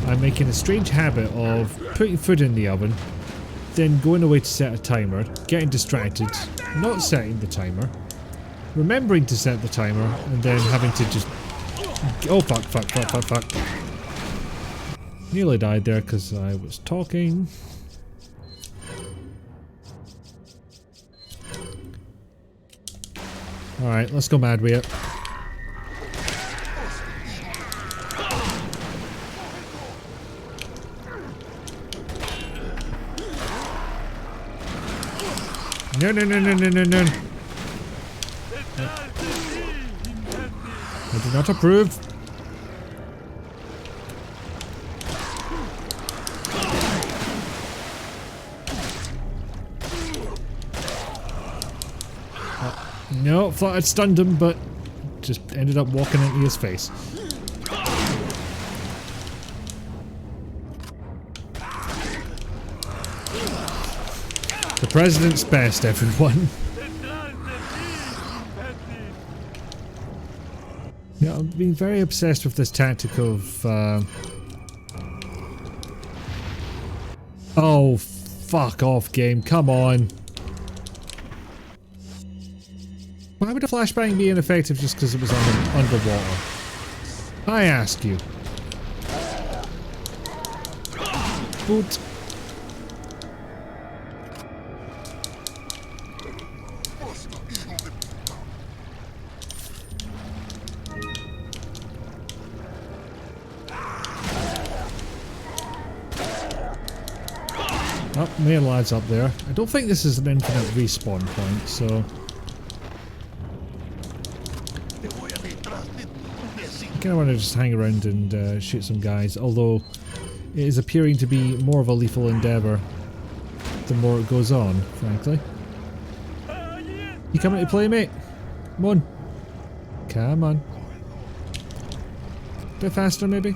A: I'm making a strange habit of putting food in the oven, then going away to set a timer, getting distracted, not setting the timer, remembering to set the timer, and then having to just... Oh fuck. Nearly died there because I was talking. Alright, let's go mad with it. No. I do not approve. No, thought I'd stunned him, but just ended up walking into his face. The president's best, everyone. I've been very obsessed with this tactic of... Oh, fuck off, game. Come on. Why would a flashbang be ineffective just because it was underwater? I ask you. Boot. Oh, more lads up there. I don't think this is an infinite respawn point, so... I kind of want to just hang around and shoot some guys, although it is appearing to be more of a lethal endeavour the more it goes on, frankly. You coming to play, mate? Come on. Come on. Bit faster, maybe?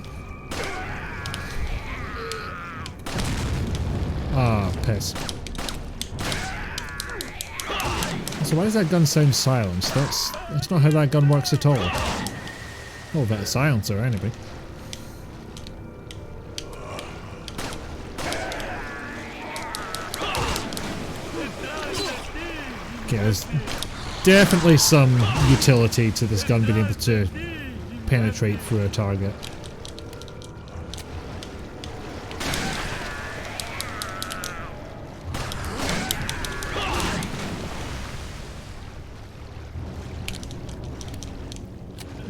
A: Ah, piss. So why does that gun sound silenced? That's not how that gun works at all. Oh, about a silencer, anyway. Okay, there's definitely some utility to this gun being able to penetrate through a target.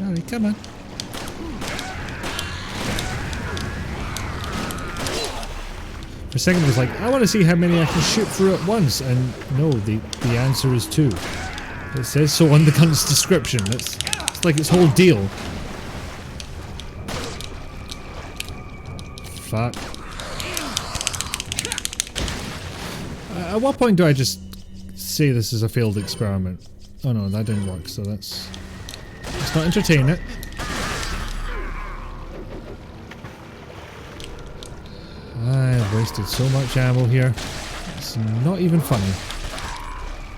A: Alright, come on. For a second I was like, I want to see how many I can shoot through at once, and no, the answer is 2. It says so on the gun's description. It's like its whole deal. Fuck. At what point do I just say this is a failed experiment? Oh no, that didn't work, so let's not entertain it. I've wasted so much ammo here. It's not even funny.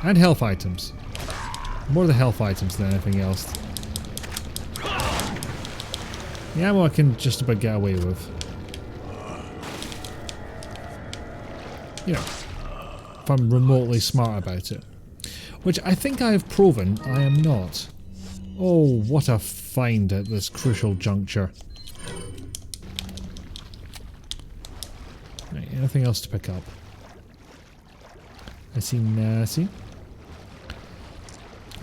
A: And health items. More the health items than anything else. The ammo I can just about get away with. You know, if I'm remotely smart about it. Which I think I have proven I am not. Oh, what a find at this crucial juncture. Right, anything else to pick up? I see nothing.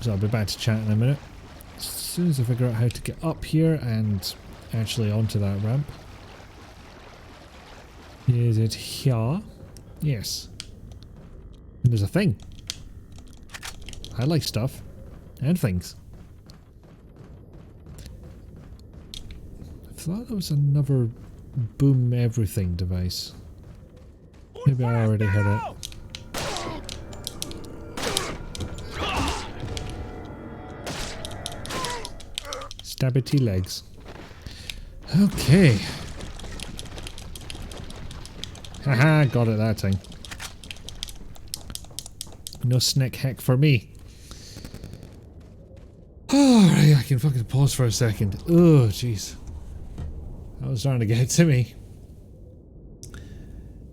A: So I'll be back to chat in a minute. As soon as I figure out how to get up here and actually onto that ramp. Is it here? Yes. And there's a thing. I like stuff. And things. I thought there was another boom everything device. Maybe I already had it. Stabby legs. Okay. Haha, got it that time. No snick heck for me. Alright, I can fucking pause for a second. Oh, jeez. That was starting to get to me.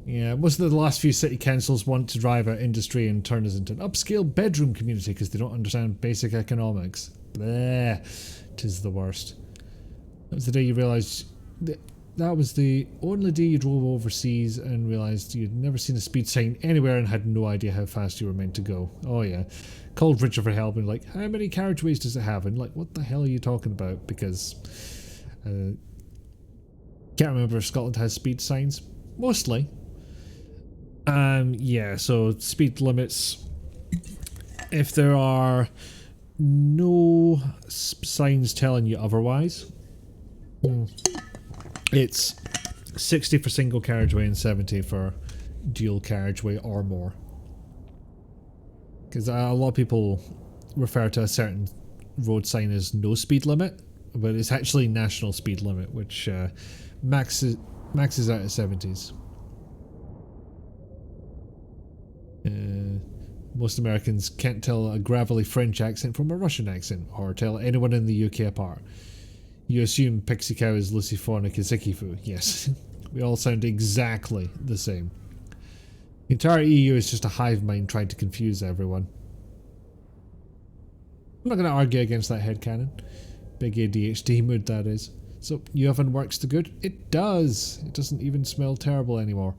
A: Yeah, most of the last few city councils want to drive our industry and turn us into an upscale bedroom community because they don't understand basic economics. Bleh. 'Tis the worst. That was the day you realised... That was the only day you drove overseas and realised you'd never seen a speed sign anywhere and had no idea how fast you were meant to go. Oh yeah. Called Richard for help and like, how many carriageways does it have? And like, what the hell are you talking about? Because... can't remember if Scotland has speed signs. Mostly. Yeah, so speed limits... If there are no signs telling you otherwise... It's 60 for single carriageway and 70 for dual carriageway or more. Because a lot of people refer to a certain road sign as no speed limit, but it's actually national speed limit, which maxes out at 70s. Most Americans can't tell a gravelly French accent from a Russian accent, or tell anyone in the UK apart. You assume Pixie Cow is Lucifornica Zikifu. Yes. We all sound exactly the same. The entire EU is just a hive mind trying to confuse everyone. I'm not going to argue against that headcanon. Big ADHD mood, that is. So, your oven works to good? It does! It doesn't even smell terrible anymore.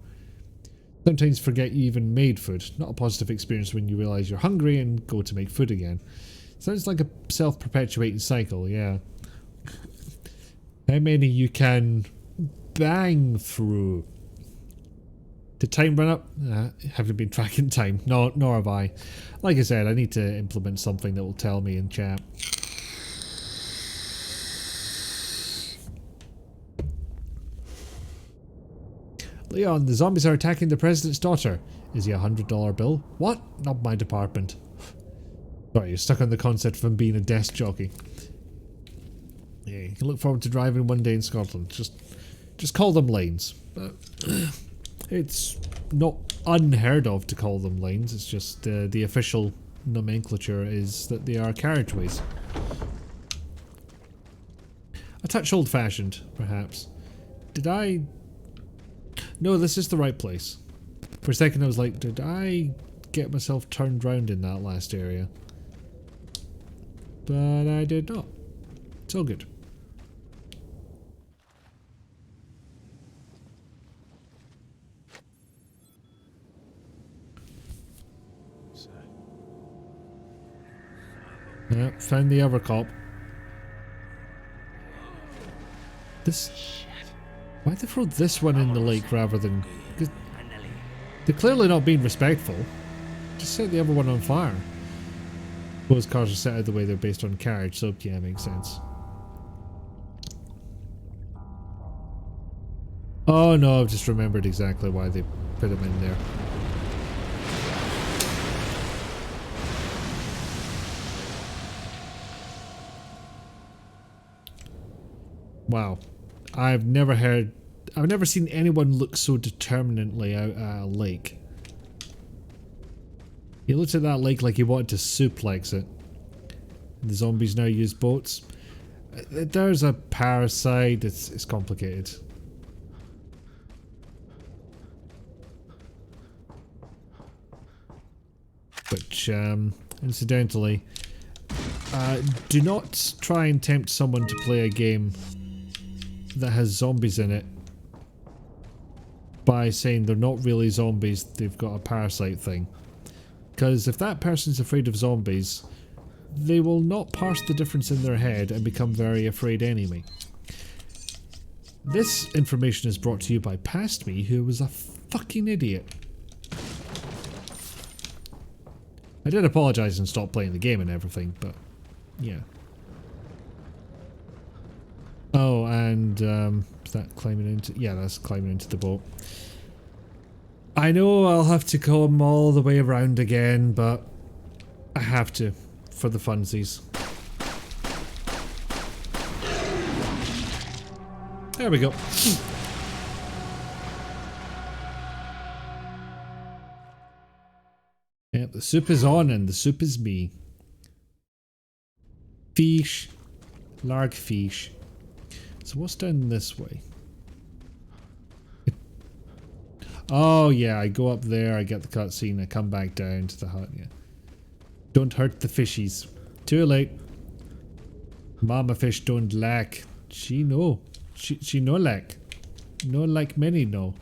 A: Sometimes forget you even made food. Not a positive experience when you realise you're hungry and go to make food again. Sounds like a self-perpetuating cycle, yeah. How many you can bang through? Did time run up? Haven't been tracking time. No, nor have I. Like I said, I need to implement something that will tell me in chat. Leon, the zombies are attacking the president's daughter. Is he $100 bill? What? Not my department. Sorry, you're stuck on the concept of him being a desk jockey. Yeah, you can look forward to driving one day in Scotland. Just call them lanes. It's not unheard of to call them lanes. It's just the official nomenclature is that they are carriageways. A touch old-fashioned, perhaps. Did I... No, this is the right place. For a second I was like, did I get myself turned round in that last area? But I did not. It's all good. Yeah, found the other cop. This... Why'd they throw this one in the lake rather than... They're clearly not being respectful. Just set the other one on fire. Those cars are set out of the way they're based on carriage, so yeah, makes sense. Oh no, I've just remembered exactly why they put them in there. Wow. I've never seen anyone look so determinately out at a lake. He looked at that lake like he wanted to suplex it. The zombies now use boats. There's a parasite, it's complicated. Which, incidentally, do not try and tempt someone to play a game that has zombies in it by saying they're not really zombies, they've got a parasite thing. Because if that person's afraid of zombies, they will not parse the difference in their head and become very afraid anyway. This information is brought to you by Past Me, who was a fucking idiot. I did apologise and stop playing the game and everything, but yeah. Oh, and is that climbing into... Yeah, that's climbing into the boat. I know I'll have to come all the way around again, but I have to, for the funsies. There we go. Yep, the soup is on and the soup is me. Fish. Larg fish. So what's down this way? Oh yeah, I go up there, I get the cutscene, I come back down to the hut, yeah. Don't hurt the fishies. Too late. Mama fish don't lack. She know. She no lack. No like many know.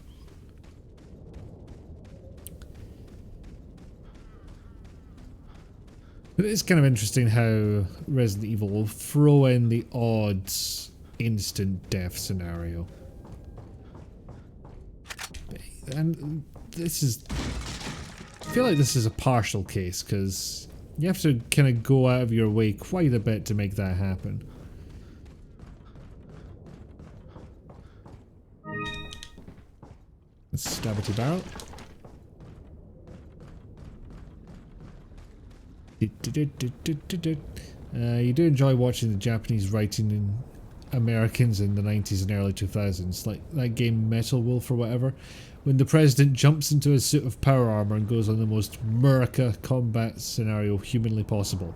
A: But it's kind of interesting how Resident Evil will throw in the odds instant death scenario. And this is... I feel like this is a partial case, because you have to kind of go out of your way quite a bit to make that happen. Let's stab it to barrel. You do enjoy watching the Japanese writing in Americans in the 90s and early 2000s, like that game Metal Wolf or whatever, when the president jumps into a suit of power armor and goes on the most Murica combat scenario humanly possible.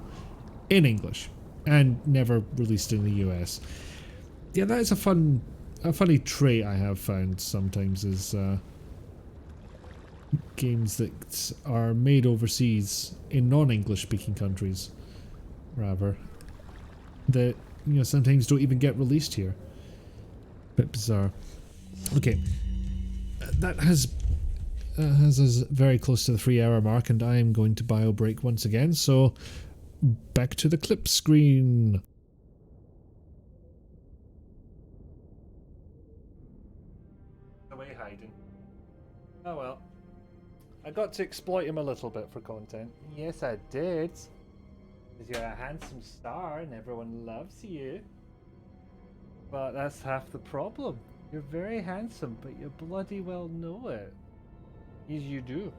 A: In English. And never released in the US. Yeah, that is a funny trait I have found sometimes is games that are made overseas in non-English speaking countries, rather, that sometimes don't even get released here. Bit bizarre. Okay, that has us very close to the 3-hour mark, and I am going to bio break once again. So back to the clip screen. Away hiding. Oh well. I got to exploit him a little bit for content. Yes, I did. Because you're a handsome star and everyone loves you. But that's half the problem. You're very handsome, but you bloody well know it. Yes, you do.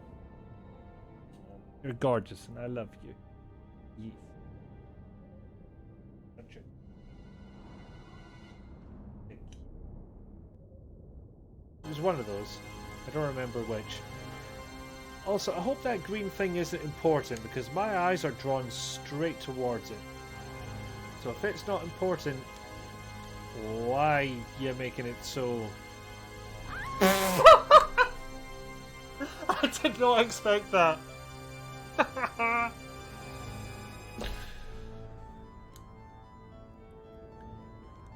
A: You're gorgeous and I love you. Yes. That's it. It was one of those. I don't remember which. Also, I hope that green thing isn't important because my eyes are drawn straight towards it. So if it's not important, why are you making it so... I did not expect that.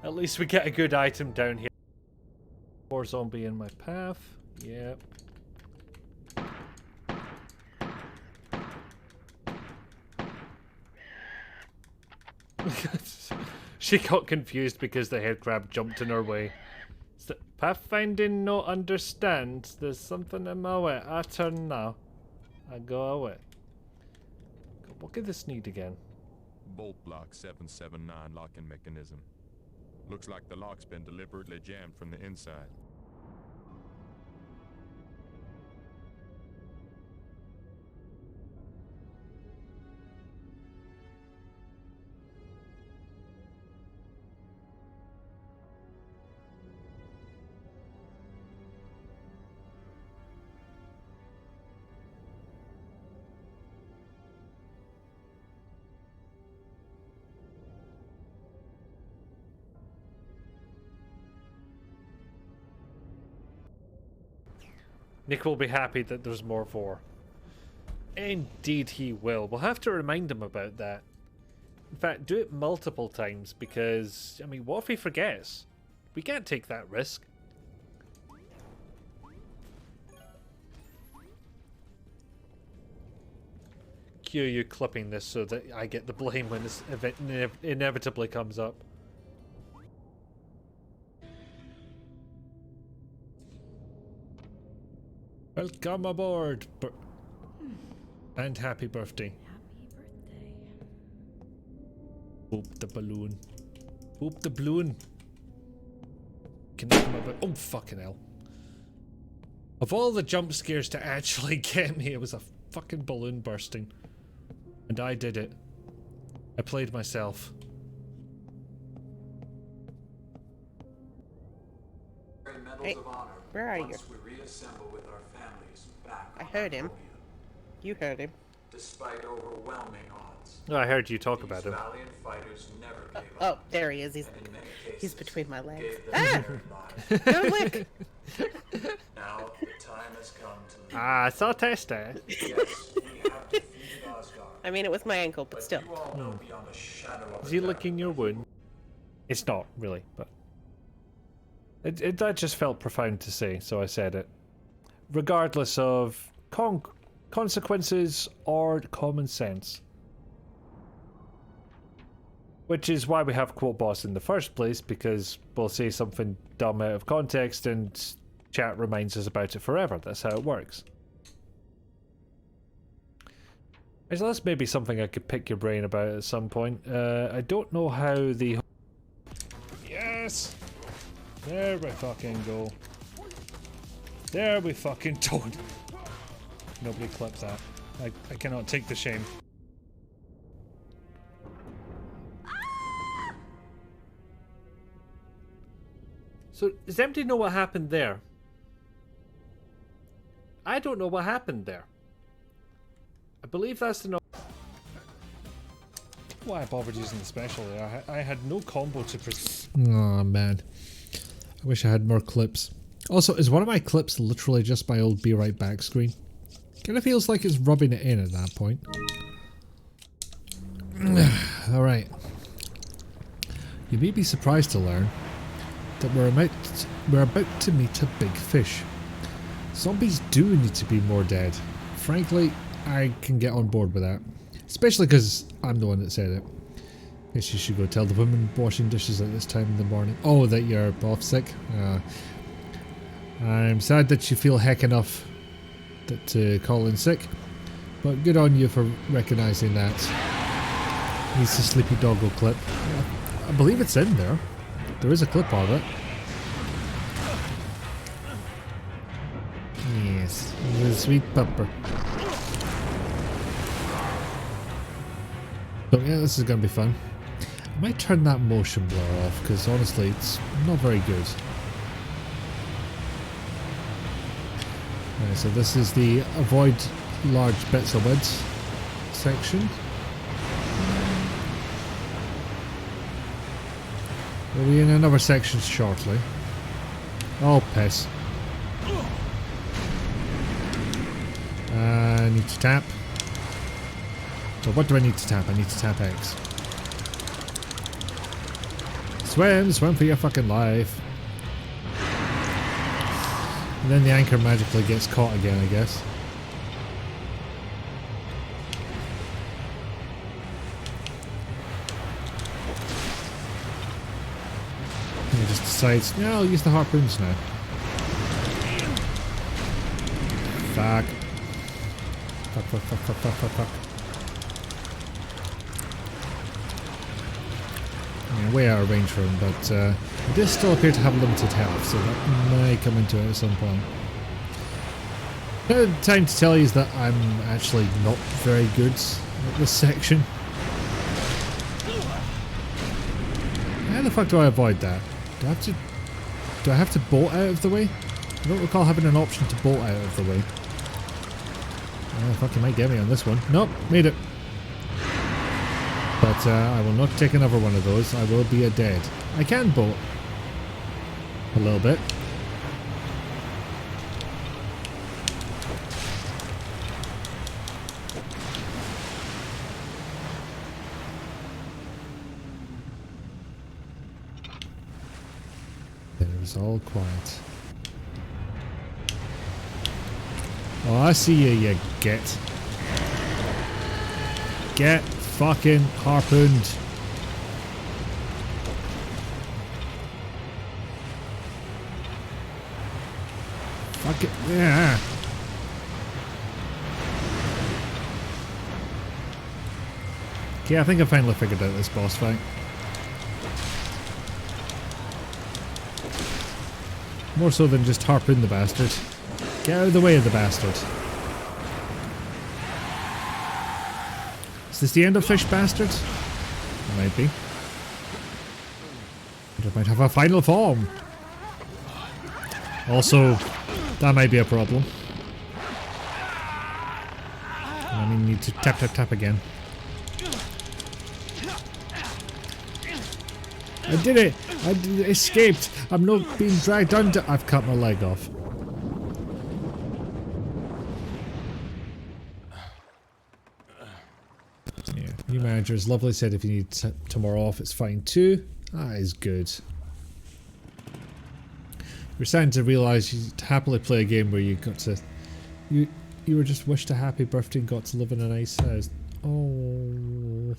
A: At least we get a good item down here. More zombie in my path. Yep. She got confused because the head crab jumped in her way. Pathfinding no understand. There's something in my way. I turn now. I go away. What could this need again?
K: Bolt block 779 locking mechanism. Looks like the lock's been deliberately jammed from the inside.
A: Nick will be happy that there's more for. Indeed he will. We'll have to remind him about that. In fact, do it multiple times because, I mean, what if he forgets? We can't take that risk. Cue you clipping this so that I get the blame when this event inevitably comes up. Welcome aboard, and happy birthday.
L: Happy birthday.
A: Boop the balloon. Boop the balloon. Can I come about? Oh, fucking hell. Of all the jump scares to actually get me, it was a fucking balloon bursting. And I did it. I played myself.
L: Hey, where are you? I heard him. You heard him.
M: Despite overwhelming odds.
A: Oh, I heard you talk about him.
M: Valiant fighters never gave
L: Oh,
M: up.
L: there he is. He's
M: And in many cases,
L: he's between my legs.
M: gave them
L: Ah!
M: their lives.
L: Don't lick.
M: Now the time has come to leave.
A: Ah, it's all tasty.
M: Yes, we have defeated Asgard.
L: I mean, it was my ankle, but still.
M: You all know beyond a shadow of
A: Is
M: a
A: he
M: doubt
A: licking your wound? It's not, really, but... That just felt profound to say, so I said it. Regardless of consequences or common sense. Which is why we have Quote Boss in the first place, because we'll say something dumb out of context and chat reminds us about it forever. That's how it works. So that's maybe something I could pick your brain about at some point. I don't know how the... Yes! There we fucking go. There we fucking don't. Nobody clips that. I cannot take the shame. So, does anybody know what happened there? I don't know what happened there. I believe that's the... Why I bothered using the special there. I had no combo to Oh man. I wish I had more clips. Also, is one of my clips literally just my old Be Right Back screen? Kinda feels like it's rubbing it in at that point. Alright. You may be surprised to learn that we're about to meet a big fish. Zombies do need to be more dead. Frankly, I can get on board with that. Especially because I'm the one that said it. Guess you should go tell the woman washing dishes at this time in the morning. Oh, that you're off sick? I'm sad that you feel heck enough to call in sick. But good on you for recognising that. Needs a sleepy doggo clip. I believe it's in there. There is a clip of it. Yes, the sweet pupper. So yeah, this is going to be fun. I might turn that motion blur off because honestly it's not very good. Right, so this is the avoid large bits of wood section. We'll be in another section shortly. Oh piss. I need to tap. So what do I need to tap? I need to tap X. Swim! Swim for your fucking life. And then the anchor magically gets caught again, I guess. And he just decides, no, I'll use the harpoons now. Fuck. Fuck. Yeah, way out of range for him, but he does still appear to have limited health, so that may come into it at some point. The time to tell you is that I'm actually not very good at this section. How the fuck do I avoid that? Do I have to bolt out of the way? I don't recall having an option to bolt out of the way. Oh, fuck, you might get me on this one. Nope, made it. But I will not take another one of those. I will be a dead. I can bolt. A little bit. It was all quiet. Oh, I see you, you get. Get fucking harpooned. Fuck it. Yeah. Okay, I think I finally figured out this boss fight. More so than just harpoon the bastard. Get out of the way of the bastard. Is this the end of Fish Bastard? It might be. It might have a final form. Also, that might be a problem. I mean, need to tap again. I did it! I escaped! I'm not being dragged under. I've cut my leg off. Yeah, new manager is lovely. Said if you need tomorrow off, it's fine too. That is good. You're starting to realise you'd happily play a game where you got to... You were just wished a happy birthday and got to live in a nice house. Oh...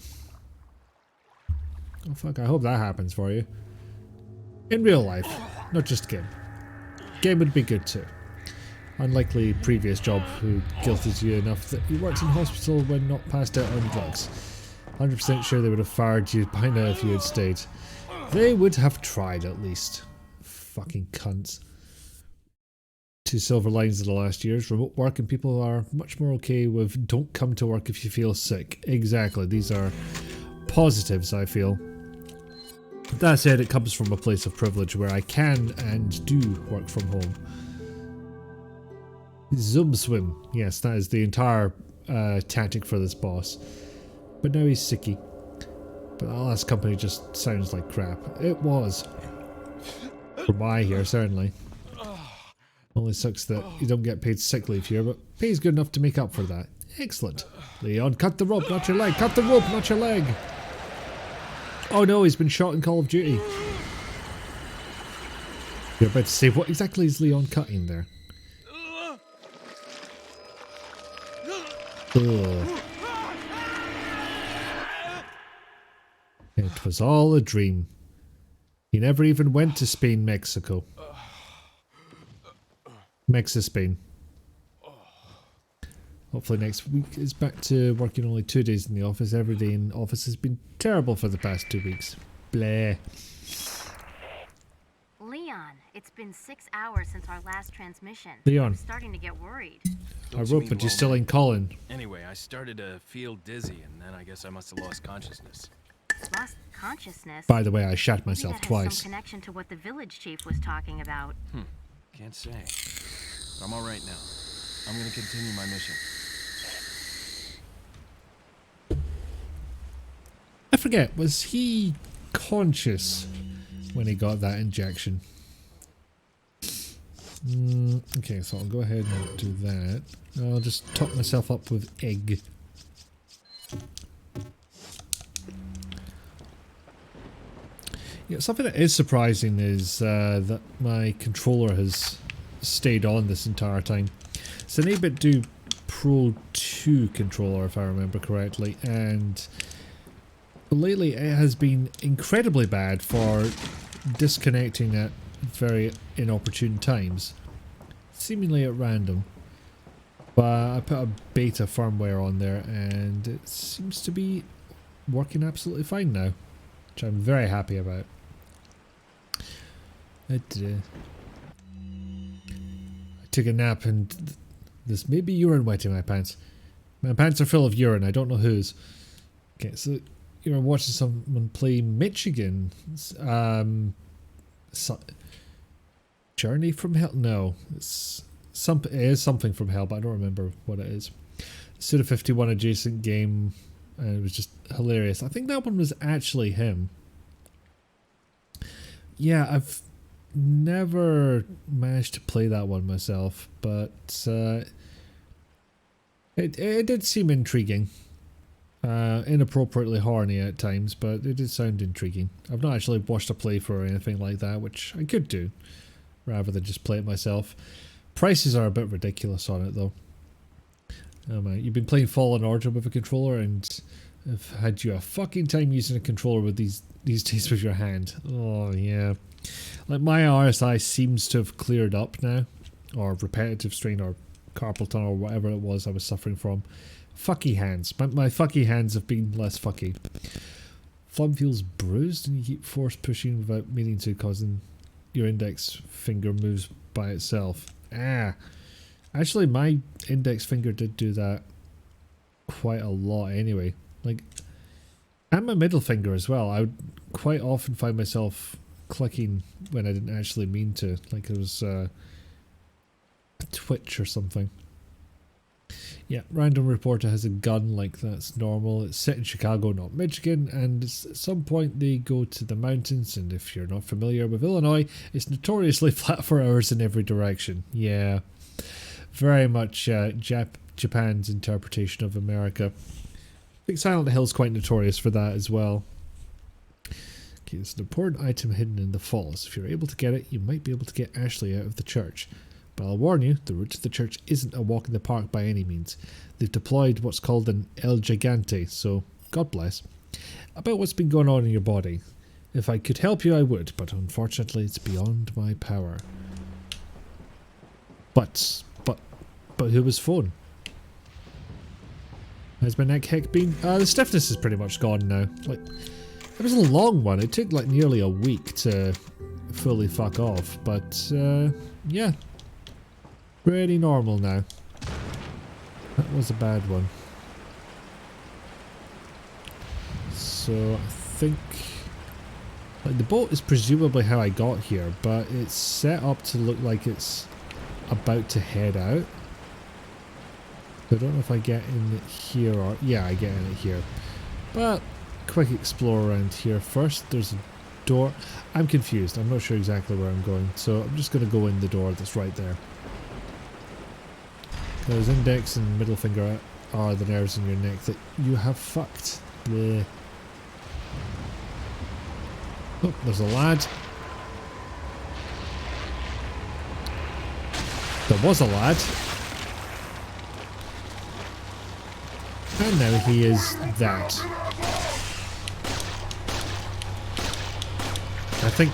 A: Oh fuck, I hope that happens for you. In real life, not just game. Game would be good too. Unlikely previous job who guilted you enough that you worked in hospital when not passed out on drugs. 100% sure they would have fired you by now if you had stayed. They would have tried at least. Fucking cunts. Two silver lines of the last years. Remote work and people are much more okay with don't come to work if you feel sick. Exactly. These are positives, I feel. That said, it comes from a place of privilege where I can and do work from home. Zoom swim. Yes, that is the entire tactic for this boss. But now he's sicky. But the last company just sounds like crap. It was. From what I hear, certainly. Only sucks that you don't get paid sick leave here, but pay's good enough to make up for that. Excellent. Leon, cut the rope, not your leg. Cut the rope, not your leg. Oh no, he's been shot in Call of Duty. You're about to say, what exactly is Leon cutting there? Ugh. It was all a dream. He never even went to Spain, Mexico. Spain. Hopefully next week is back to working only 2 days in the office. Every day in office has been terrible for the past 2 weeks. Bleh.
E: Leon, it's been 6 hours since our last transmission.
A: Leon.
E: I'm starting to get worried.
A: I wrote, but you still ain't calling.
F: Anyway, I started to feel dizzy, and then I guess I must have lost consciousness.
E: Lost consciousness?
A: By the way, I shat myself
E: Maybe that
A: twice.
E: has some connection to what the village chief was talking about.
F: Can't say. But I'm alright now. I'm gonna continue my mission.
A: I forget, was he conscious when he got that injection? Okay, so I'll go ahead and do that. I'll just top myself up with egg. Yeah, something that is surprising is that my controller has stayed on this entire time. It's an 8BitDo Pro 2 controller, if I remember correctly, and lately it has been incredibly bad for disconnecting at very inopportune times, seemingly at random. But I put a beta firmware on there and it seems to be working absolutely fine now, which I'm very happy about. I took a nap and there's maybe urine wet in my pants. My pants are full of urine, I don't know whose. Okay, so you're watching someone play Michigan. Journey from Hell? No, it is something from Hell, but I don't remember what it is. Suda 51 adjacent game, and it was just hilarious. I think that one was actually him. Yeah, I've never managed to play that one myself, but it did seem intriguing. Inappropriately horny at times, but it did sound intriguing. I've not actually watched a playthrough or anything like that, which I could do, rather than just play it myself. Prices are a bit ridiculous on it, though. Oh man, you've been playing Fallen Order with a controller, and I've had you a fucking time using a controller with these days with your hand. Oh yeah. Like my RSI seems to have cleared up now, or repetitive strain, or carpal tunnel, or whatever it was I was suffering from. Fucky hands. My fucky hands have been less fucky. Thumb feels bruised and you keep force pushing without meaning to, causing your index finger moves by itself. Ah. Actually, my index finger did do that quite a lot anyway. Like, and my middle finger as well. I would quite often find myself clicking when I didn't actually mean to. Like it was a twitch or something. Yeah, random reporter has a gun, like that's normal. It's set in Chicago, not Michigan, and at some point they go to the mountains, and if you're not familiar with Illinois, it's notoriously flat for hours in every direction. Yeah, very much Japan's interpretation of America. I think Silent Hill's quite notorious for that as well. Okay, it's an important item hidden in the falls. If you're able to get it, you might be able to get Ashley out of the church. But I'll warn you, the route to the church isn't a walk in the park by any means. They've deployed what's called an El Gigante, so God bless. About what's been going on in your body. If I could help you, I would, but unfortunately it's beyond my power. But who was phone? Has my neck heck been? The stiffness is pretty much gone now. Like, it was a long one. It took like nearly a week to fully fuck off, but yeah. Pretty normal now. That was a bad one. So I think like the boat is presumably how I got here, but it's set up to look like it's about to head out. I don't know if I get in it here or yeah, I get in it here. But quick explore around here first. There's a door. I'm confused. I'm not sure exactly where I'm going, so I'm just going to go in the door that's right there. Those index and middle finger are the nerves in your neck that you have fucked. Yeah. Oh, there's a lad. There was a lad. And now he is that. I think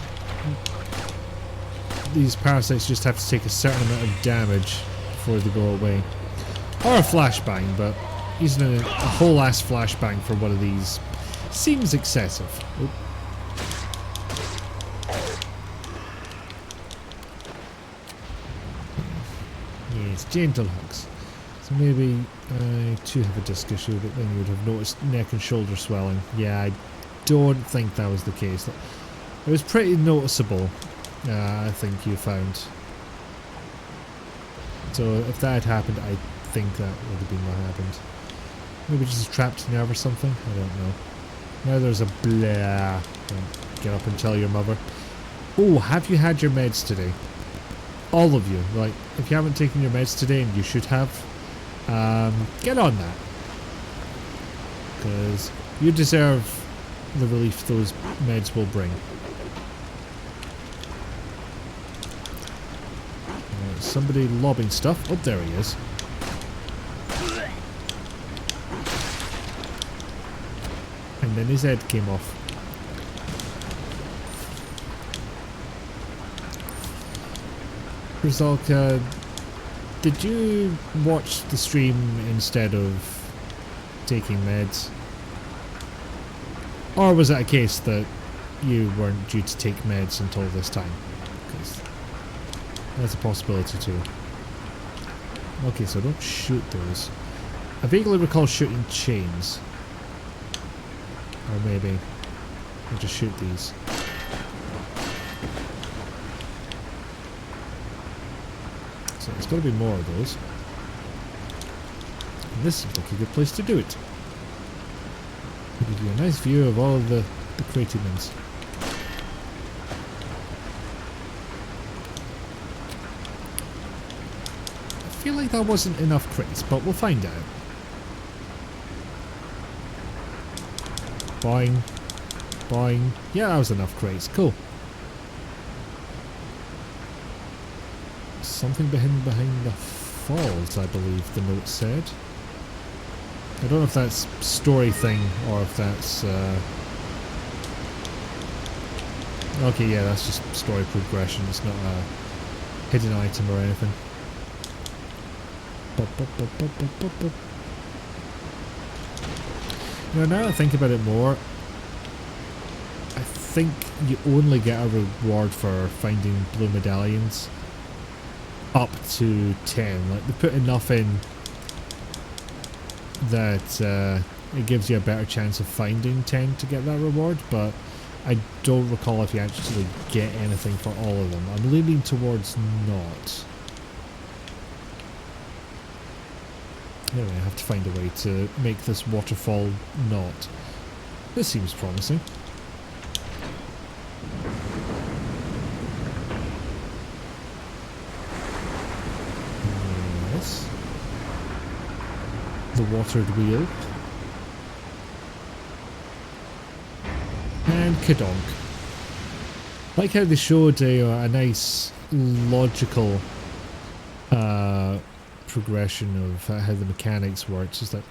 A: these parasites just have to take a certain amount of damage before they go away. Or a flashbang, but using a whole ass flashbang for one of these seems excessive. Oh. Yes, gentle hugs. So maybe I too have a disc issue, but then you would have noticed neck and shoulder swelling. Yeah, I don't think that was the case. It was pretty noticeable, I think you found. So if that had happened, I think that would have been what happened. Maybe just a trapped nerve or something? I don't know. Now there's a blah. Get up and tell your mother. Oh, have you had your meds today? All of you. Like, if you haven't taken your meds today, and you should have, get on that. Because you deserve the relief those meds will bring. Somebody lobbing stuff. Oh, there he is. And then his head came off. Rizalka, did you watch the stream instead of taking meds? Or was it a case that you weren't due to take meds until this time? Because that's a possibility too. Okay, so don't shoot those. I vaguely recall shooting chains. Or maybe I'll just shoot these. So there's got to be more of those. And this seems like a good place to do it. It'll give you a nice view of all of the cratemans. I feel like that wasn't enough crates, but we'll find out. Boing. Boing. Yeah, that was enough crates. Cool. Something behind the falls, I believe the note said. I don't know if that's story thing or if that's okay, yeah, that's just story progression. It's not a hidden item or anything. Now that I think about it more, I think you only get a reward for finding blue medallions up to 10. Like, they put enough in that it gives you a better chance of finding 10 to get that reward, but I don't recall if you actually get anything for all of them. I'm leaning towards not. Anyway, I have to find a way to make this waterfall not. This seems promising. Yes. The watered wheel. And Kadonk. Like how they showed a nice logical progression of how the mechanics works. Is that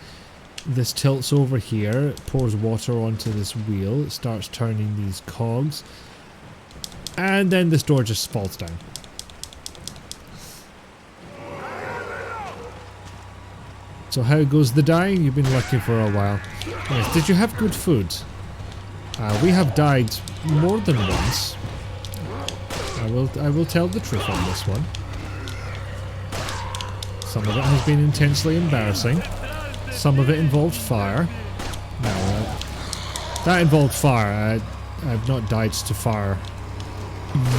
A: this tilts over here, it pours water onto this wheel, it starts turning these cogs, and then this door just falls down. So how goes the dying? You've been looking for a while. Yes, did you have good food? We have died more than once. I will tell the truth on this one. Some of it has been intensely embarrassing. Some of it involved fire. No, that involved fire. I've not died to fire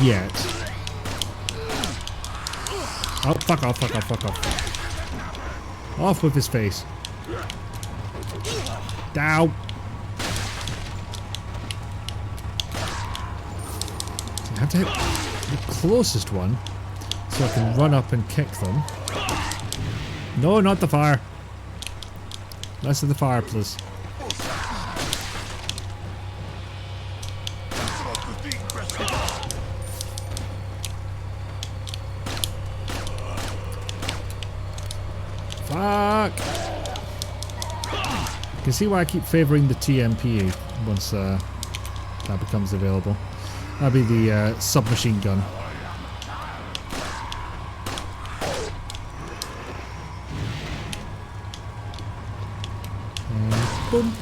A: yet. Oh, fuck off, fuck off, fuck off. Off with his face. Ow. have to hit the closest one so I can run up and kick them. No, not the fire. Less of the fire, please. Fuck! You can see why I keep favouring the TMP once that becomes available. That'll be the submachine gun. And boom!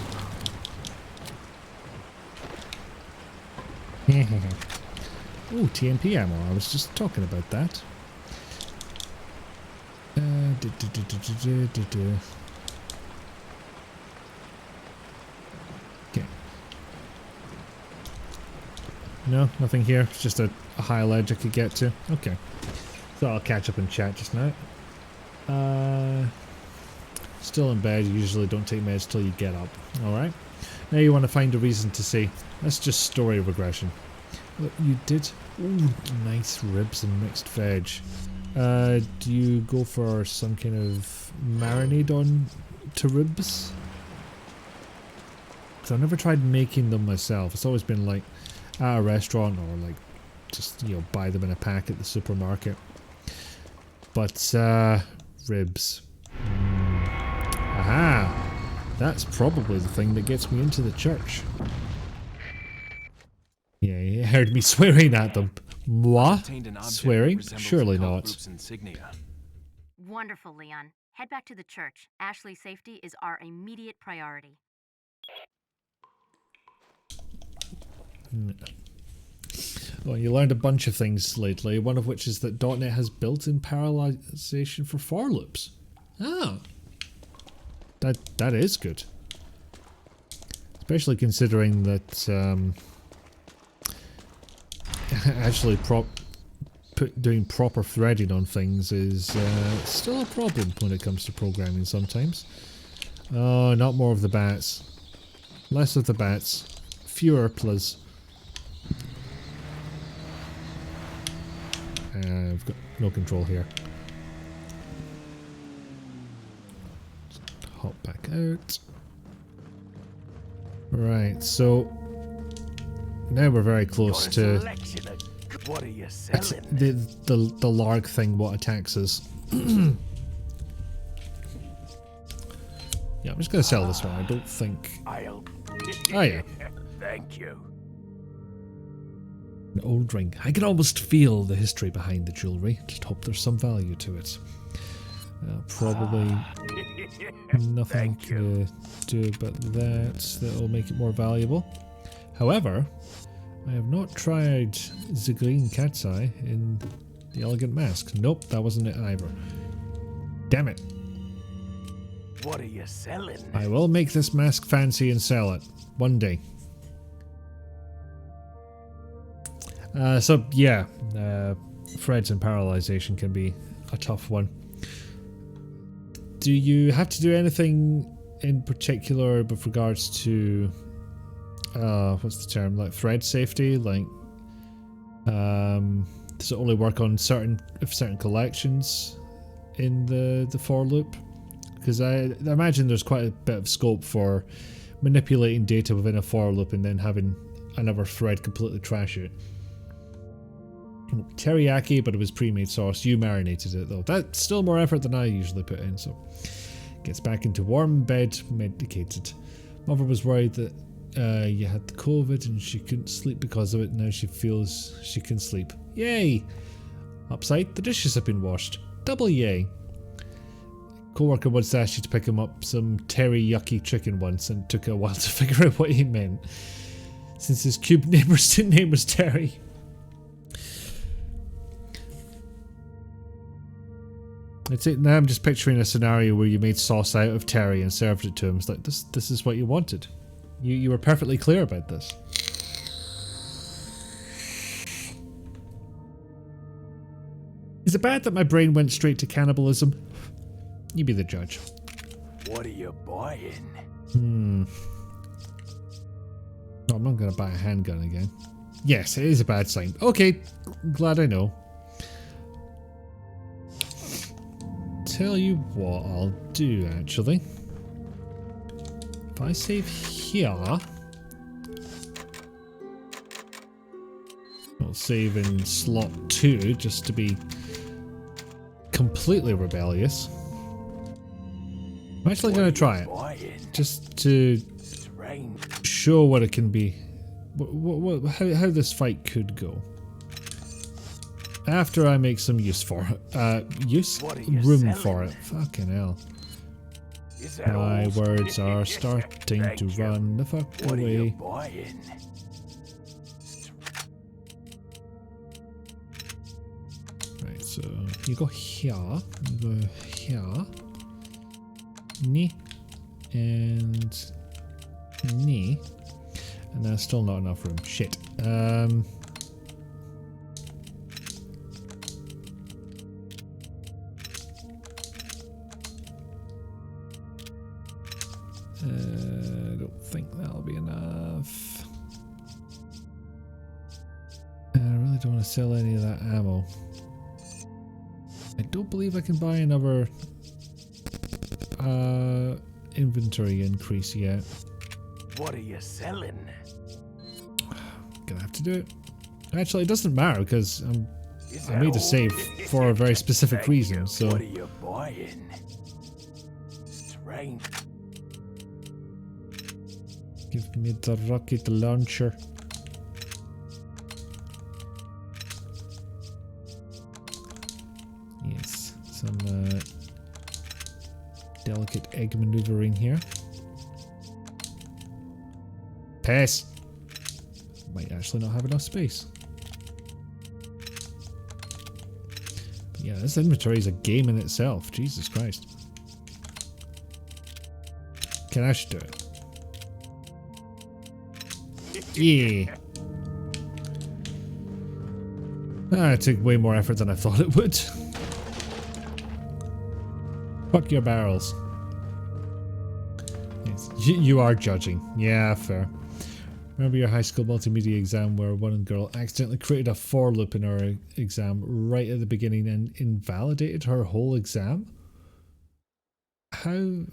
A: Ooh, TMP ammo. I was just talking about that. Okay. No, nothing here. It's just a high ledge I could get to. Okay. So I'll catch up in chat just now. Still in bed. You usually don't take meds till you get up. Alright. Now you want to find a reason to say, that's just story regression. What you did? Ooh, nice ribs and mixed veg. Do you go for some kind of marinade on to ribs? Because I've never tried making them myself. It's always been like at a restaurant or like just, you know, buy them in a pack at the supermarket. But ribs. Aha! That's probably the thing that gets me into the church. Yeah, you heard me swearing at them. Moi? Swearing? Surely not.
E: Wonderful, Leon. Head back to the church. Ashley's safety is our immediate priority.
A: Well, you learned a bunch of things lately, one of which is that .NET has built-in parallelization for for loops. Ah. That is good. Especially considering that actually doing proper threading on things is still a problem when it comes to programming sometimes. Oh, not more of the bats. Less of the bats. Fewer, please. I've got no control here. Hop back out. Right, so now we're very close to
I: what are you selling?
A: the lark thing. What attacks us? Yeah, I'm just gonna sell this one. I don't think.
I: I'll.
A: Oh yeah.
I: Thank you.
A: An old ring. I can almost feel the history behind the jewelry. Just hope there's some value to it. Probably nothing to do about that. That'll make it more valuable. However, I have not tried the green cat's eye in the elegant mask. Nope, that wasn't it either. Damn it.
I: What are you selling?
A: I will make this mask fancy and sell it. One day. So yeah, threads and parallelization can be a tough one. Do you have to do anything in particular with regards to what's the term, like thread safety? Like does it only work on certain collections in the for loop? Because I imagine there's quite a bit of scope for manipulating data within a for loop and then having another thread completely trash it. Teriyaki, but it was pre-made sauce. You marinated it though. That's still more effort than I usually put in, so gets back into warm bed, medicated. Mother was worried that you had the COVID and she couldn't sleep because of it. Now she feels she can sleep. Yay! Upside, the dishes have been washed. Double yay! Co-worker once asked you to pick him up some teriyaki chicken once and took a while to figure out what he meant, since his cube name was Terry. It's it. Now I'm just picturing a scenario where you made sauce out of Terry and served it to him. It's like, this is what you wanted. You were perfectly clear about this. Is it bad that my brain went straight to cannibalism? You be the judge.
I: What are you buying?
A: No, I'm not going to buy a handgun again. Yes, it is a bad sign. Okay, glad I know. Tell you what I'll do, actually. If I save here... I'll save in slot 2, just to be completely rebellious. I'm actually going to try it. Just to show what it can be. How this fight could go. After I make some use for it. Room for it. Fucking hell. My words are starting to run the fuck away. Right, so you go here. You go here. Knee. And knee. And there's still not enough room. Shit. I don't think that'll be enough. I really don't want to sell any of that ammo. I don't believe I can buy another inventory increase yet.
I: What are you selling?
A: Gonna have to do it. Actually, it doesn't matter because I made a save for a very specific reason. So.
I: What are you buying? Strange.
A: Give me the rocket launcher. Yes, some delicate egg maneuvering here. Pass. Might actually not have enough space. But yeah, this inventory is a game in itself. Jesus Christ. Can I actually do it? Yeah. It took way more effort than I thought it would. Fuck your barrels. Yes, you are judging. Yeah, fair. Remember your high school multimedia exam where one girl accidentally created a for loop in her exam right at the beginning and invalidated her whole exam? How...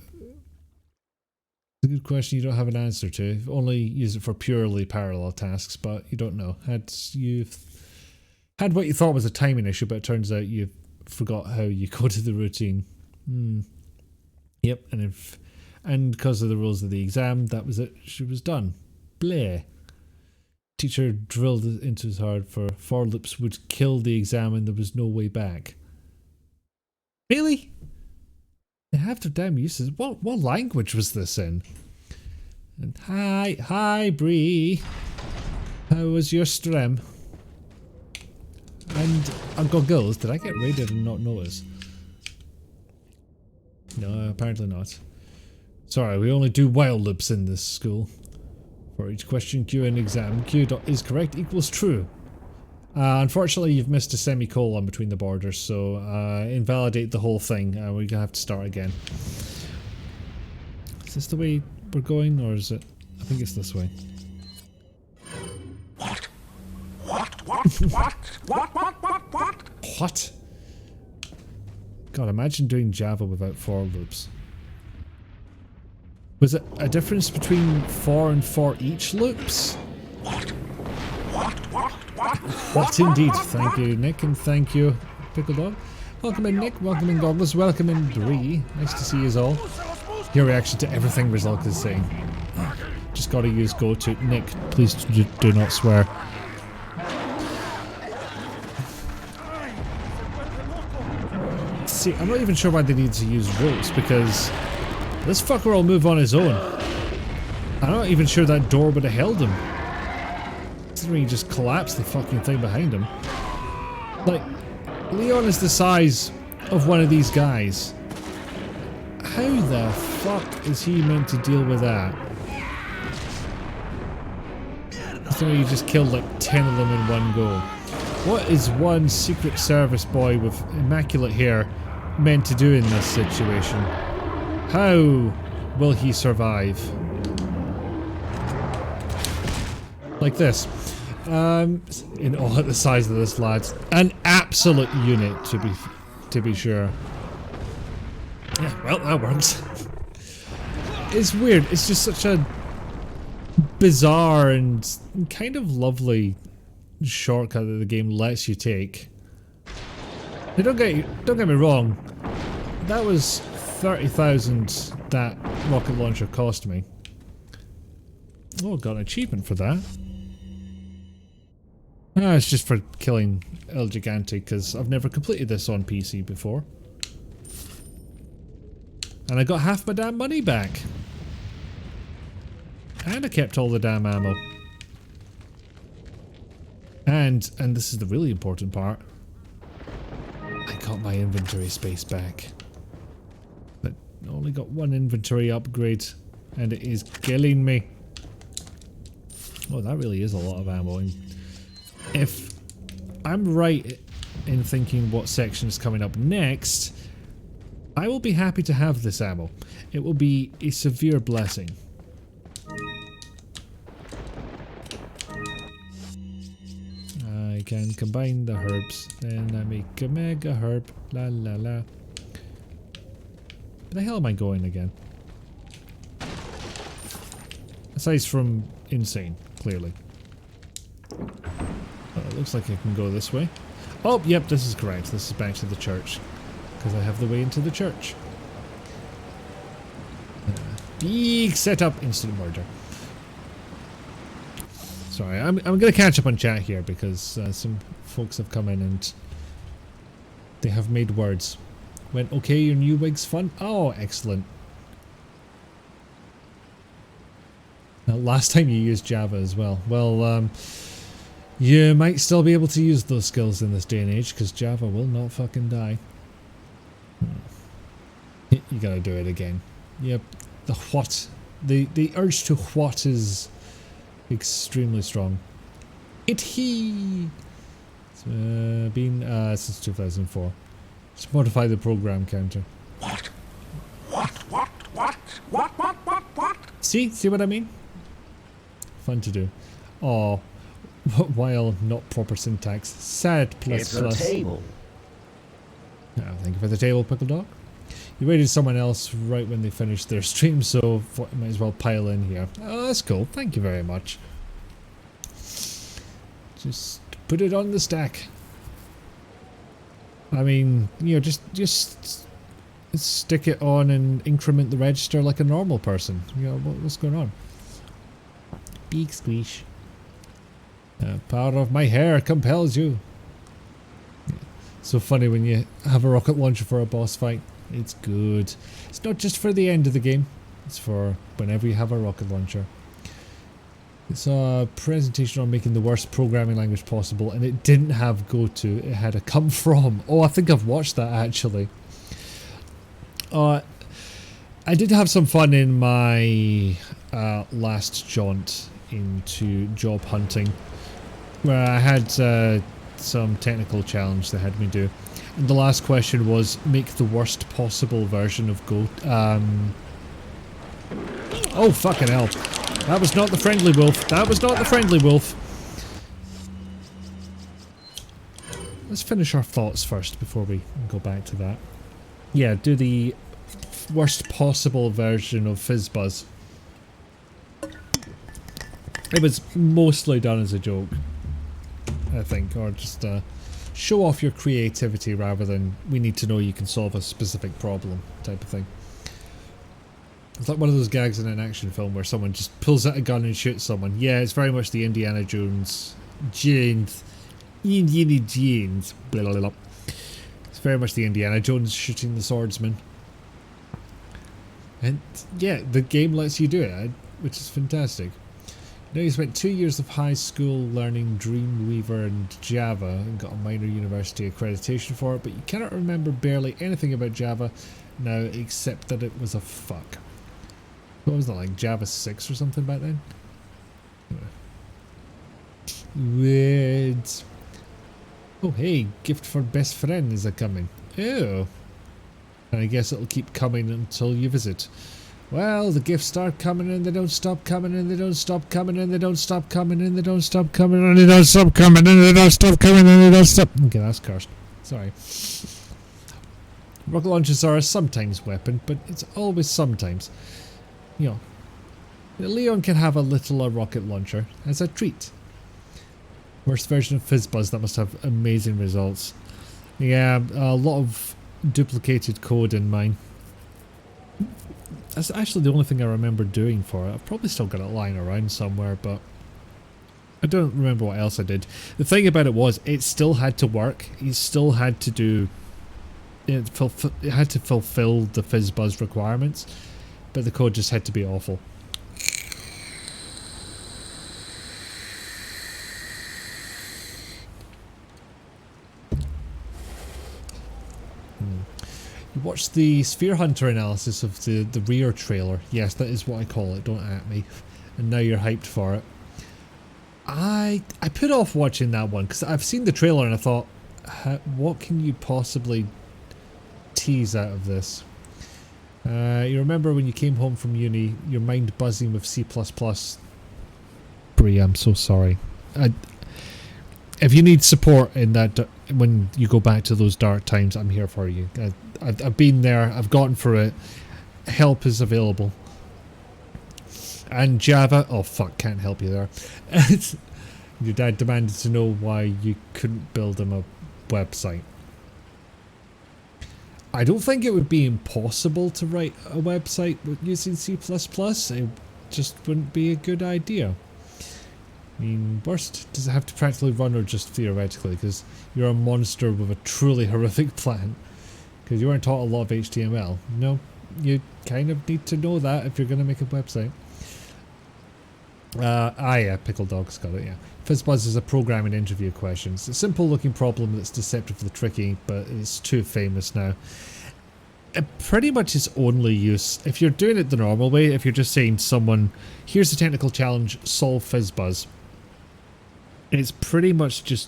A: It's a good question you don't have an answer to. Only use it for purely parallel tasks, but you don't know. You've had what you thought was a timing issue, but it turns out you forgot how you coded the routine. Yep, and because of the rules of the exam, that was it. She was done. Bleh. Teacher drilled into his heart for loops would kill the exam and there was no way back. Really? They have their damn uses. What language was this in? And hi Bree. How was your stream? And Uncle Gills, did I get raided and not notice? No, apparently not. Sorry, we only do while loops in this school. For each question, Q in exam, Q is correct equals true. Unfortunately, you've missed a semicolon between the borders, so invalidate the whole thing. We're gonna have to start again. Is this the way we're going, or is it? I think it's this way. What? God, imagine doing Java without for loops. Was it a difference between for and for each loops? What indeed. Thank you, Nick, and thank you, Pickle Dog. Welcome in, Nick. Welcome in, Goggles. Welcome in, Bree. Nice to see you all. Your reaction to everything Rizalk is saying. Just gotta use go to. Nick, please do not swear. See, I'm not even sure why they need to use ropes, because this fucker will move on his own. I'm not even sure that door would have held him. Considering he just collapsed the fucking thing behind him. Like, Leon is the size of one of these guys. How the fuck is he meant to deal with that? So you just killed like 10 of them in one go. What is one Secret Service boy with immaculate hair meant to do in this situation? How will he survive? Like this. in all at the size of this lad. An absolute unit, to be sure. Yeah, well, that works. It's weird. It's just such a bizarre and kind of lovely shortcut that the game lets you take. Now, don't get me wrong. That was 30,000 that rocket launcher cost me. Oh, got an achievement for that. Ah, it's just for killing El Gigante because I've never completed this on PC before. And I got half my damn money back. And I kept all the damn ammo. And this is the really important part. I got my inventory space back. But I only got one inventory upgrade. And it is killing me. Oh, that really is a lot of ammo. And if I'm right in thinking what section is coming up next, I will be happy to have this ammo. It will be a severe blessing. I can combine the herbs, then I make a mega herb. La la la. Where the hell am I going again? Aside from insane, clearly. Oh, it looks like I can go this way. Oh, yep, this is correct. This is back to the church. Because I have the way into the church. Big setup, instant murder. Sorry, I'm going to catch up on chat here because some folks have come in and they have made words. Went, okay, your new wig's fun? Oh, excellent. Now, last time you used Java as well. Well, you might still be able to use those skills in this day and age because Java will not fucking die. You gotta do it again. Yep, the what. The urge to what is extremely strong. It's been since 2004. Let's modify the program counter.
H: What?
A: See what I mean? Fun to do. Oh, while not proper syntax. Sad plus
H: It's
A: plus.
H: a table.
A: Oh, thank you for the table, Pickle Dog. You waited someone else right when they finished their stream, so might as well pile in here. Oh, that's cool. Thank you very much. Just put it on the stack. I mean, you know, just stick it on and increment the register like a normal person. You know, what's going on? Big squeeze. Power of my hair compels you. So funny when you have a rocket launcher for a boss fight. It's good. It's not just for the end of the game. It's for whenever you have a rocket launcher. It's a presentation on making the worst programming language possible, and it didn't have go to. It had a come from. Oh, I think I've watched that actually. I did have some fun in my last jaunt into job hunting, where I had some technical challenge they had me do. And the last question was make the worst possible version of Go. Oh, fucking hell. That was not the friendly wolf. That was not the friendly wolf. Let's finish our thoughts first before we go back to that. Yeah, do the worst possible version of FizzBuzz. It was mostly done as a joke, I think, or just show off your creativity rather than we need to know you can solve a specific problem type of thing. It's like one of those gags in an action film where someone just pulls out a gun and shoots someone. Yeah, it's very much the Indiana Jones. Indiana Jones. Blah, blah, blah. It's very much the Indiana Jones shooting the swordsman. And yeah, the game lets you do it, which is fantastic. Now you spent 2 years of high school learning Dreamweaver and Java and got a minor university accreditation for it, but you cannot remember barely anything about Java now except that it was a fuck. What was that, like Java 6 or something back then? Weird. Oh hey, gift for best friend is a coming. Oh. And I guess it'll keep coming until you visit. Well, the gifts start coming and they don't stop coming and they don't stop coming and they don't stop coming and they don't stop coming and they don't stop coming and they don't stop coming and they don't stop. Okay, that's cursed. Sorry. Rocket launchers are a sometimes weapon, but it's always sometimes. You know, Leon can have a little rocket launcher as a treat. Worst version of FizzBuzz, that must have amazing results. Yeah, a lot of duplicated code in mine. That's actually the only thing I remember doing for it. I've probably still got it lying around somewhere, but I don't remember what else I did. The thing about it was, it still had to work. You still had to do... It had to fulfill the FizzBuzz requirements, but the code just had to be awful. Watch the Sphere Hunter analysis of the rear trailer. Yes, that is what I call it, don't at me. And now you're hyped for it. I put off watching that one because I've seen the trailer and I thought, what can you possibly tease out of this? You remember when you came home from uni, your mind buzzing with C++. Brie, I'm so sorry. If you need support in that, when you go back to those dark times, I'm here for you. I've been there, I've gotten through it. Help is available. And Java, oh fuck, can't help you there. Your dad demanded to know why you couldn't build him a website. I don't think it would be impossible to write a website using C++. It just wouldn't be a good idea. I mean, worst, does it have to practically run or just theoretically? Because you're a monster with a truly horrific plan. Because you weren't taught a lot of HTML. No, you kind of need to know that if you're going to make a website. Yeah, Pickle Dog's got it, yeah. FizzBuzz is a programming interview question. It's a simple looking problem that's deceptively tricky, but it's too famous now. Pretty much its only use, if you're doing it the normal way, if you're just saying to someone, here's a technical challenge, solve FizzBuzz. It's pretty much just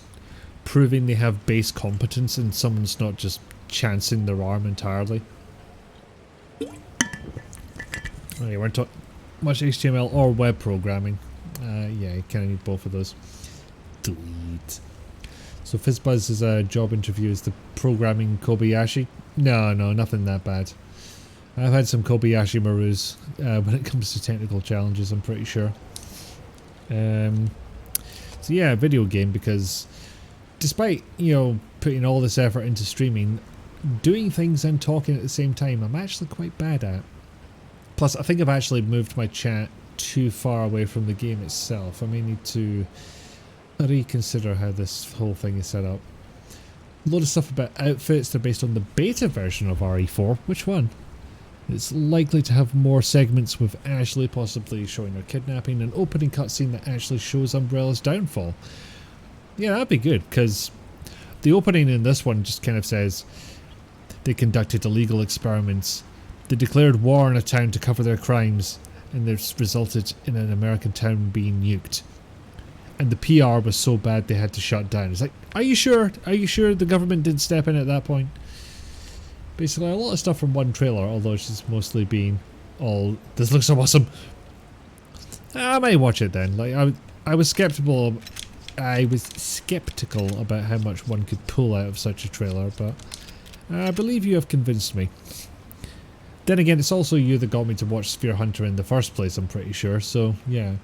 A: proving they have base competence and someone's not just chancing their arm entirely. Oh, you weren't taught much HTML or web programming. Yeah, you kind of need both of those. Delete. So FizzBuzz is a job interview. Is the programming Kobayashi? No, nothing that bad. I've had some Kobayashi Marus when it comes to technical challenges, I'm pretty sure. So yeah, video game, because despite, you know, putting all this effort into streaming, doing things and talking at the same time, I'm actually quite bad at. Plus, I think I've actually moved my chat too far away from the game itself. I may need to reconsider how this whole thing is set up. A lot of stuff about outfits. They're based on the beta version of RE4. Which one? It's likely to have more segments with Ashley possibly showing her kidnapping, an opening cutscene that actually shows Umbrella's downfall. Yeah, that'd be good, because the opening in this one just kind of says they conducted illegal experiments. They declared war on a town to cover their crimes, and this resulted in an American town being nuked. And the PR was so bad they had to shut down. It's like, are you sure? Are you sure the government didn't step in at that point? Basically, a lot of stuff from one trailer, although it's mostly been all, this looks so awesome. I might watch it then. Like, I was skeptical. I was skeptical about how much one could pull out of such a trailer, but I believe you have convinced me. Then again, it's also you that got me to watch Sphere Hunter in the first place, I'm pretty sure, so yeah.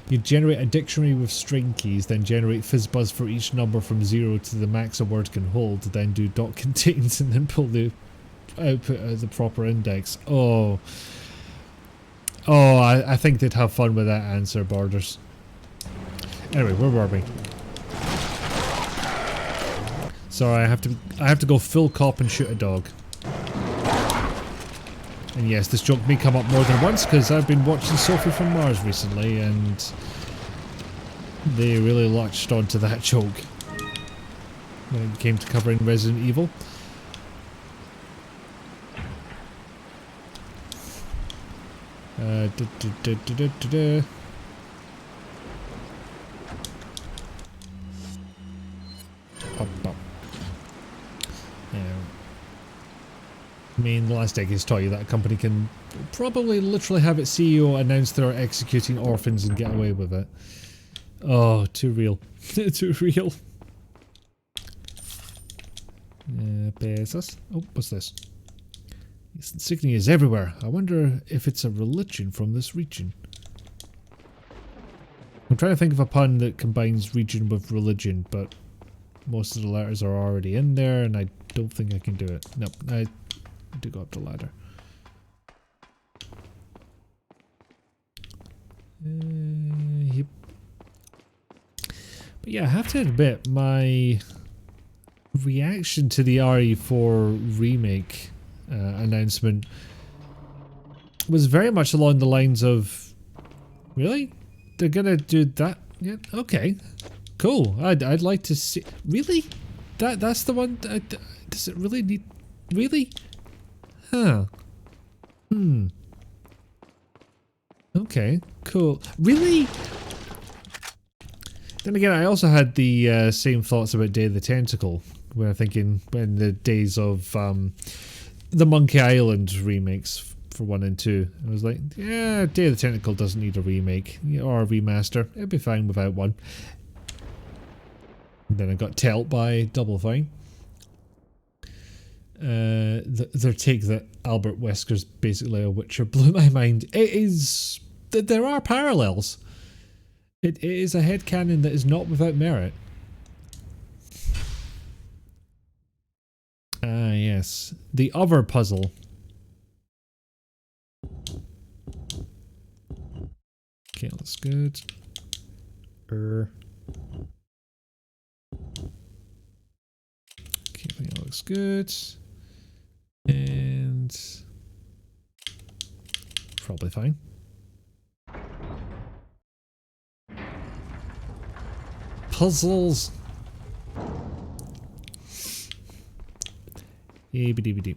A: You generate a dictionary with string keys, then generate FizzBuzz for each number from 0 to the max a word can hold, then do dot contains and then pull the output out of the proper index. Oh, I think they'd have fun with that answer, Borders. Anyway, where were we? Sorry, I have to go full cop and shoot a dog. And yes, this joke may come up more than once because I've been watching Sophie from Mars recently and they really latched onto that joke when it came to covering Resident Evil. mean, the last decade's taught you that a company can probably literally have its CEO announce they're executing orphans and get away with it. Oh, too real. Too real. Pesos. Oh, what's this? Insignia is everywhere. I wonder if it's a religion from this region. I'm trying to think of a pun that combines region with religion, but most of the letters are already in there, and I don't think I can do it. Nope, I need to go up the ladder. Yep. But yeah, I have to admit, my reaction to the RE4 remake announcement was very much along the lines of, really? They're gonna do that? Yeah, okay. Cool. I'd like to see. Really? That's the one? Does it really need... Really? Huh. Okay, cool. Really? Then again, I also had the same thoughts about Day of the Tentacle, where I'm thinking when the days of the Monkey Island remakes for 1 and 2. I was like, yeah, Day of the Tentacle doesn't need a remake or a remaster. It'd be fine without one. And then I got told by Double Fine. Their take that Albert Wesker's basically a Witcher blew my mind. It is... There are parallels. It is a headcanon that is not without merit. Ah, yes. The other puzzle. Okay, that's good. Okay, I think that looks good. And... probably fine. Puzzles! ABDBD.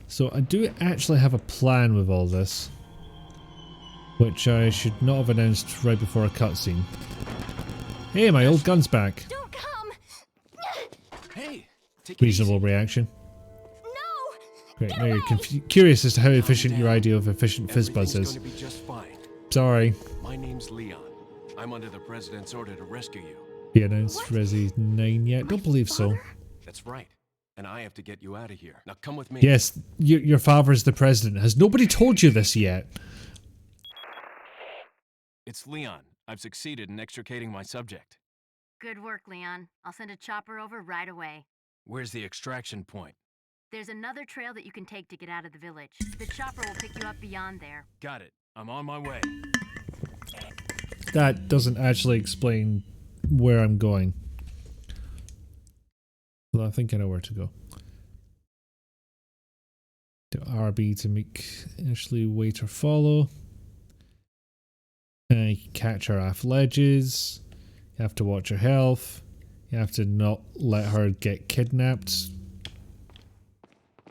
A: So I do actually have a plan with all this, which I should not have announced right before a cutscene. Hey, my old gun's back.
N: Don't come.
F: Hey, take
A: Reasonable reaction.
N: No.
A: Great. Now you're curious as to how efficient your idea of efficient fizzbuzz is.
F: Gonna be just fine.
A: Sorry.
F: My name's Leon. I'm under the president's order to rescue you.
A: Be announced Resi 9 yet? Don't believe so.
F: That's right. And I have to get you out of here. Now come with me.
A: Yes, your father's the president. Has nobody told you this yet?
F: It's Leon. I've succeeded in extricating my subject.
E: Good work, Leon. I'll send a chopper over right away.
F: Where's the extraction point?
E: There's another trail that you can take to get out of the village. The chopper will pick you up beyond there.
F: Got it. I'm on my way.
A: That doesn't actually explain where I'm going. Well, I think I know where to go. Do RB to make Ashley wait or follow. You can catch her off ledges. You have to watch her health. You have to not let her get kidnapped.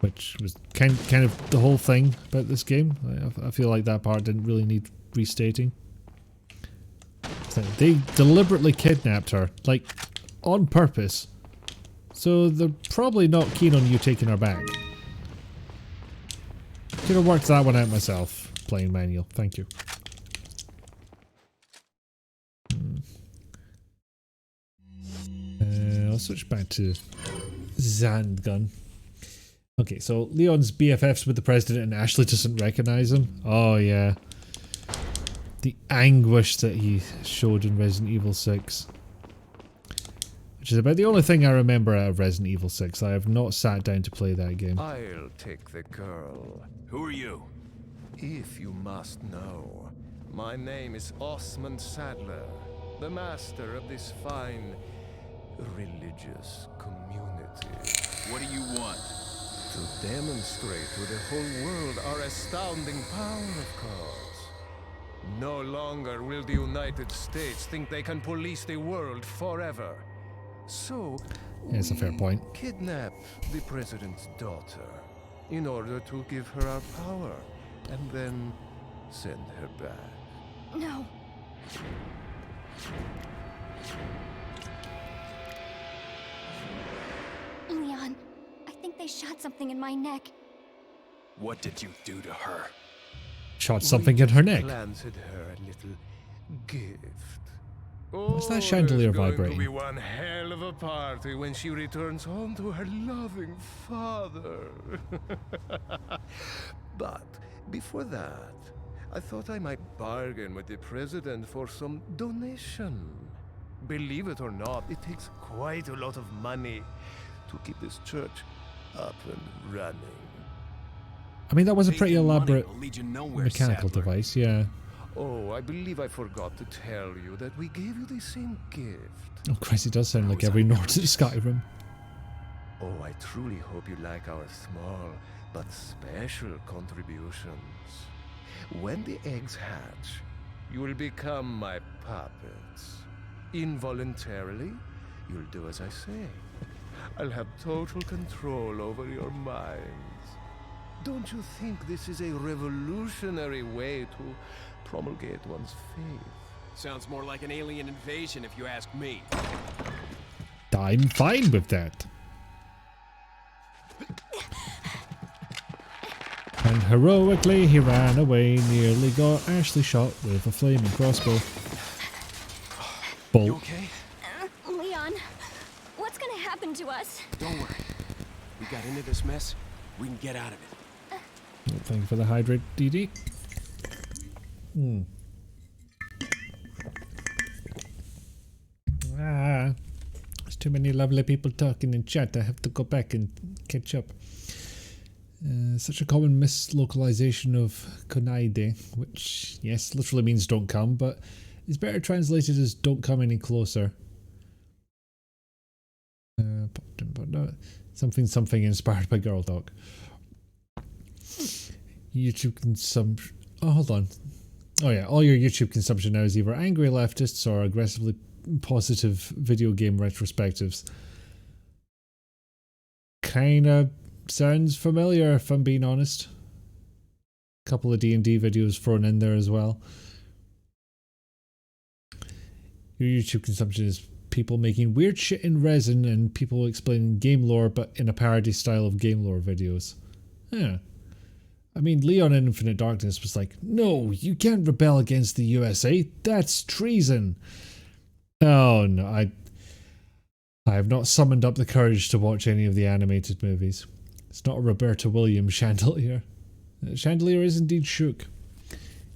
A: Which was kind of the whole thing about this game. I feel like that part didn't really need restating. So they deliberately kidnapped her, like, on purpose. So they're probably not keen on you taking her back. Could have worked that one out myself. Playing manual. Thank you. I'll switch back to Zandgun. Okay, so Leon's BFFs with the president and Ashley doesn't recognize him. Oh yeah. The anguish that he showed in Resident Evil 6. Which is about the only thing I remember out of Resident Evil 6. I have not sat down to play that game.
O: I'll take the girl.
F: Who are you?
O: If you must know, my name is Osmond Sadler, the master of this fine religious community.
F: What do you want?
O: To demonstrate to the whole world our astounding power, of course. No longer will the United States think they can police the world forever. So,
A: it's a fair point.
O: Kidnap the president's daughter in order to give her our power and then send her back.
N: No. Leon, I think they shot something in my neck.
F: What did you do to her?
A: Shot something in her neck.
O: Planted her a little gift.
A: What's that chandelier
O: It's going
A: vibrating?
O: to be one hell of a party when she returns home to her loving father. But before that, I thought I might bargain with the president for some donation. Believe it or not, it takes quite a lot of money to keep this church up and running.
A: I mean, that was a pretty elaborate
F: Money will lead you nowhere,
A: mechanical
F: Sadler.
A: device, yeah.
O: Oh, I believe I forgot to tell you that we gave you the same gift.
A: Oh, Christ, it does sound like every note in Skyrim.
O: Oh, I truly hope you like our small but special contributions. When the eggs hatch, you will become my puppets. Involuntarily, you'll do as I say. I'll have total control over your minds. Don't you think this is a revolutionary way to promulgate one's faith?
F: Sounds more like an alien invasion if you ask me.
A: I'm fine with that. And heroically he ran away, nearly got Ashley shot with a flaming crossbow. Bolt.
F: You okay?
N: Leon, what's gonna happen to us?
F: Don't worry. We got into this mess. We can get out of it.
A: Oh, thank you for the hydrate, DD. There's too many lovely people talking in chat. I have to go back and catch up. Such a common mislocalization of Konaide, which, yes, literally means don't come, but is better translated as don't come any closer. Something inspired by Girl Talk. YouTube consumption. Oh, hold on. Oh yeah, all your YouTube consumption now is either angry leftists or aggressively positive video game retrospectives. Kinda sounds familiar, if I'm being honest. A couple of D&D videos thrown in there as well. Your YouTube consumption is people making weird shit in resin and people explaining game lore but in a parody style of game lore videos. Yeah. I mean, Leon in Infinite Darkness was like, no, you can't rebel against the USA. That's treason. Oh no, I have not summoned up the courage to watch any of the animated movies. It's not a Roberta Williams chandelier. Chandelier is indeed shook.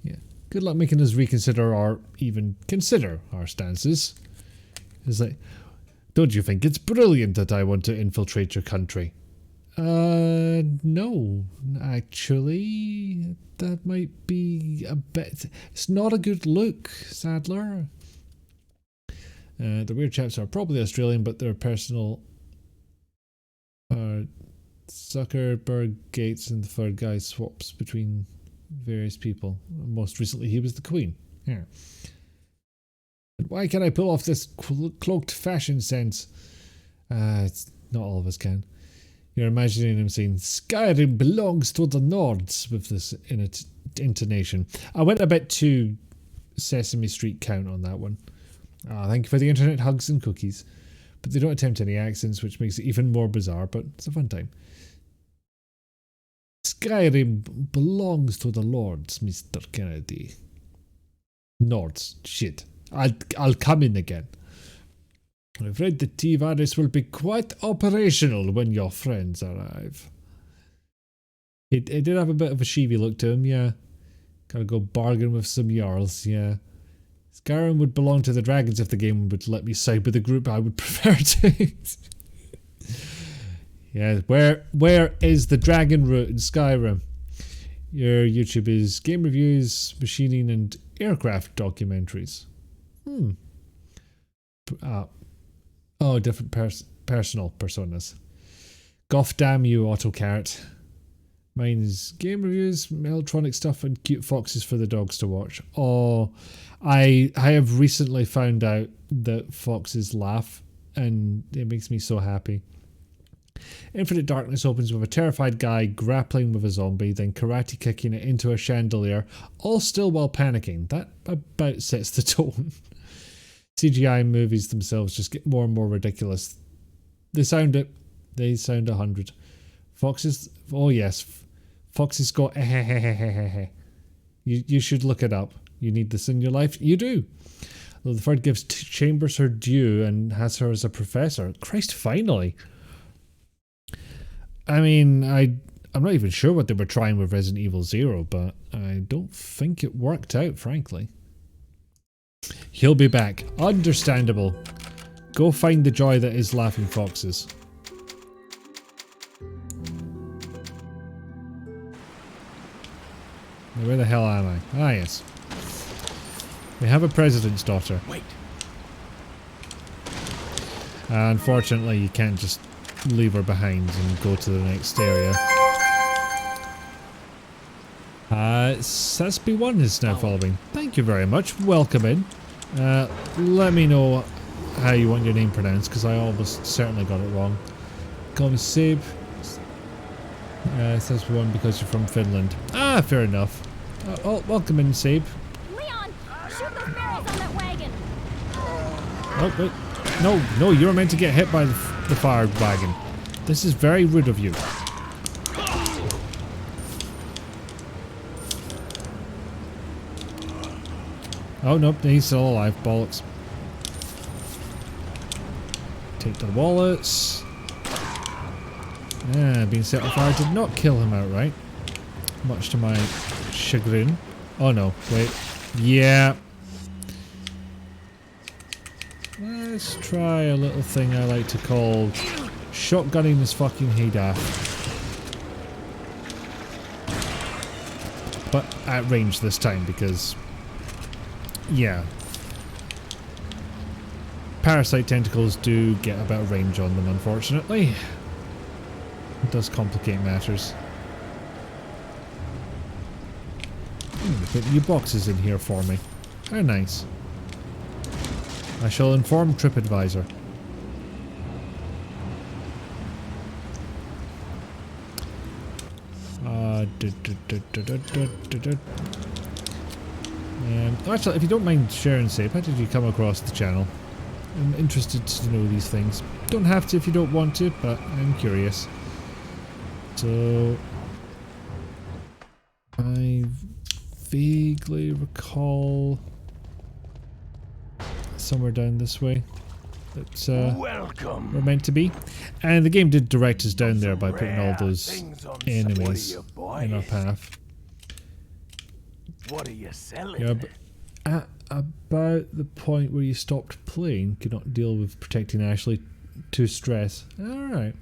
A: Yeah. Good luck making us reconsider or even consider our stances. It's like, don't you think it's brilliant that I want to infiltrate your country? No, actually, that might be a bit. It's not a good look, Sadler. The weird chaps are probably Australian, but their personal. Zuckerberg, Gates, and the third guy swaps between various people. Most recently, he was the Queen. Yeah. But why can't I pull off this cloaked fashion sense? It's not all of us can. You're imagining him saying, Skyrim belongs to the Nords with this intonation. I went a bit too Sesame Street count on that one. Thank you for the internet hugs and cookies. But they don't attempt any accents, which makes it even more bizarre, but it's a fun time. Skyrim belongs to the Lords, Mr. Kennedy. Nords. Shit. I'll come in again. I'm afraid the T-Virus will be quite operational when your friends arrive. It did have a bit of a Shivi look to him, yeah. Gotta go bargain with some Jarls, yeah. Skyrim would belong to the dragons if the game would let me side with the group I would prefer to. Yeah, where is the dragon route in Skyrim? Your YouTube is game reviews, machining, and aircraft documentaries. Different personal personas. Goff damn you, AutoCart. Mine is game reviews, electronic stuff, and cute foxes for the dogs to watch. Oh, I have recently found out that foxes laugh, and it makes me so happy. Infinite Darkness opens with a terrified guy grappling with a zombie, then karate kicking it into a chandelier, all still while panicking. That about sets the tone. CGI movies themselves just get more and more ridiculous. They sound 100. Foxes. Oh yes, foxes go. You should look it up. You need this in your life. You do. The third gives Chambers her due and has her as a professor. Christ, finally. I mean, I'm not even sure what they were trying with Resident Evil 0, but I don't think it worked out, frankly. He'll be back. Understandable. Go find the joy that is laughing foxes. Now, where the hell am I? Ah, yes. We have a president's daughter.
F: Wait.
A: Unfortunately, you can't just leave her behind and go to the next area. SB1 is now following. Thank you very much. Welcome in. Let me know how you want your name pronounced, because I almost certainly got it wrong. Call me Sabe. SB1 because you're from Finland. Ah, fair enough. Welcome in, Sabe.
N: Leon, shoot those barrels on that wagon.
A: Oh, wait. No, you were meant to get hit by the fire wagon. This is very rude of you. Oh, nope, he's still alive. Bollocks. Take the wallets. Being set on fire did not kill him outright. Much to my chagrin. Oh no, wait. Yeah. Let's try a little thing I like to call shotgunning this fucking head off. But at range this time because, yeah. Parasite tentacles do get a bit of range on them, unfortunately. It does complicate matters. Put new boxes in here for me. How nice. I shall inform TripAdvisor. Actually, if you don't mind sharing, Sabe, how did you come across the channel? I'm interested to know these things. Don't have to if you don't want to, but I'm curious. So, I vaguely recall somewhere down this way that we're meant to be, and the game did direct us down there by putting all those enemies in our path.
I: What are you selling?
A: Yeah, but at about the point where you stopped playing, could not deal with protecting Ashley to stress. Alright.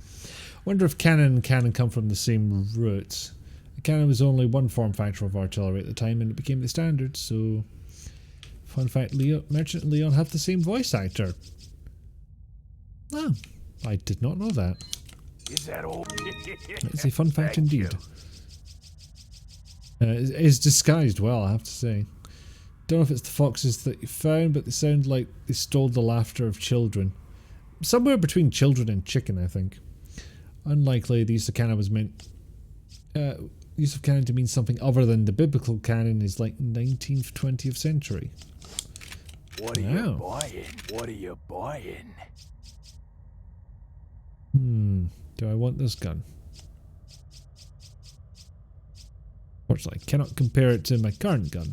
A: Wonder if cannon and cannon come from the same roots. A cannon was only one form factor of artillery at the time and it became the standard, so... Fun fact, Merchant and Leon have the same voice actor. Oh, I did not know that.
I: Is that all?
A: It's a fun fact indeed. It's disguised well, I have to say. Don't know if it's the foxes that you found, but they sound like they stole the laughter of children. Somewhere between children and chicken, I think. Unlikely the use of canon was meant... use of canon to mean something other than the biblical canon is like 19th, 20th century.
I: What are you buying? What are you buying?
A: Do I want this gun? Fortunately, I cannot compare it to my current gun.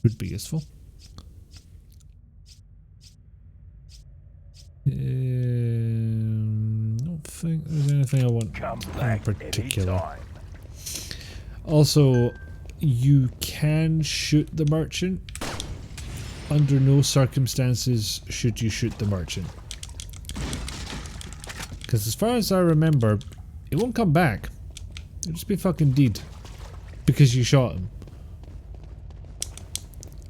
A: Would be useful. Don't think there's anything I want in particular. Also, you can shoot the merchant. Under no circumstances should you shoot the merchant. Because as far as I remember, it won't come back. It'll just be fucking dead. Because you shot him.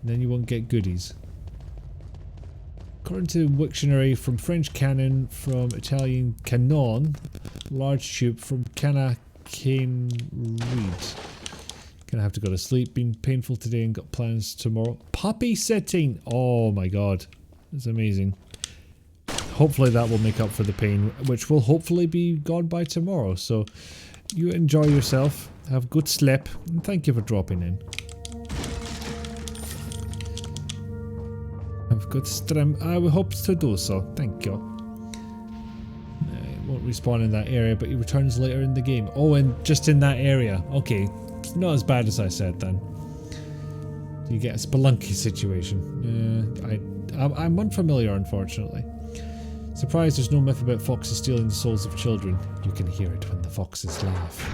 A: And then you won't get goodies. According to Wiktionary, from French canon, from Italian canon, large tube, from canna, cane, reed. Gonna have to go to sleep, been painful today and got plans tomorrow. Puppy sitting! Oh my god. That's amazing. Hopefully that will make up for the pain, which will hopefully be gone by tomorrow. So, you enjoy yourself, have good sleep, and thank you for dropping in. Have good stream. I hope to do so. Thank you. won't respawn in that area, but he returns later in the game. Oh, and just in that area. Okay, it's not as bad as I said then. You get a spelunky situation. I'm unfamiliar, unfortunately. Surprised there's no myth about foxes stealing the souls of children. You can hear it when the foxes laugh.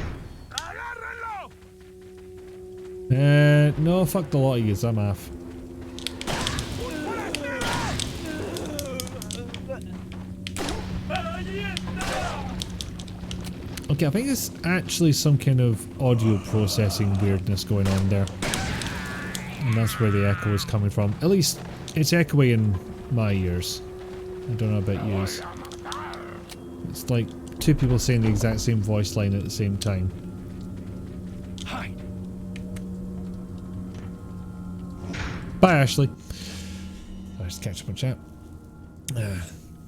A: No, fuck the lot of yous, I'm off. Okay, I think there's actually some kind of audio processing weirdness going on there. And that's where the echo is coming from. At least, it's echoing in my ears. I don't know about yours. It's like two people saying the exact same voice line at the same time.
I: Hi.
A: Bye, Ashley. Let's catch up on chat.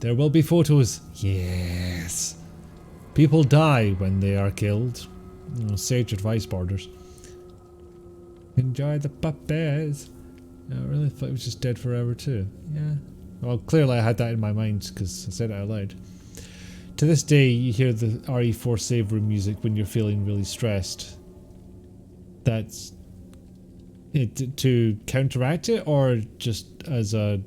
A: There will be photos. Yes. People die when they are killed. Oh, sage advice, Borders. Enjoy the puppies. I really thought it was just dead forever too. Yeah. Well, clearly I had that in my mind because I said it out loud. To this day, you hear the RE4 save room music when you're feeling really stressed. That's it to counteract it, or just as a...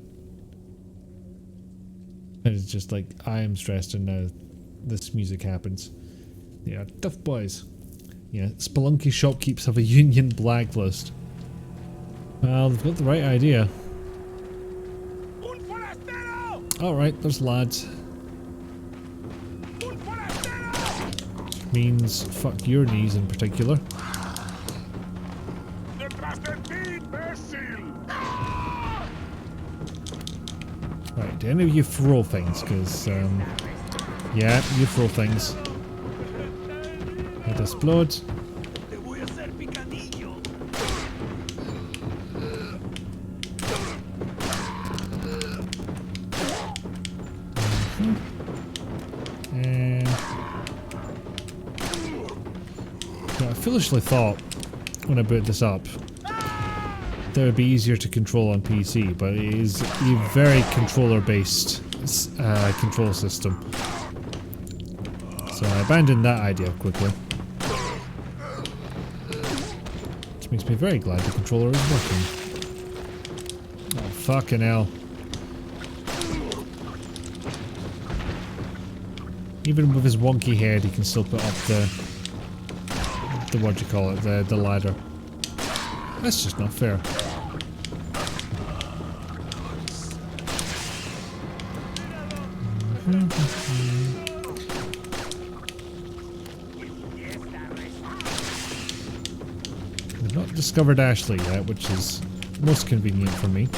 A: It's just like, I am stressed and now this music happens. Yeah, tough boys. Yeah, Spelunky shopkeepers have a union blacklist. Well, they've got the right idea. Alright, there's lads. Means fuck your knees in particular. Right, do any of you throw things? Because, yeah, you throw things. It explodes. And I foolishly thought when I boot this up that it would be easier to control on PC, but it is a very controller-based control system. So I abandoned that idea quickly. Which makes me very glad the controller is working. Oh, fucking hell. Even with his wonky head, he can still put up the what do you call it, the ladder. That's just not fair. I've not discovered Ashley yet, which is most convenient for me.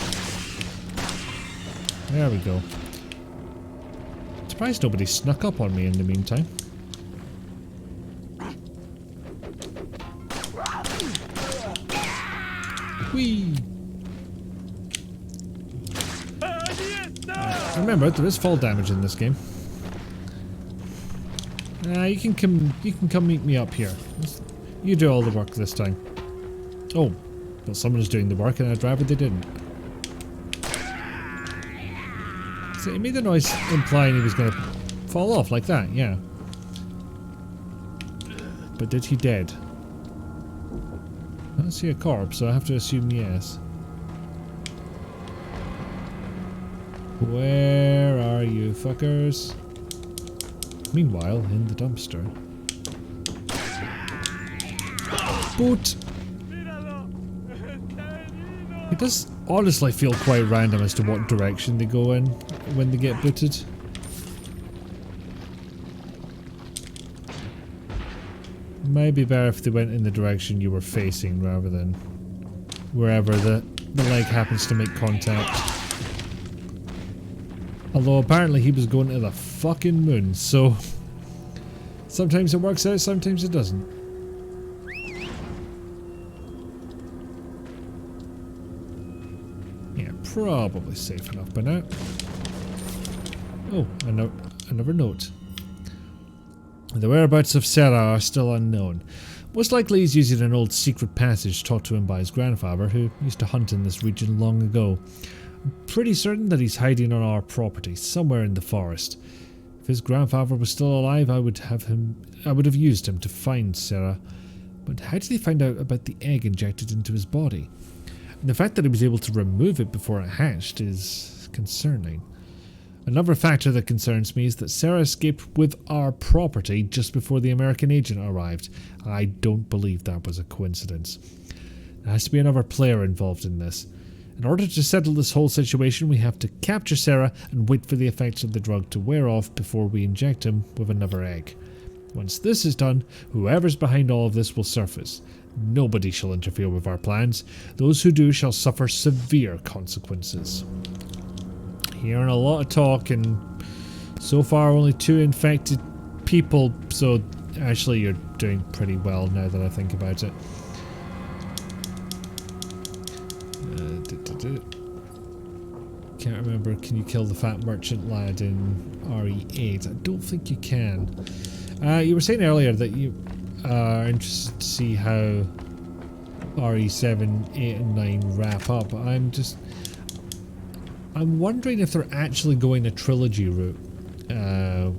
A: There we go. Surprised nobody snuck up on me in the meantime. Whee! Remember, there is fall damage in this game. You can come meet me up here. You do all the work this time. Oh, well, someone's doing the work and I'd rather they didn't. So he made the noise implying he was going to fall off like that, yeah. But did he dead? I don't see a corpse, so I have to assume yes. Where are you fuckers? Meanwhile, in the dumpster. Boot! It does honestly feel quite random as to what direction they go in when they get booted. Might be better if they went in the direction you were facing rather than wherever the leg happens to make contact. Although apparently he was going to the fucking moon, so sometimes it works out, sometimes it doesn't. Yeah, probably safe enough by now. Oh, another note. The whereabouts of Sarah are still unknown. Most likely he's using an old secret passage taught to him by his grandfather, who used to hunt in this region long ago. I'm pretty certain that he's hiding on our property, somewhere in the forest. If his grandfather was still alive, I would have used him to find Sarah. But how did he find out about the egg injected into his body? And the fact that he was able to remove it before it hatched is concerning. Another factor that concerns me is that Sarah escaped with our property just before the American agent arrived. I don't believe that was a coincidence. There has to be another player involved in this. In order to settle this whole situation, we have to capture Sarah and wait for the effects of the drug to wear off before we inject him with another egg. Once this is done, whoever's behind all of this will surface. Nobody shall interfere with our plans. Those who do shall suffer severe consequences. Hearing a lot of talk, and so far only 2 infected people, so actually you're doing pretty well now that I think about it. Can't remember, can you kill the fat merchant lad in RE8? I don't think you can. You were saying earlier that you are interested to see how RE7, 8 and 9 wrap up. I'm wondering if they're actually going a trilogy route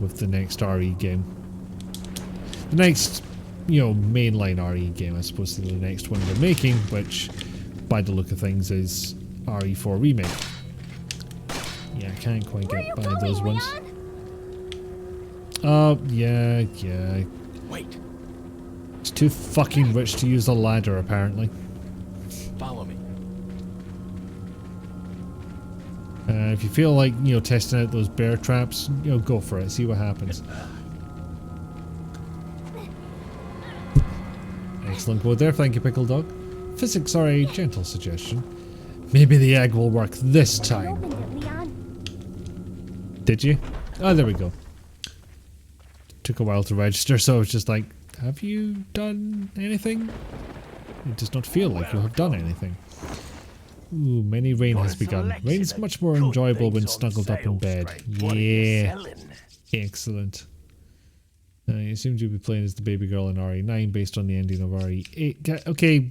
A: with the next RE game. The next, mainline RE game, I suppose, is the next one they're making, which, by the look of things, is RE4 Remake. Yeah, I can't quite get by those ones. Oh, yeah.
F: Wait.
A: It's too fucking rich to use a ladder, apparently.
F: Follow me.
A: If you feel like, testing out those bear traps, go for it. See what happens. Excellent quote there. Thank you, Pickle Dog. Physics are a gentle suggestion. Maybe the egg will work this time. Did you? Oh, there we go. Took a while to register, so I was just like, have you done anything? It does not feel like you have done anything. Ooh, many rain has begun. Rain is much more enjoyable when snuggled up in bed. Yeah. Excellent. You seem to be playing as the baby girl in RE9 based on the ending of RE8. Okay,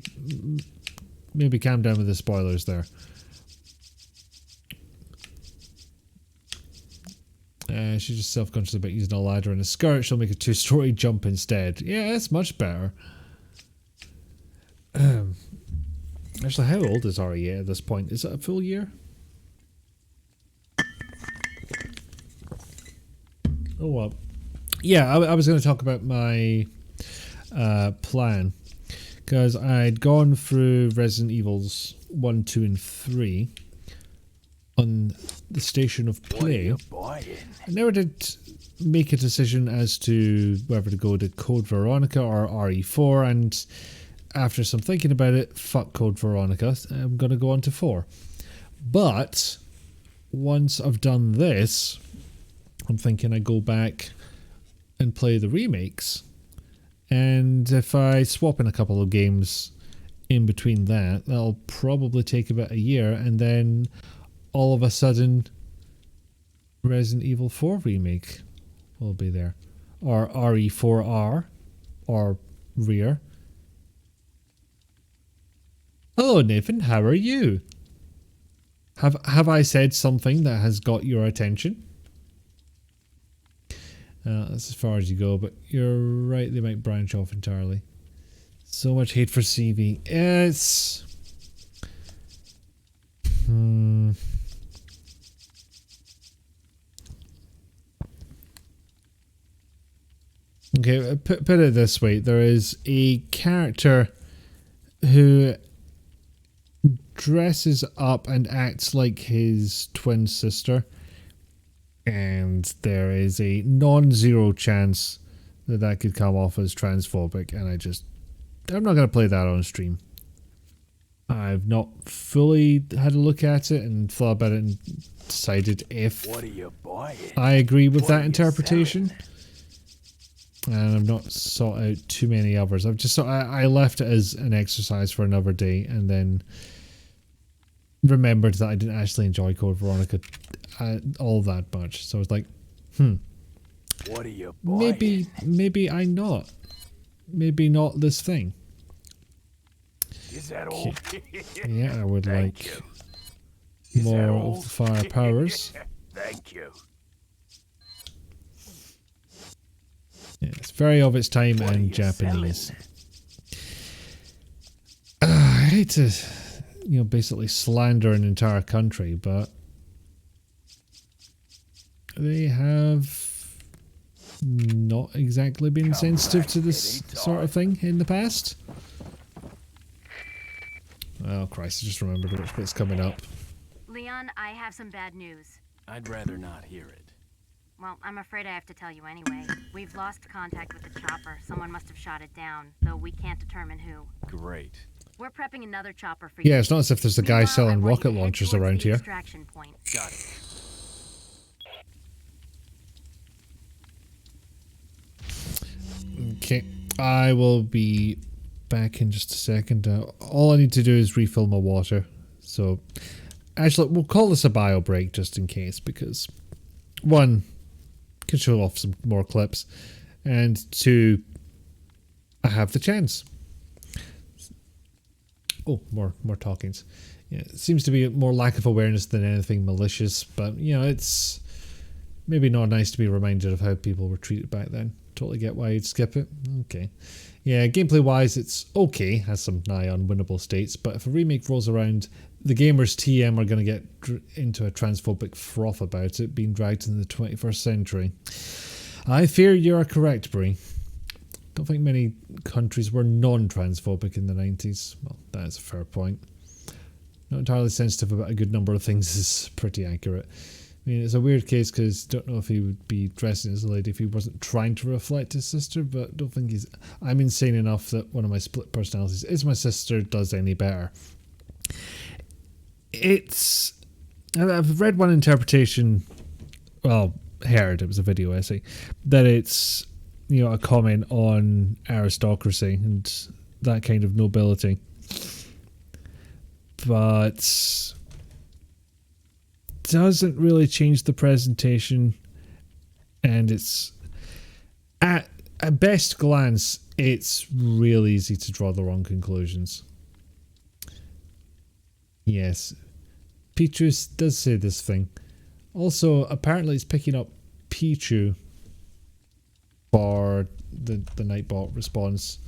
A: maybe calm down with the spoilers there. She's just self-conscious about using a ladder and a skirt. She'll make a 2-story jump instead. Yeah, that's much better. Actually, how old is RE8 at this point? Is it a full year? Oh well. Yeah, I was going to talk about my plan. Because I'd gone through Resident Evils 1, 2 and 3 on the station of play. I never did make a decision as to whether to go to Code Veronica or RE4, and after some thinking about it, fuck Code Veronica, I'm going to go on to 4. But once I've done this, I'm thinking I go back and play the remakes, and if I swap in a couple of games in between that, that'll probably take about a year, and then all of a sudden Resident Evil 4 remake will be there, or RE4R, or Rear. Hello Nathan, how are you? Have I said something that has got your attention? That's as far as you go, but you're right, they might branch off entirely. So much hate for CV. It's... Okay, put it this way. There is a character who dresses up and acts like his twin sister, and there is a non-zero chance that that could come off as transphobic, and I'm not going to play that on stream. I've not fully had a look at it and thought about it and decided if I agree with that interpretation. And I've not sought out too many others. I left it as an exercise for another day, and then remembered that I didn't actually enjoy Code Veronica all that much. So I was like, maybe I'm not. Maybe not this thing.
I: Is that all?
A: Yeah, I would like more of the fire powers.
I: Thank you.
A: Yeah, it's very of its time and Japanese. I hate to, basically slander an entire country, but they have not exactly been sensitive to this sort of thing in the past. Oh Christ, I just remembered which bit's coming up.
E: Leon, I have some bad news.
F: I'd rather not hear it.
E: Well, I'm afraid I have to tell you anyway. We've lost contact with the chopper. Someone must have shot it down, though we can't determine who.
F: Great.
E: We're prepping another chopper for you.
A: Yeah, it's not as if there's a guy selling rocket launchers around here.
E: Extraction point.
F: Got it.
A: Okay, I will be back in just a second. All I need to do is refill my water. So, actually, we'll call this a bio break just in case, because one, can show off some more clips, and two, I have the chance. Oh, more talkings. Yeah, it seems to be more lack of awareness than anything malicious, but it's maybe not nice to be reminded of how people were treated back then. Totally get why you'd skip it. Okay. Yeah, gameplay wise it's okay, has some nigh unwinnable states, but if a remake rolls around, the gamers TM are going to get into a transphobic froth about it being dragged into the 21st century. I fear you are correct, Brie. Don't think many countries were non-transphobic in the 90s. Well, that is a fair point. Not entirely sensitive about a good number of things is pretty accurate. I mean, it's a weird case because don't know if he would be dressing as a lady if he wasn't trying to reflect his sister, but don't think he's... I'm insane enough that one of my split personalities is my sister does any better. It's... I've read one interpretation, well, heard, it was a video essay, that it's, a comment on aristocracy and that kind of nobility. But... doesn't really change the presentation, and it's at best glance it's real easy to draw the wrong conclusions. Yes, Petrus does say this thing. Also, apparently it's picking up Pichu for the Nightbot response,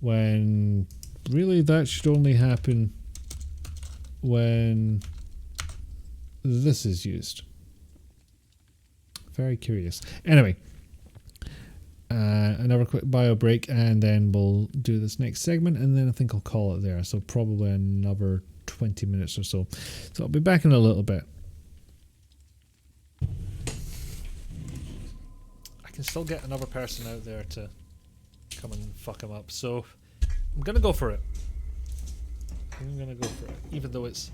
A: when really that should only happen when this is used. Very curious. Anyway, another quick bio break, and then we'll do this next segment, and then I think I'll call it there. So probably another 20 minutes or so. So I'll be back in a little bit. I can still get another person out there to come and fuck him up, so I'm gonna go for it. Even though it's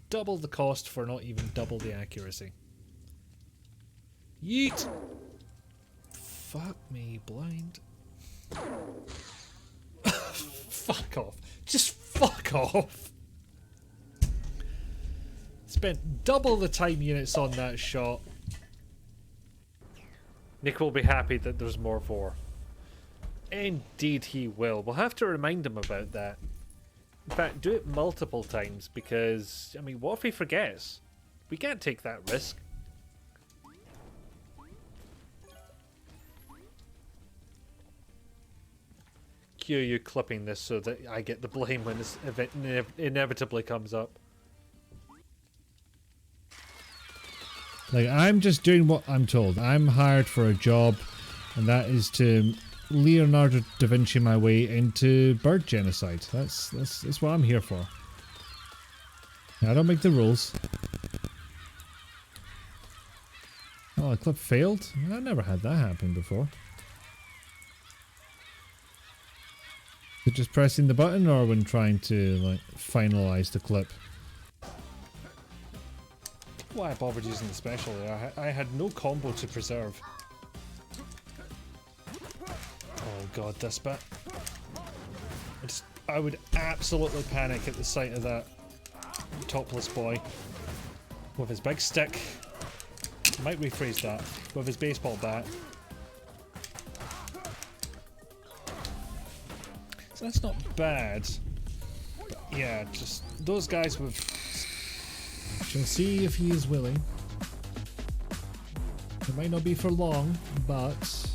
A: double the cost for not even double the accuracy. Yeet! Fuck me blind. Fuck off. Just fuck off. Spent double the time units on that shot. Nick will be happy that there's more vor. Indeed he will. We'll have to remind him about that. In fact, do it multiple times, because, I mean, what if he forgets? We can't take that risk. Cue you clipping this so that I get the blame when this event inevitably comes up. Like, I'm just doing what I'm told. I'm hired for a job, and that is to Leonardo da Vinci my way into bird genocide. That's what I'm here for. I don't make the rules. Oh, the clip failed? I've never had that happen before. Is it just pressing the button, or when trying to, like, finalize the clip? Why I bothered using the special there? I had no combo to preserve. Oh god, this bit. I would absolutely panic at the sight of that topless boy with his big stick. I might rephrase that. With his baseball bat. So that's not bad. But yeah, just those guys with... Shall see if he is willing. It might not be for long, but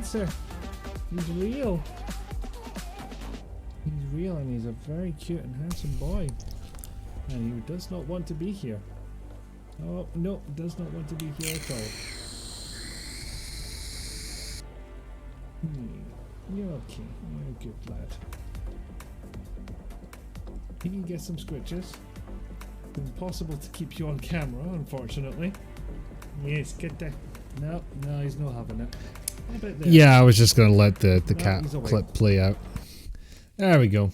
A: monster. He's real. He's real and he's a very cute and handsome boy. And he does not want to be here. Oh, no, does not want to be here at all. You're okay. You're a good lad. He can get some scritches. Impossible to keep you on camera, unfortunately. Yes, get that. No, he's not having it. How about this? Yeah, I was just going to let the cat clip play out. There we go.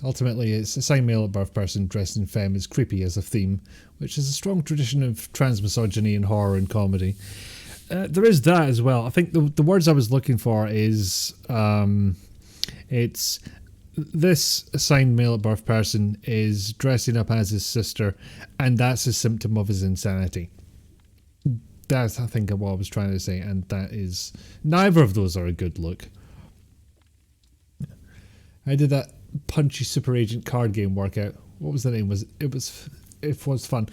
A: Ultimately, it's a assigned male at birth person dressed in femme is creepy as a theme, which is a strong tradition of transmisogyny in horror and comedy. There is that as well. I think the words I was looking for is it's this assigned male at birth person is dressing up as his sister, and that's a symptom of his insanity. That's, I think, what I was trying to say, and that is neither of those are a good look. I did that punchy super agent card game workout. What was the name? It was fun.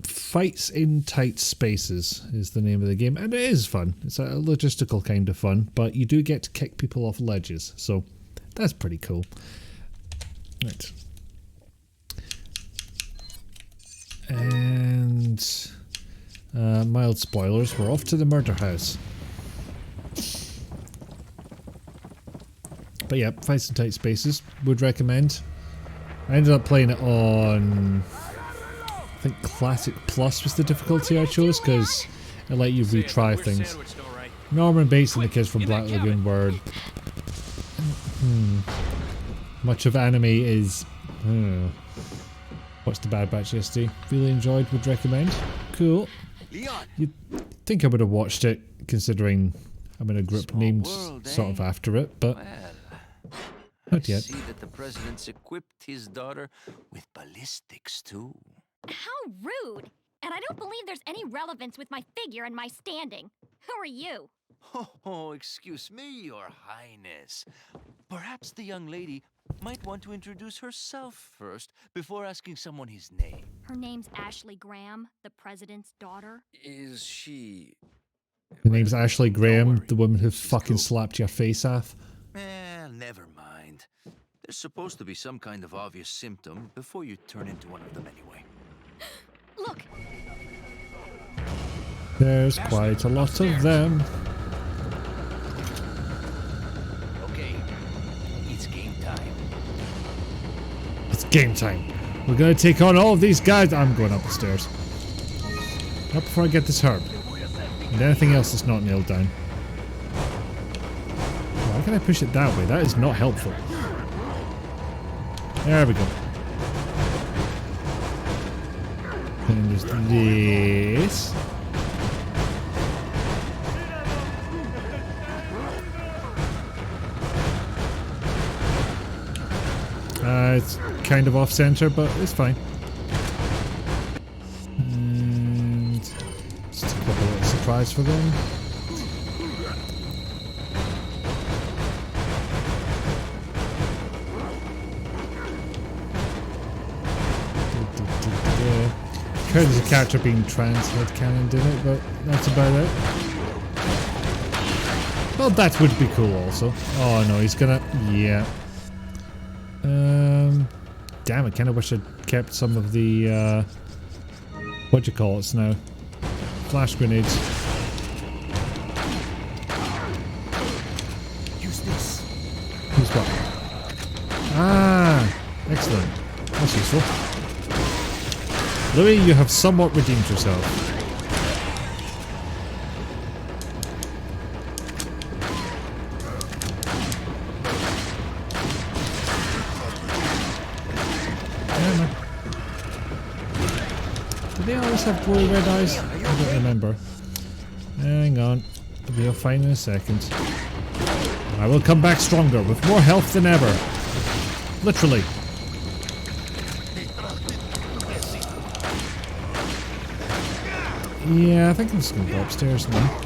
A: Fights in Tight Spaces is the name of the game, and it is fun. It's a logistical kind of fun, but you do get to kick people off ledges, so that's pretty cool. Right. And mild spoilers, we're off to the murder house. But yeah, Fights in Tight Spaces, would recommend. I ended up playing it on, I think Classic Plus was the difficulty I chose, because it let you retry things. Norman Bates and the kids from Black Lagoon were... much of anime is... Watched the Bad Batch yesterday. Really enjoyed, would recommend. Cool. You'd think I would have watched it, considering I'm in a group named sort of after it, but... Not yet.
D: See that the president's equipped his daughter with ballistics too.
N: How rude! And I don't believe there's any relevance with my figure and my standing. Who are you?
D: Oh, excuse me, Your Highness. Perhaps the young lady might want to introduce herself first before asking someone his name.
N: Her name's Ashley Graham, the president's daughter.
D: Is she...
A: The name's Ashley Graham, the woman who fucking slapped your face off.
D: Never mind. There's supposed to be some kind of obvious symptom before you turn into one of them anyway.
N: Look!
A: There's quite a lot of them.
D: Okay, it's game time.
A: It's game time. We're gonna take on all of these guys. I'm going up the stairs. Not before I get this herb. And anything else that's not nailed down. Why can I push it that way? That is not helpful. There we go. And there's this. It's kind of off center, but it's fine. And just a couple of surprise for them. There's a character being trans headcanoned in it, but that's about it. Well, that would be cool also. Oh no, he's gonna... yeah. Damn, I kinda wish I'd kept some of the, what do you call it now? Flash grenades.
H: Use this.
A: Use what? Ah! Excellent. That's useful. Louis, you have somewhat redeemed yourself. Do they always have glowy red eyes? I don't remember. Hang on. We'll find in a second. I will come back stronger with more health than ever. Literally. Yeah, I think I'm just gonna go upstairs now.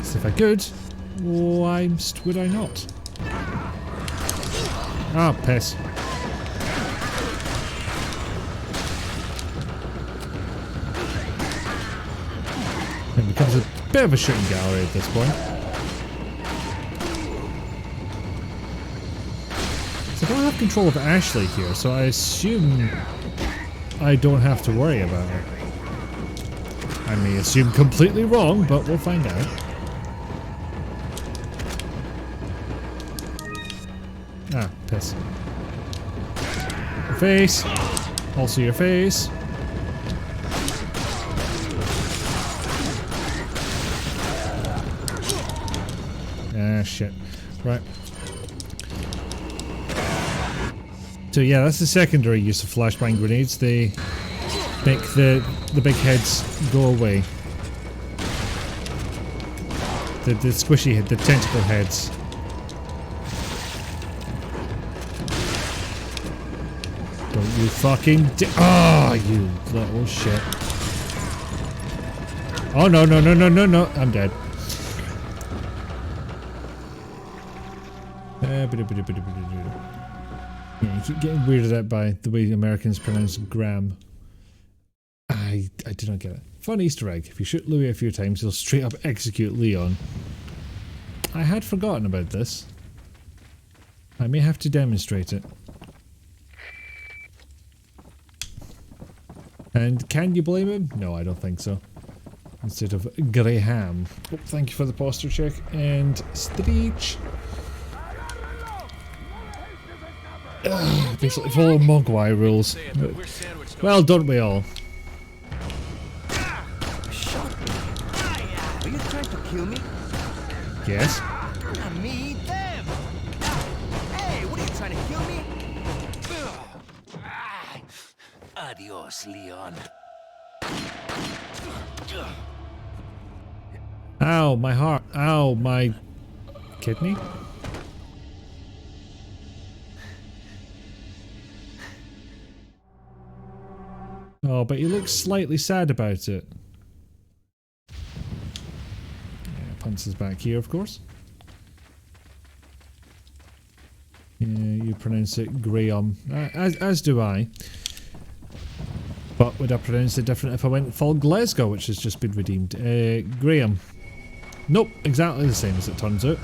A: So if I could, why would I not? Ah, piss. It becomes a bit of a shooting gallery at this point. So I don't have control of Ashley here, so I assume I don't have to worry about her. I may assume completely wrong, but we'll find out. Ah, piss. Your face. Also your face. Ah, shit. Right. So yeah, that's the secondary use of flashbang grenades. They make the big heads go away. The squishy head, the tentacle heads. Don't you fucking oh, you little shit. Oh no, no, no, no, no, no. I'm dead. Yeah, you keep getting weirded out by the way Americans pronounce gram. I do not get it. Fun Easter egg. If you shoot Louis a few times, he'll straight up execute Leon. I had forgotten about this. I may have to demonstrate it. And can you blame him? No, I don't think so. Instead of Graham. Oh, thank you for the posture check. And Streech. Basically follow Mogwai rules. Well, don't we all?
C: Are you trying to kill me?
A: Yes.
C: Not me, them! Hey, what are you trying to kill me? Adios, Leon.
A: Ow, my heart. Ow, my kidney? Oh, but he looks slightly sad about it. Yeah, Punce is back here, of course. Yeah, you pronounce it Graham, as do I. But would I pronounce it different if I went full Glasgow, which has just been redeemed? Graham. Nope, exactly the same as it turns out.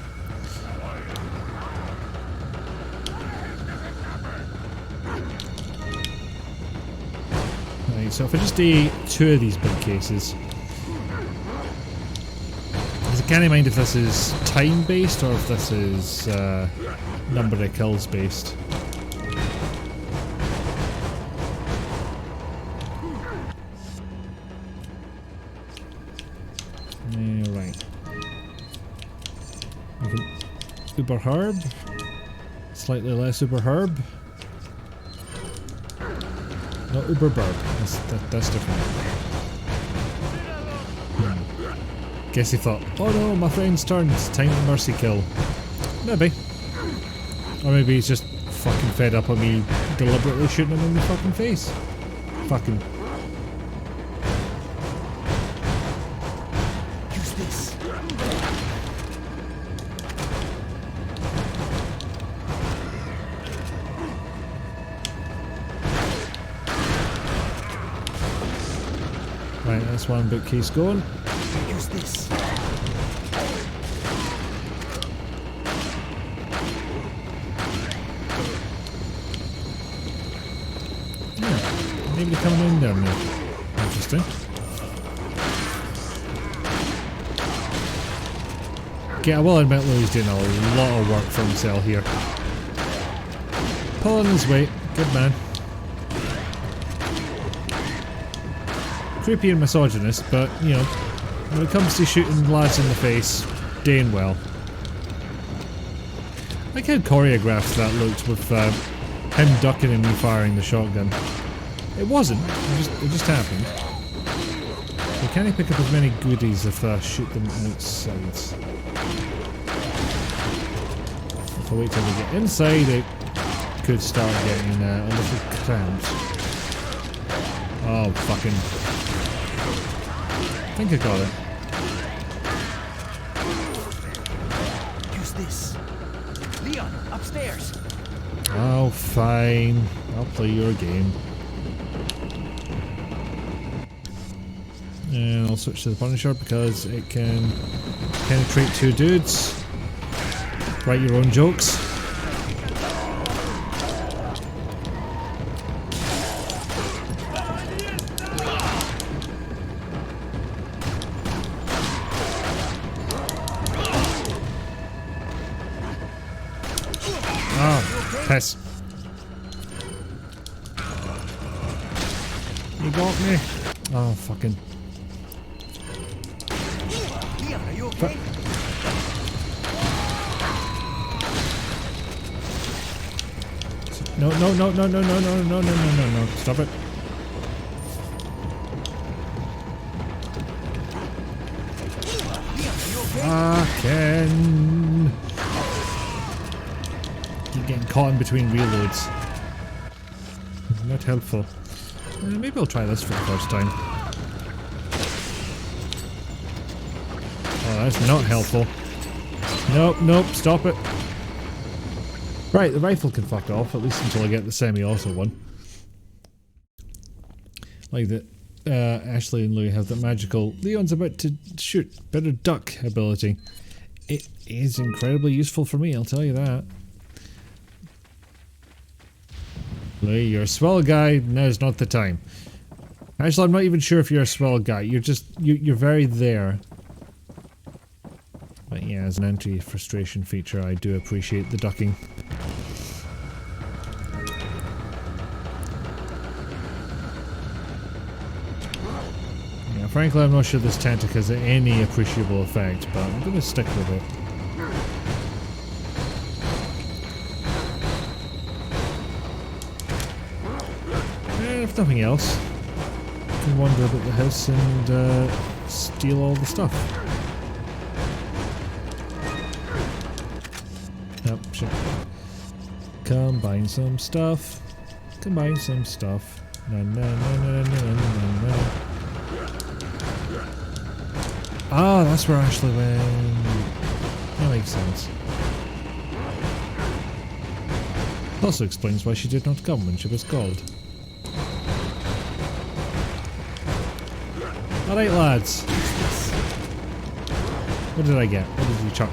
A: Right, so if I just do 2 of these big cases. Because I can't mind if this is time based or if this is number of kills based. Right. We can Uber Herb. Slightly less Uber Herb. Not Uber Burb. That's different. Guess he thought, oh no, my friend's turn. It's time to mercy kill. Maybe. Or maybe he's just fucking fed up on me deliberately shooting him in the fucking face. Fucking.
C: Use this.
A: Right, that's one bookcase going.
C: Use this.
A: Yeah, maybe they're coming in there now. Interesting. Okay, I will admit Louis doing a lot of work for himself here. Pulling his weight. Good man. Creepy and misogynist, but, you know, when it comes to shooting lads in the face, doing well. I like how choreographed that looked with him ducking and me firing the shotgun. It wasn't, it just happened. You can't pick up as many goodies if I shoot them outside. If I wait till they get inside, it could start getting a little cramped. Oh, fucking... I think I got it.
C: Use this. Leon, upstairs.
A: Oh, fine. I'll play your game. And I'll switch to the Punisher because it can penetrate 2 dudes. Write your own jokes. Oh, piss. You got me. Oh, fucking.
C: Leon, are you okay?
A: No, no, no, no, no, no, no, no, no, no, no, no. Stop it. Fucking. Keep getting caught in between reloads. Not helpful. Maybe I'll try this for the first time. Oh, that's not helpful. Nope, nope, stop it. Right, the rifle can fuck off, at least until I get the semi-auto one. Like that, Ashley and Louis have that magical Leon's about to shoot, better duck ability. It is incredibly useful for me, I'll tell you that. Louis, you're a swell guy, now's not the time. Actually, I'm not even sure if you're a swell guy, you're very there. But yeah, as an anti-frustration feature, I do appreciate the ducking. Yeah, frankly, I'm not sure this tactic has any appreciable effect, but I'm gonna stick with it. And if nothing else, I can wander about the house and steal all the stuff. Oh, shit. Combine some stuff. Combine some stuff. No, no, no, no, no, no, no. Ah, that's where Ashley went. That makes sense. Also explains why she did not come when she was called. Alright, lads. What did I get? What did you chuck?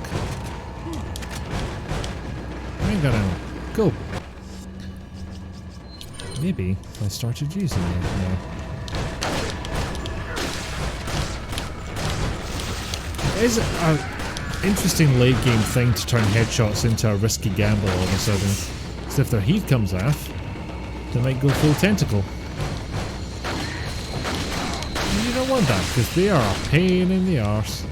A: Got ammo. Cool. Maybe if I started using it now. It is an interesting late game thing to turn headshots into a risky gamble all of a sudden. Because if their heat comes off, they might go full tentacle. And you don't want that because they are a pain in the arse.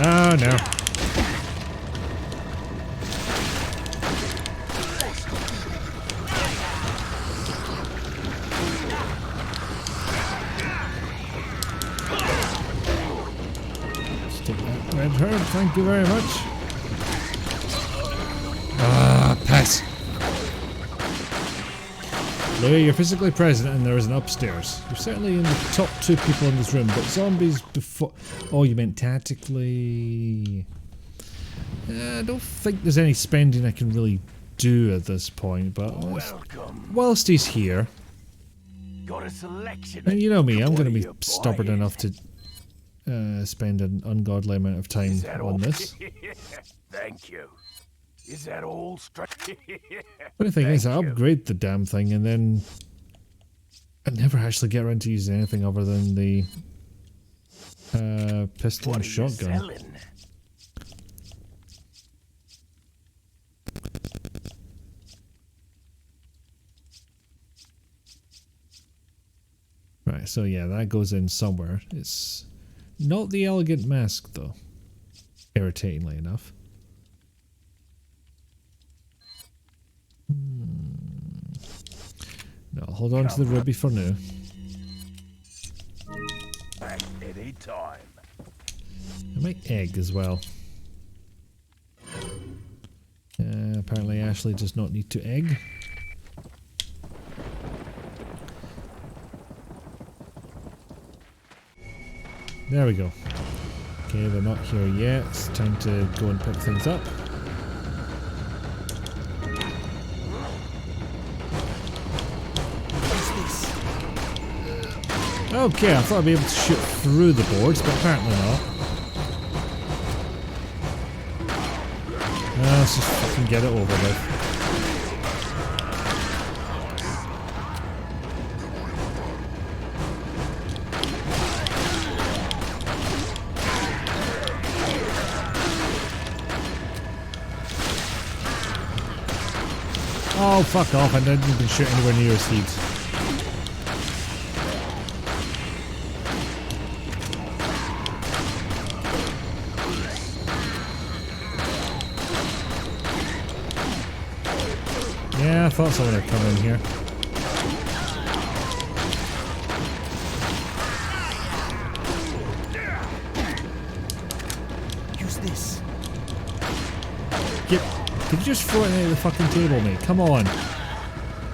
A: Oh no. Stick that red herb, thank you very much. Ah, pass. Louis, you're physically present and there is an upstairs. You're certainly in the top 2 people in this room, but zombies before... Oh, you meant tactically... I don't think there's any spending I can really do at this point, but... Whilst he's here...
I: Got a selection.
A: And you know me, I'm going to be stubborn enough to spend an ungodly amount of time on this.
I: Thank you. Is that all straight?
A: Funny thing is, I upgrade the damn thing and then I never actually get around to using anything other than the pistol and shotgun. Right, so yeah, that goes in somewhere. It's not the elegant mask though, irritatingly enough. No, I'll hold on to the ruby for now.
I: At any time.
A: I might egg as well. Apparently Ashley does not need to egg. There we go. Okay, they're not here yet. It's time to go and pick things up. Okay, I thought I'd be able to shoot through the boards, but apparently not. Let's just fucking get it over with. Oh, fuck off, I didn't even shoot anywhere near his heat. Yeah, I thought someone had come in here.
I: Use this.
A: Could you just throw it into the fucking table, mate? Come on.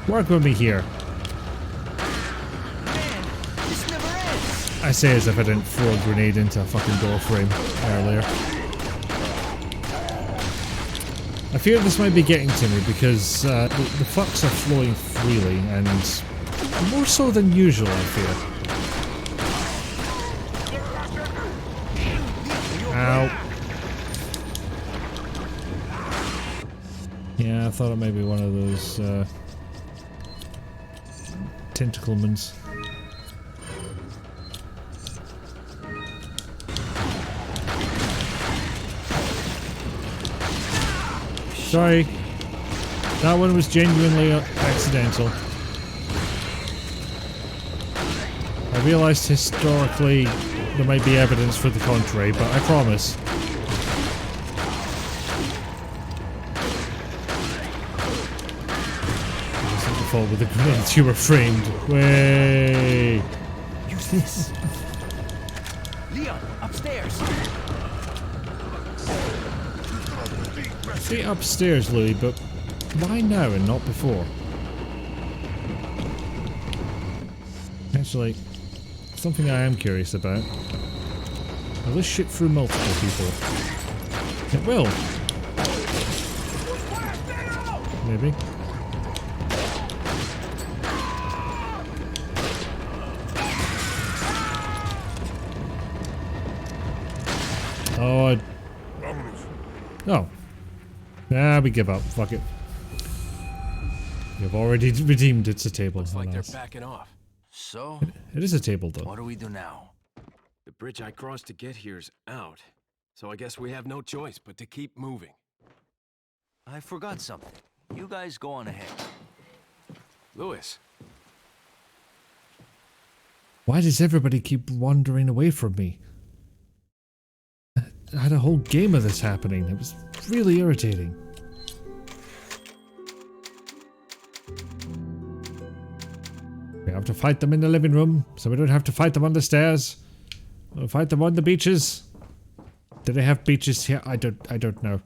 A: Work with me here.
I: Man, this never ends.
A: I say as if I didn't throw a grenade into a fucking door frame earlier. I fear this might be getting to me because the fucks are flowing freely and more so than usual, I fear. Ow. Yeah, I thought it might be one of those tentaclemans. Sorry. That one was genuinely accidental. I realised historically there might be evidence for the contrary, but I promise. I wasn't the fault with the grenades you were framed. Way.
I: Use this. Leon, upstairs.
A: See upstairs, Louis, but why now and not before? Actually, something I am curious about. Will this shit through multiple people? It will. Maybe. Oh, oh. Nah, we give up. Fuck it. You've already redeemed. It's a table.
F: Looks like they're backing off.
D: So,
A: It is a table, though.
D: what do we do now?
F: The bridge I crossed to get here's out, so I guess we have no choice but to keep moving.
D: I forgot something. You guys go on ahead.
F: Louis.
A: Why does everybody keep wandering away from me? I had a whole game of this happening. It was really irritating. We have to fight them in the living room, so we don't have to fight them on the stairs. We'll fight them on the beaches. Do they have beaches here? I don't know.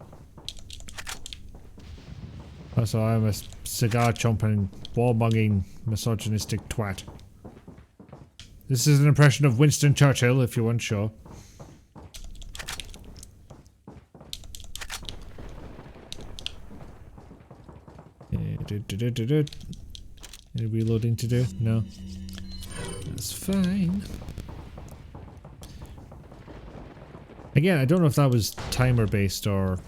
A: Also, I'm a cigar chomping, warmonging, misogynistic twat. This is an impression of Winston Churchill, if you weren't sure. Any reloading to do? No. That's fine. Again, I don't know if that was timer based or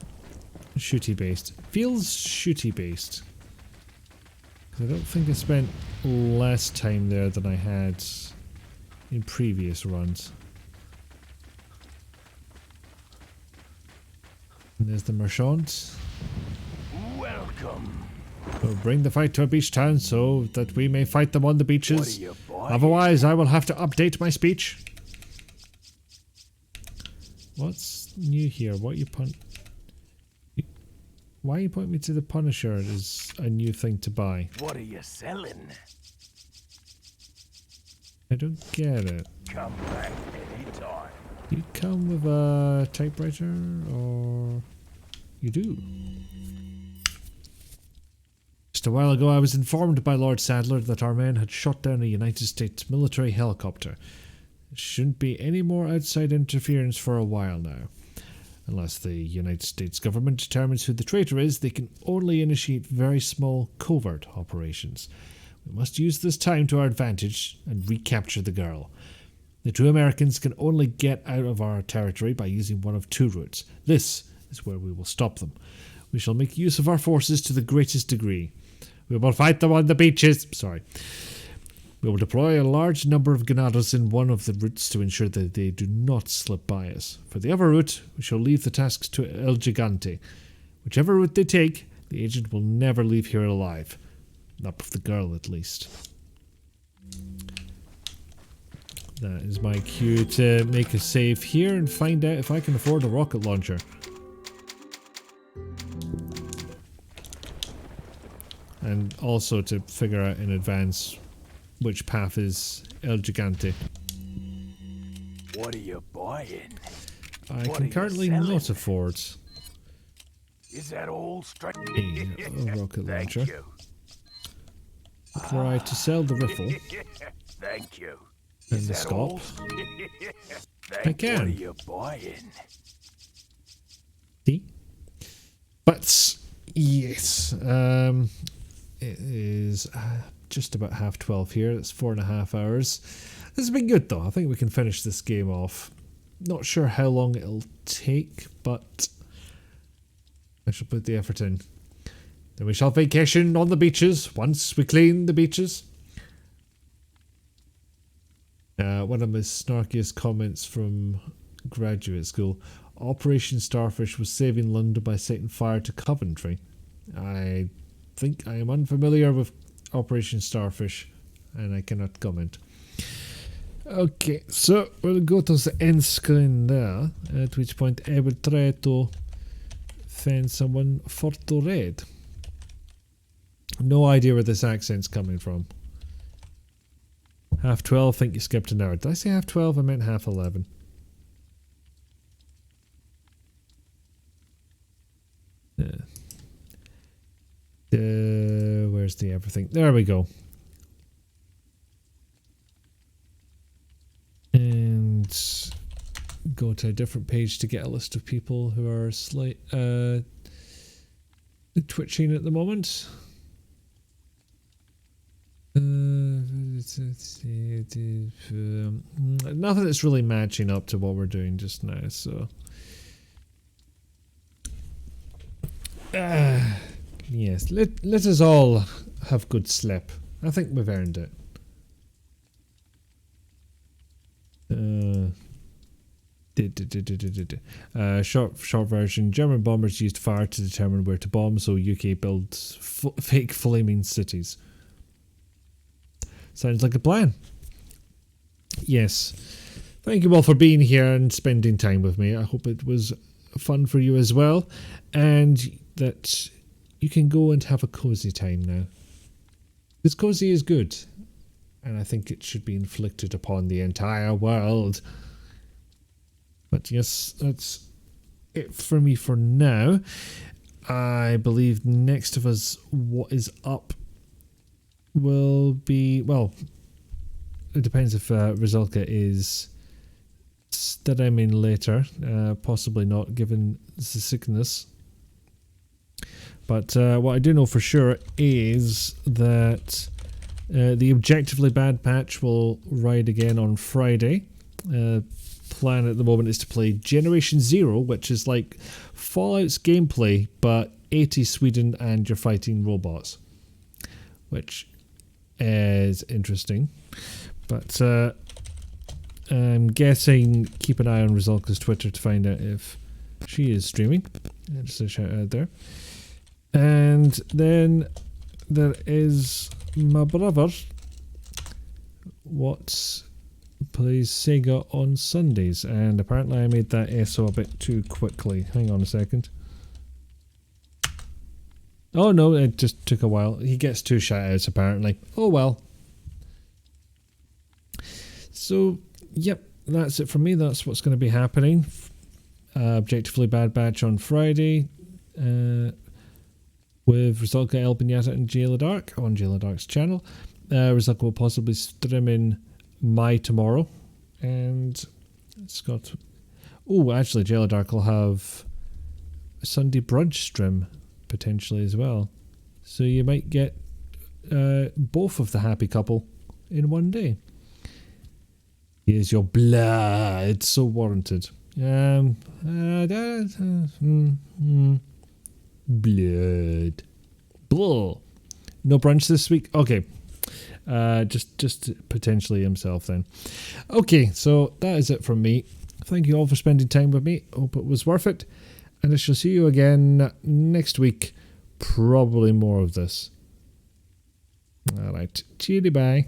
A: shooty based. Feels shooty based. I don't think I spent less time there than I had in previous runs. And there's the merchant.
I: Welcome.
A: We'll bring the fight to a beach town so that we may fight them on the beaches.
I: What are you, boy?
A: Otherwise, I will have to update my speech. What's new here? What you Why you point me to the Punisher as a new thing to buy?
I: What are you selling?
A: I don't get it.
I: Come back anytime.
A: You come with a typewriter, or you do? Just a while ago, I was informed by Lord Sadler that our men had shot down a United States military helicopter. Shouldn't be any more outside interference for a while now. Unless the United States government determines who the traitor is, they can only initiate very small covert operations. We must use this time to our advantage and recapture the girl. The two Americans can only get out of our territory by using one of two routes. This is where we will stop them. We shall make use of our forces to the greatest degree. We will fight them on the beaches. We will deploy a large number of Ganados in one of the routes to ensure that they do not slip by us. For the other route, we shall leave the tasks to El Gigante. Whichever route they take, the agent will never leave here alive. Not with the girl, at least. That is my cue to make a save here and find out if I can afford a rocket launcher. And also to figure out in advance which path is El Gigante.
I: What are you buying?
A: I can currently not afford
I: Is that all straight?
A: a rocket launcher.
I: Thank you.
A: Try to sell the riffle.
I: Thank you.
A: And
I: Is
A: the
I: that
A: stop.
I: all?
A: I can.
I: What are you buying?
A: See? But yes, it is just about 12:30 here. It's 4.5 hours. This has been good though. I think we can finish this game off. Not sure how long it'll take, but I shall put the effort in. Then we shall vacation on the beaches once we clean the beaches. One of my snarkiest comments from graduate school. Operation Starfish was saving London by setting fire to Coventry. I think I am unfamiliar with Operation Starfish and I cannot comment. Okay, so we'll go to the end screen there, at which point I will try to find someone for to raid. No idea where this accent's coming from. 12:30, think you skipped an hour. Did I say 12:30? I meant 11:30. Where's the everything? There we go. And go to a different page to get a list of people who are twitching at the moment. Nothing that's really matching up to what we're doing just now, so yes, let us all have good sleep. I think we've earned it. Short version. German bombers used fire to determine where to bomb, so UK builds fake flaming cities. Sounds like a plan. Yes. Thank you all for being here and spending time with me. I hope it was fun for you as well. And that you can go and have a cozy time now. Because cozy is good. And I think it should be inflicted upon the entire world. But yes, that's it for me for now. I believe next of us, what is up will be, well, it depends if Rizalka is streaming later. Possibly not, given the sickness. But what I do know for sure is that the Objectively Bad patch will ride again on Friday. Plan at the moment is to play Generation Zero, which is like Fallout's gameplay, but 80s Sweden and you're fighting robots. Which is interesting. But I'm guessing keep an eye on Rizalka's Twitter to find out if she is streaming. Just a shout out there. And then there is my brother, what plays Sega on Sundays, and apparently I made that SO a bit too quickly. Hang on a second. Oh no, it just took a while. He gets 2 shoutouts apparently. Oh well. So, yep, that's it from me. That's what's going to be happening. Objectively Bad Batch on Friday. With Rizalka, El Pinata and Jayla Dark on Jayla Dark's channel. Rizalka will possibly stream in My Tomorrow And it's got... Oh, actually, Jailer Dark will have a Sunday brunch stream, potentially, as well. So you might get both of the happy couple in one day. Here's your blood. So warranted. Blood. Blah. No brunch this week? Okay. Just potentially himself then. Okay, so that is it from me. Thank you all for spending time with me. Hope it was worth it. And I shall see you again next week. Probably more of this. Alright. Cheery bye.